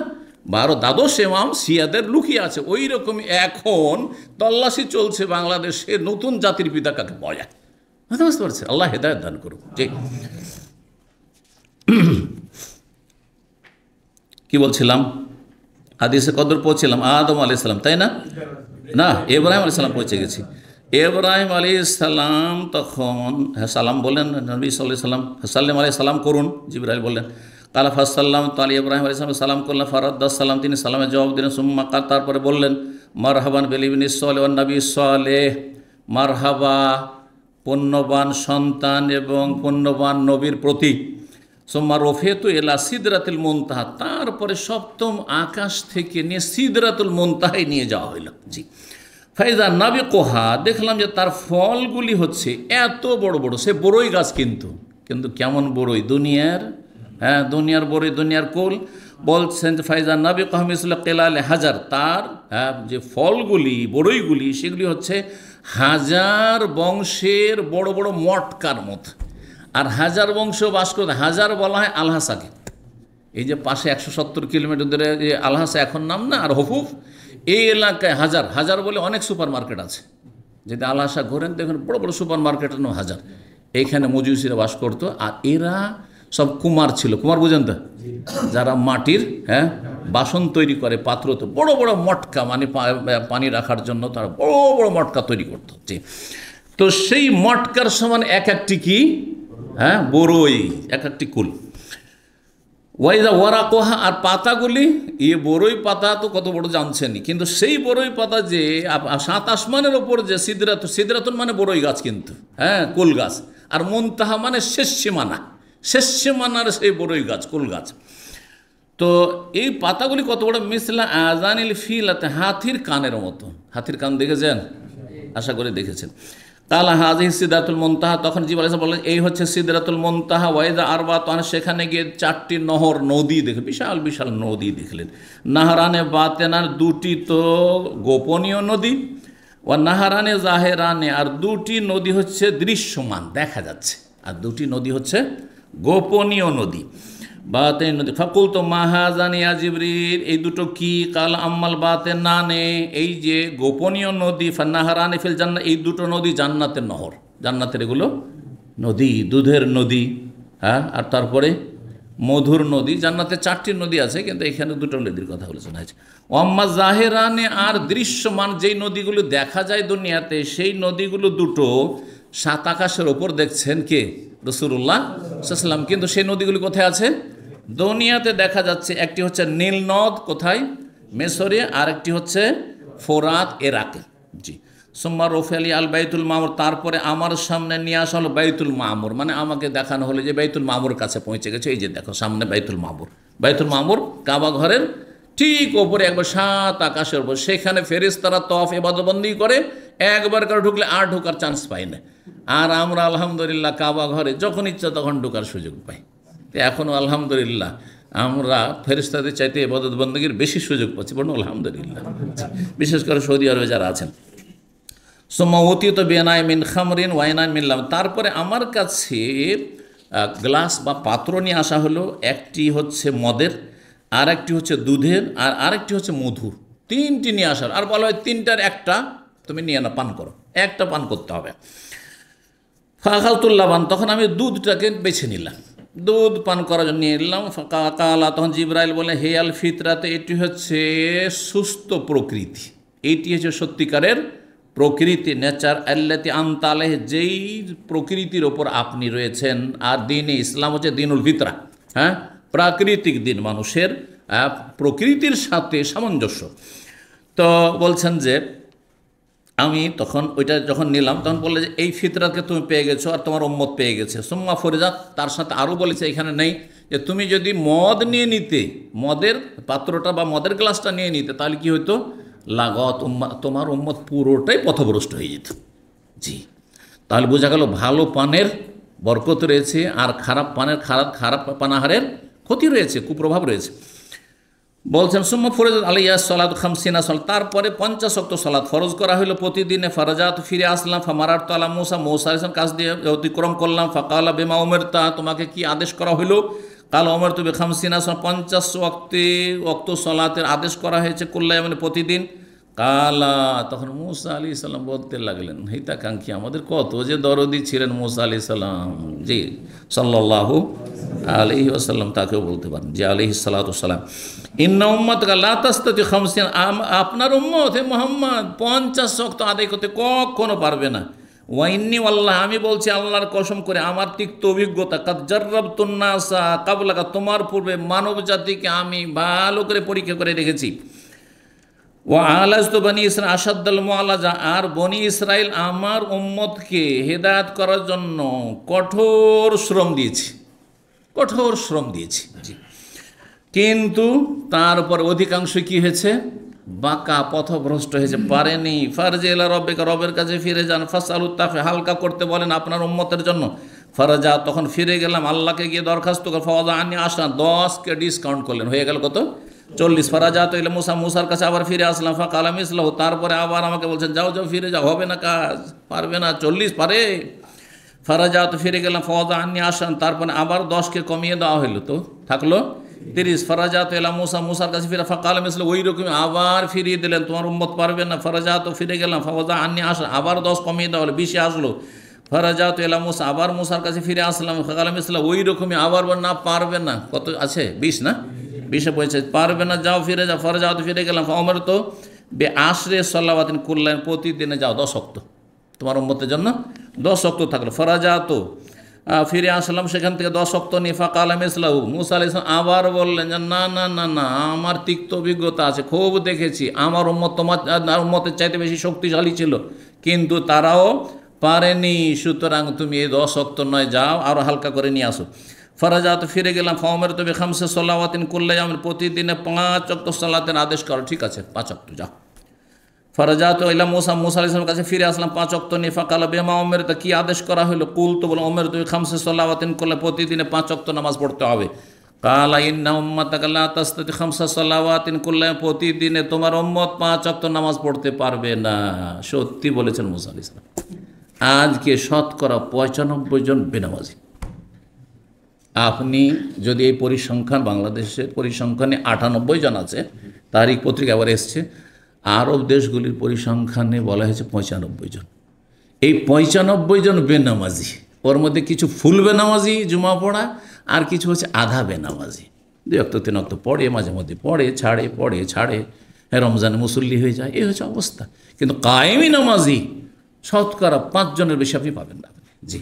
12-দ্বাদশ ইমাম শিয়াদের লুকিয়ে আছে। ওই রকমই এখন তল্লাশি চলছে বাংলাদেশে, নতুন জাতির পিতা কাকে পাওয়া যায়। বুঝতে পারছেন? আল্লাহ হেদায়েত দান করুন। জি, কি বলছিলাম? হাদিসে কদর পৌঁছছিলাম আদম আলাইহিস সালাম, তাই না? না, ইব্রাহিম আলাইহিস সালাম পৌঁছে গেছি। ইব্রাহিম আলাইহিস সালাম তখন সালাম বললেন, নবী সাল্লাল্লাহু আলাইহি সাল্লাম সাল্লাম আলাইহিস সালাম করুন। জিবরাইল বললেন, কালা ফাসাল্লাম, তো আলী ইব্রাহিম আলাইহিস সালাম করলেন। ফারাদ্দাস সালাম, তিনি সালামের জবাব দিলেন। সুম্মা কাল, তারপরে বললেন, মারহাবান বিল ইবনি সালেহ ওয়ান নবী সালেহ, মারহাবা পুণ্যবান সন্তান এবং পুণ্যবান নবীর প্রতি। সোম্মা রফিয়াতু ইলা সিদরাতুল মুনতাহা, তারপরে সপ্তম আকাশ থেকে নিয়ে সিদরাতুল মুনতাহায় নিয়ে যাওয়া হইল। জি। ফাইজা নাবিকুহা, দেখলাম যে তার ফলগুলি হচ্ছে এত বড় বড়, সে বড়ই গাছ, কিন্তু কেমন বড়ই, দুনিয়ার, দুনিয়ার বড়ই, দুনিয়ার কোল। বলছেন যে ফাইজা নাবিকুহা মিসলা কিলাল হাজার, তার যে ফলগুলি, বড়ইগুলি, সেগুলি হচ্ছে হাজার বংশের বড় বড় মটকার মতো। আর হাজার বংশ বাস করতে, হাজার বলা হয় আলহাসাকে। এই যে পাশে 170 কিলোমিটার দূরে যে আলহাসা এখন নাম না, আর হফুফ, এই এলাকায় হাজার হাজার বলে অনেক সুপার মার্কেট আছে। যদি আলহাসা ঘোরেন দেখুন বড় বড় সুপার মার্কেটের নাম হাজার। এইখানে মজুসিরা বাস করতো। আর এরা সব কুমার ছিল। কুমার বুঝেন তো? যারা মাটির বাসন তৈরি করে, পাত্র, তো বড় বড় মটকা, মানে পানি রাখার জন্য তারা বড় বড় মটকা তৈরি করতো। জি। তো সেই মটকার সমান এক একটি কি বড়ই, এক একটি কুল। ওয়াইদা ওয়ারাকোহা, আর পাতাগুলি, বড়ই পাতা তো কত বড় জানছেনই, কিন্তু সেই বড়ই পাতা যে 7 আসমানের ওপর যে সিদরাতুন মানে বড়ই গাছ, কিন্তু কুল গাছ। আর মুনতাহা মানে শেষ সীমানা, শেষ সীমানার সেই বড়ই গাছ, কুল গাছ। তো এই পাতাগুলি কত বড়, মিসলা আজানিল ফিলাতে, হাতির কানের মতো। হাতির কান দেখেছেন? আশা করে দেখেছেন। কালা হাজিহি সিদরাতুল মুনতাহা, তখন জিবরাইল আলাইহিস সালাম বললেন, এই হচ্ছে সিদরাতুল মুনতাহা। ওয়াইদা আরবাতুন, সেখানে গিয়ে 4টি নহর, নদী দেখে, বিশাল বিশাল নদী দেখলেন। নাহারানে বাতেনার, 2টি তো গোপনীয় নদী। ওয়া নাহারানে জাহেরানে, আর 2টি নদী হচ্ছে দৃশ্যমান, দেখা যাচ্ছে, আর 2টি নদী হচ্ছে গোপনীয় নদী, বাতেন নদী। ফাকুল তো মাহাজানি ইয়া জিবরিল, এই দুটো কি? কাল আম্মাল বাতেন নানে, এই যে গোপনীয় নদী, ফান্নাহারানি ফিল জান্নাত, এই দুটো নদী জান্নাতের নহর, জান্নাতের এগুলো নদী, দুধের নদী, আর তারপরে মধুর নদী। জান্নাতে 4টি নদী আছে, কিন্তু এখানে 2টো নদীর কথা বলেছেন। আম্মা জাহেরানে, আর দৃশ্যমান যেই নদীগুলো দেখা যায় দুনিয়াতে, সেই নদীগুলো 2টো 7 আকাশের ওপর দেখছেন কে? রাসূলুল্লাহ সাল্লাল্লাহু আলাইহি ওয়াসাল্লাম। কিন্তু সেই নদীগুলি কোথায় আছে? দুনিয়াতে দেখা যাচ্ছে। একটি হচ্ছে নীল নদ, কোথায়? মিসরে। আর একটি হচ্ছে ফোরাত, ইরাকে। জি। সুম্মা রফিয়ালি আল বাইতুল মামুর, তারপরে আমার সামনে নিয়ে আসা হলো বাইতুল মামুর, মানে আমাকে দেখানো হলো যে বাইতুল মামুর কাছে পৌঁছে গেছে। এই যে দেখো সামনে বাইতুল মামুর। বাইতুল মামুর কাবা ঘরের ঠিক ওপরে, একবার 7 আকাশের ওপর। সেখানে ফেরেশতারা তওয়াফ ইবাদতবন্দি করে, একবার করে ঢুকলে আর ঢোকার চান্স পাই না। আর আমরা আলহামদুলিল্লাহ কাবা ঘরে যখন ইচ্ছা তখন ঢোকার সুযোগ পাই। তো এখনও আলহামদুলিল্লাহ আমরা ফেরেশতাদের চাইতে ইবাদত বন্দেগীর বেশি সুযোগ পাচ্ছি, বলুন আলহামদুলিল্লাহ। বিশেষ করে সৌদি আরবে যারা আছেন। সোমাওতিত বেনাই মিন খামরিন ওয়াইনাই মিল্লাম, তারপরে আমার কাছে গ্লাস বা পাত্র নিয়ে আসা হলো। একটি হচ্ছে মদের, আর একটি হচ্ছে দুধের, আর আরেকটি হচ্ছে মধুর। 3টি নিয়ে আসার। আর বলা হয় 3টার একটা তুমি নিয়ে না, পান করো, একটা পান করতে হবে। ফাখালতুল্লাবান, তখন আমি দুধটাকে বেছে নিলাম, দুধ পান করার জন্য নিয়ে এলাম। কালা, তখন জিবরাইল বলে, হে আল ফিতরাতে, এটি হচ্ছে সুস্থ প্রকৃতি, এইটি হচ্ছে সত্যিকারের প্রকৃতি, নেচার। আল্লাতি আনতা আলাইহি, যেই প্রকৃতির ওপর আপনি রয়েছেন। আর দিনে ইসলাম হচ্ছে দিনুল ফিতরা, প্রাকৃতিক দিন, মানুষের প্রকৃতির সাথে সামঞ্জস্য। তো বলছেন যে আমি তখন ওইটা যখন নিলাম তখন বললে যে এই ফিতরাকে তুমি পেয়ে গেছো আর তোমার উম্মত পেয়ে গেছে। সুম্মা ফরিজাত, তার সাথে আরও বলেছে এখানে নেই যে তুমি যদি মদ নিয়ে নিতে, মদের পাত্রটা বা মদের গ্লাসটা নিয়ে নিতে, তাহলে কি হতো, লাগত উম্মা, তোমার উম্মত পুরোটাই পথভ্রষ্ট হয়ে যেত। জি, তাহলে বোঝা গেল ভালো পানের বরকত রয়েছে আর খারাপ পানের খারাপ পানাহারের ক্ষতি রয়েছে, কুপ্রভাব রয়েছে। বলছেন সুম্মা ফরজ আলাইয়া সালাত খামসিনা সাল, তারপরে 50 ওয়াক্ত সালাত ফরজ করা হলো প্রতিদিনে। ফারাজাত, ফিরে আসলাম। ফামারার তালা মুসা, মৌসা আলাইহিস কাছ দিয়ে অতিক্রম করলাম। ফাকালা বেমা উমেরতা, তোমাকে কি আদেশ করা হলো? কাল ওমর তুমি খামসিনা সাল, 50 ওয়াক্ত সালাতের আদেশ করা হয়েছে, করলে মানে প্রতিদিন। কালা, তখন মুসা আলাইহিস সালাম বলতে লাগলেন, হিতাকাঙ্ক্ষী আমাদের কত যে দরদি ছিলেন মুসা আলাইহিস সালাম, জি সাল্লাল্লাহু আলাইহি ওয়াসাল্লাম, তাকেও বলতে পারেন যে আলাইহিস সালাতু ওয়াসসালাম, ইন্না উম্মাতাকা লা তাস্তাতি খামসিন, আপনার উম্মত হে মুহাম্মদ 50 ওয়াক্ত আদায় করতে কখনো পারবে না। ওয়াইন্নি আল্লাহ, আমি বলছি আল্লাহর কসম করে, আমার তিক্ত অভিজ্ঞতা, কাদ জাররাবতুন নাসা কাবলাকা, তোমার পূর্বে মানব জাতিকে আমি ভালো করে পরীক্ষা করে রেখেছি। ও আলাজতু বনি ইসরাইল আসাদ্দাল মুআলাজা, আর বনি ইসরাইল আমার উম্মতকে হেদায়েত করার জন্য কঠোর শ্রম দিয়েছি, কঠোর শ্রম দিয়েছি। কিন্তু তারপর অধিকাংশ কি হয়েছে, বাঁকা পথভ্রষ্ট হয়েছে, পারেনি। ফারজি ইলা রব্বিকা, রবের কাছে ফিরে যান। ফাসআলু তাফি, হালকা করতে বলেন আপনার উম্মতের জন্য। ফারাজা, তখন ফিরে গেলাম, আল্লাহকে গিয়ে দরখাস্ত করে। ফাওয়াদা আনি আসা, 10কে ডিসকাউন্ট করলেন, হয়ে গেল কত, 40। ফারাজা তো এলে মুসা, মুসার কাছে আবার ফিরে আসলাম। ফাকালা মিসলাহু, তারপরে আবার আমাকে বলছেন যাও যাও ফিরে যাও, হবে না কাজ, পারবে না, 40 পারে। ফারাজা তো ফিরে গেলাম। ফাওয়াদা আনি আসান, তারপরে আবার 10কে কমিয়ে দেওয়া হলো, তো থাকলো 30। ফারাজা তো এলাম মুসা, মুসার কাছে ফিরে। ফাকালা মিসলাহু, ওই রকম আবার ফিরিয়ে দিলেন, তোমার উম্মত পারবে না। ফারাজা তো ফিরে গেলাম। ফাওয়াদা আনি আসা, আবার 10 কমিয়ে দেওয়া হলো, 20 আসলো। ফারাজা তো এলাম মুসা, আবার মুসার কাছে ফিরে আসলাম। ফাকালা মিসলাহু, ওই রকমই আবার না, পারবে না, কত আছে 20 না, 20-এ পৌঁছে, পারবে না, যাও ফিরে যাও। ফারাজা তো ফিরে গেলাম। ওমর তো বে আশরে সালাওয়াতিন করলেন, প্রতিদিনে যাও 10 ওয়াক্ত, তোমার উম্মতের জন্য 10 ওয়াক্ত থাকলো। ফারাজা তো ফিরে আসলাম সেখান থেকে 10 ওয়াক্ত নিয়ে। ফাকালা মিসলাহু, মুসা আলাইহিস সালাম আবার বললেন যে না না না না, আমার তিক্ত অভিজ্ঞতা আছে, খুব দেখেছি আমার উম্মত তোমার উম্মতের চাইতে বেশি শক্তিশালী ছিল, কিন্তু তারাও পারেনি, সুতরাং তুমি এই 10 ওয়াক্ত নয়, যাও আরও হালকা করে নিয়ে আসো। ফারাজা তো ফিরে গেলাম। ফাওমের তবে খামসে সালাওয়াতিন করলে, আমি প্রতিদিনে 5 ওয়াক্ত সালাতের আদেশ করো, ঠিক আছে 5 ওয়াক্ত যাও। ফারাজা তো ইলা মুসা, মুসা আলাইহিস সালামের কাছে ফিরে আসলাম 5 ওয়াক্ত নিয়ে। ফাকালা বেমা ওমের, তা কি আদেশ করা হলো? কুল, তো বলো ওমের তুমি খামসে সালাওয়াতিন করলে, প্রতিদিনে 5 ওয়াক্ত নামাজ পড়তে হবে। কালা ইন্না উম্মাতাকা লা তাস্তাতি খামসা সালাওয়াতিন করলে, প্রতিদিনে তোমার উম্মত 5 ওয়াক্ত নামাজ পড়তে পারবে না। সত্যি বলেছেন মুসা আলাইহিস সালাম। আজকে শতকরা 95 জন বেনামাজি। আপনি যদি এই পরিসংখ্যান, বাংলাদেশের পরিসংখ্যানে 98 জন আছে, তারিখ পত্রিকা আবার এসছে, আরব দেশগুলির পরিসংখ্যানে বলা হয়েছে 95 জন। এই 95 জন বেনামাজি, ওর মধ্যে কিছু ফুল বেনামাজি জুমা পড়া, আর কিছু হচ্ছে আধা বেনামাজি, 2 ওয়াক্ত 3 ওয়াক্ত পড়ে, মাঝে মধ্যে পড়ে ছাড়ে, রমজানে মুসল্লি হয়ে যায়, এই হচ্ছে অবস্থা। কিন্তু কায়েমি নামাজি শতকরা 5 জনের বেশি আপনি পাবেন না। জি,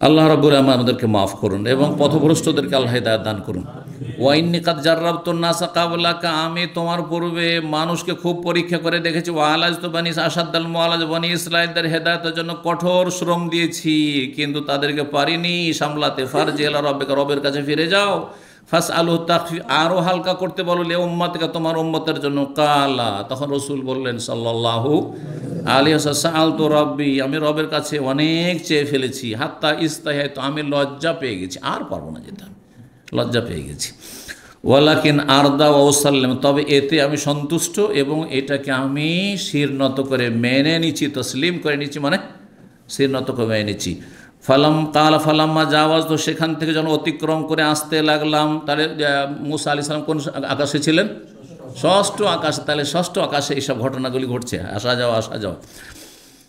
আল্লাহ রাব্বুল আলামিন আমাদেরকে মাফ করুন এবং পথভ্রষ্টদেরকে আল্লাহ হিদায়াত দান করুন। ওয়াইন্নি কাদ জাররাবতুন নাসা কাবলাকা, আমি তোমার পূর্বে মানুষকে খুব পরীক্ষা করে দেখেছি। ওয়ালাজতু বনি আসাদ্দাল মুআলাজ, বনি ইসরাঈলদের হেদায়েতের জন্য কঠোর শ্রম দিয়েছি, কিন্তু তাদেরকে পারিনি সামলাতে। ফারজি ইলা রব্বিকা, রবের কাছে ফিরে যাও। ফাসআলু তাখফি, আরও হালকা করতে বলো, লে উম্মাতিকা, তোমার উম্মতের জন্য। কালা, তখন রসুল বললেন সাল্লাল্লাহু আলাইহি ওয়াসাল্লাম, সাআলতু রব্বি, আমি রবের কাছে অনেক চেয়ে ফেলেছি। হাত্তা ইস্তাহাইতু, আমি লজ্জা পেয়ে গেছি, আর পারবো না যেতে, লজ্জা পেয়ে গেছি। ওয়ালাকিন আরদা ওয়াসাল্লাম, তবে এতে আমি সন্তুষ্ট এবং এটাকে আমি শির নত করে মেনে নিচ্ছি, তসলিম করে নিচ্ছি, মানে শির নত করে মেনে নিচ্ছি। ফালাম্মা জাওয়াজ, তো সেখান থেকে যখন অতিক্রম করে আসতে লাগলাম, তাহলে মুসা আলাইহিস সালাম কোন আকাশে ছিলেন? 6ষ্ঠ আকাশে। তাহলে 6ষ্ঠ আকাশে এইসব ঘটনাগুলি ঘটছে, আসা যাওয়া।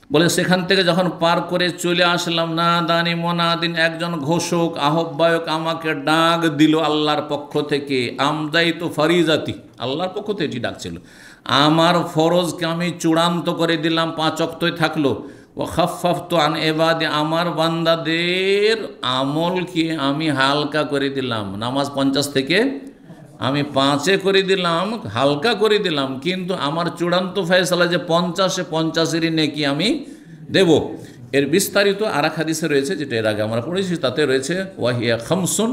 বলে সেখান থেকে যখন পার করে চলে আসলাম, না দানি মোনাদিন, একজন ঘোষক আহ্বায়ক আমাকে ডাক দিল আল্লাহর পক্ষ থেকে। আমদাই তো ফারিজাতি, আল্লাহর পক্ষ থেকে এটি ডাকছিল। আমার ফরজকে আমি চূড়ান্ত করে দিলাম, 5 ওয়াক্তই থাকলো। ও খাফফাফতু আন ইবাদি, আমার বান্দাদের আমলকে আমি হালকা করে দিলাম। নামাজ 50 থেকে আমি 5-এ করে দিলাম, হালকা করে দিলাম, কিন্তু আমার চূড়ান্ত ফয়সালা যে 50-এ 50-এরই নেকি আমি দেব। এর বিস্তারিত আর এক হাদিসে রয়েছে, যেটা এর আগে আমরা পড়েছি, তাতে রয়েছে ওয়াহিয়া খামসুন,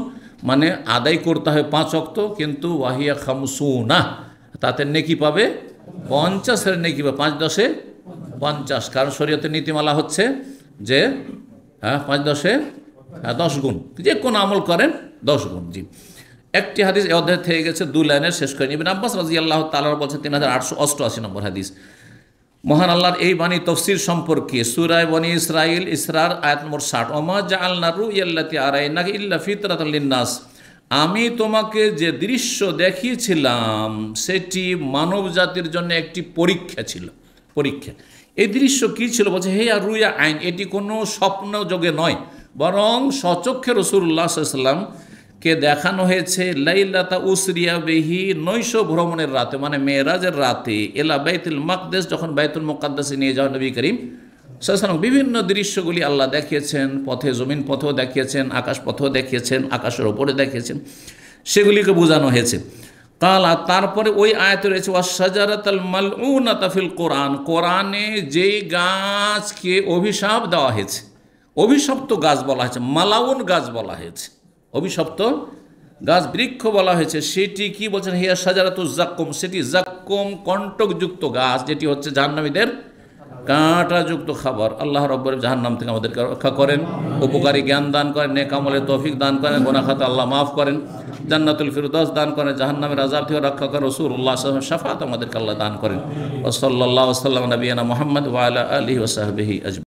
মানে আদায় করতে হয় 5 ওয়াক্ত, কিন্তু ওয়াহিয়া খামসুনা, তাতে নেকি পাবে 50-এর নেকি পাবে, 5-10-এ 50। কারণ শরীয়তের নীতিমালা হচ্ছে যে 5-10-এ 10 গুণ, যে কোনো আমল করেন 10 গুণ। জি, একটি হাদিস এ অধ্যায় থেকে গেছে, 2 লাইনের, শেষ করে ইবনে আব্বাস রাদিয়াল্লাহু তাআলা বলছেন, 3888 নম্বর হাদিস, মহান আল্লাহর এই বাণী তফসির সম্পর্কে সূরা বনী ইসরাইল ইসরার আয়াত নম্বর 60, ওমা জাআলনা রুয়াল্লাতি আরাইনাকা ইল্লা ফিতরাতাল লিন্নাস, আমি তোমাকে যে দৃশ্য দেখিয়েছিলাম সেটি মানব জাতির জন্য একটি পরীক্ষা ছিল। পরীক্ষা, এই দৃশ্য কি ছিল? বলছে হে আর রুয়া আইন, এটি কোনো স্বপ্ন যোগে নয়, বরং সচক্ষে রাসূলুল্লাহ সাল্লাল্লাহু আলাইহি ওয়াসাল্লাম কে দেখানো হয়েছে লাইলাতা উসরিয়া বিহি, নৈশ ভ্রমণের রাতে, মানে মেরাজের রাতে, এলা বাইতুল মাকদেস, যখন বাইতুল মুকাদ্দাসে নিয়ে যাওয়া নবী করিম সাল্লাল্লাহু আলাইহি ওয়াসাল্লাম, বিভিন্ন দৃশ্যগুলি আল্লাহ দেখিয়েছেন, পথে জমিন পথেও দেখিয়েছেন, আকাশ পথেও দেখিয়েছেন, আকাশের ওপরে দেখিয়েছেন, সেগুলিকে বোঝানো হয়েছে। কালা, তারপরে ওই আয়াতে রয়েছে ওয়াশজারাতাল মালউনাতা ফিল কোরআন, কোরআনে যেই গাছকে অভিশাপ দেওয়া হয়েছে, অভিশপ্ত গাছ বলা হয়েছে, মালাউন গাছ বলা হয়েছে, অভিশপ্ত গাছ বৃক্ষ বলা হয়েছে, সেটি কি বলছেন? হিয়া শাজারাতুজ জাক্কুম, সেটি জাক্কুম কণ্টকযুক্ত গাছ, যেটি হচ্ছে জাহান্নামীদের কাঁটাযুক্ত খাবার। আল্লাহ রাব্বুল জাহান্নাম থেকে আমাদেরকে রক্ষা করেন, উপকারী জ্ঞান দান করেন, নেক আমলের তৌফিক দান করেন, গুনাহ খাতা আল্লাহ মাফ করেন, জান্নাতুল ফিরদাউস দান করেন, জাহান্নামের আযাব থেকে রক্ষা করেন, রাসূলুল্লাহ সাল্লাল্লাহু আলাইহি ওয়াসাল্লাম শাফাআত আমাদেরকে আল্লাহ দান করেন। ওয়া সাল্লাল্লাহু আলা নবিয়িনা মুহাম্মদ ওয়া আলা আলিহি ওয়া সাহবিহি আজমাইন।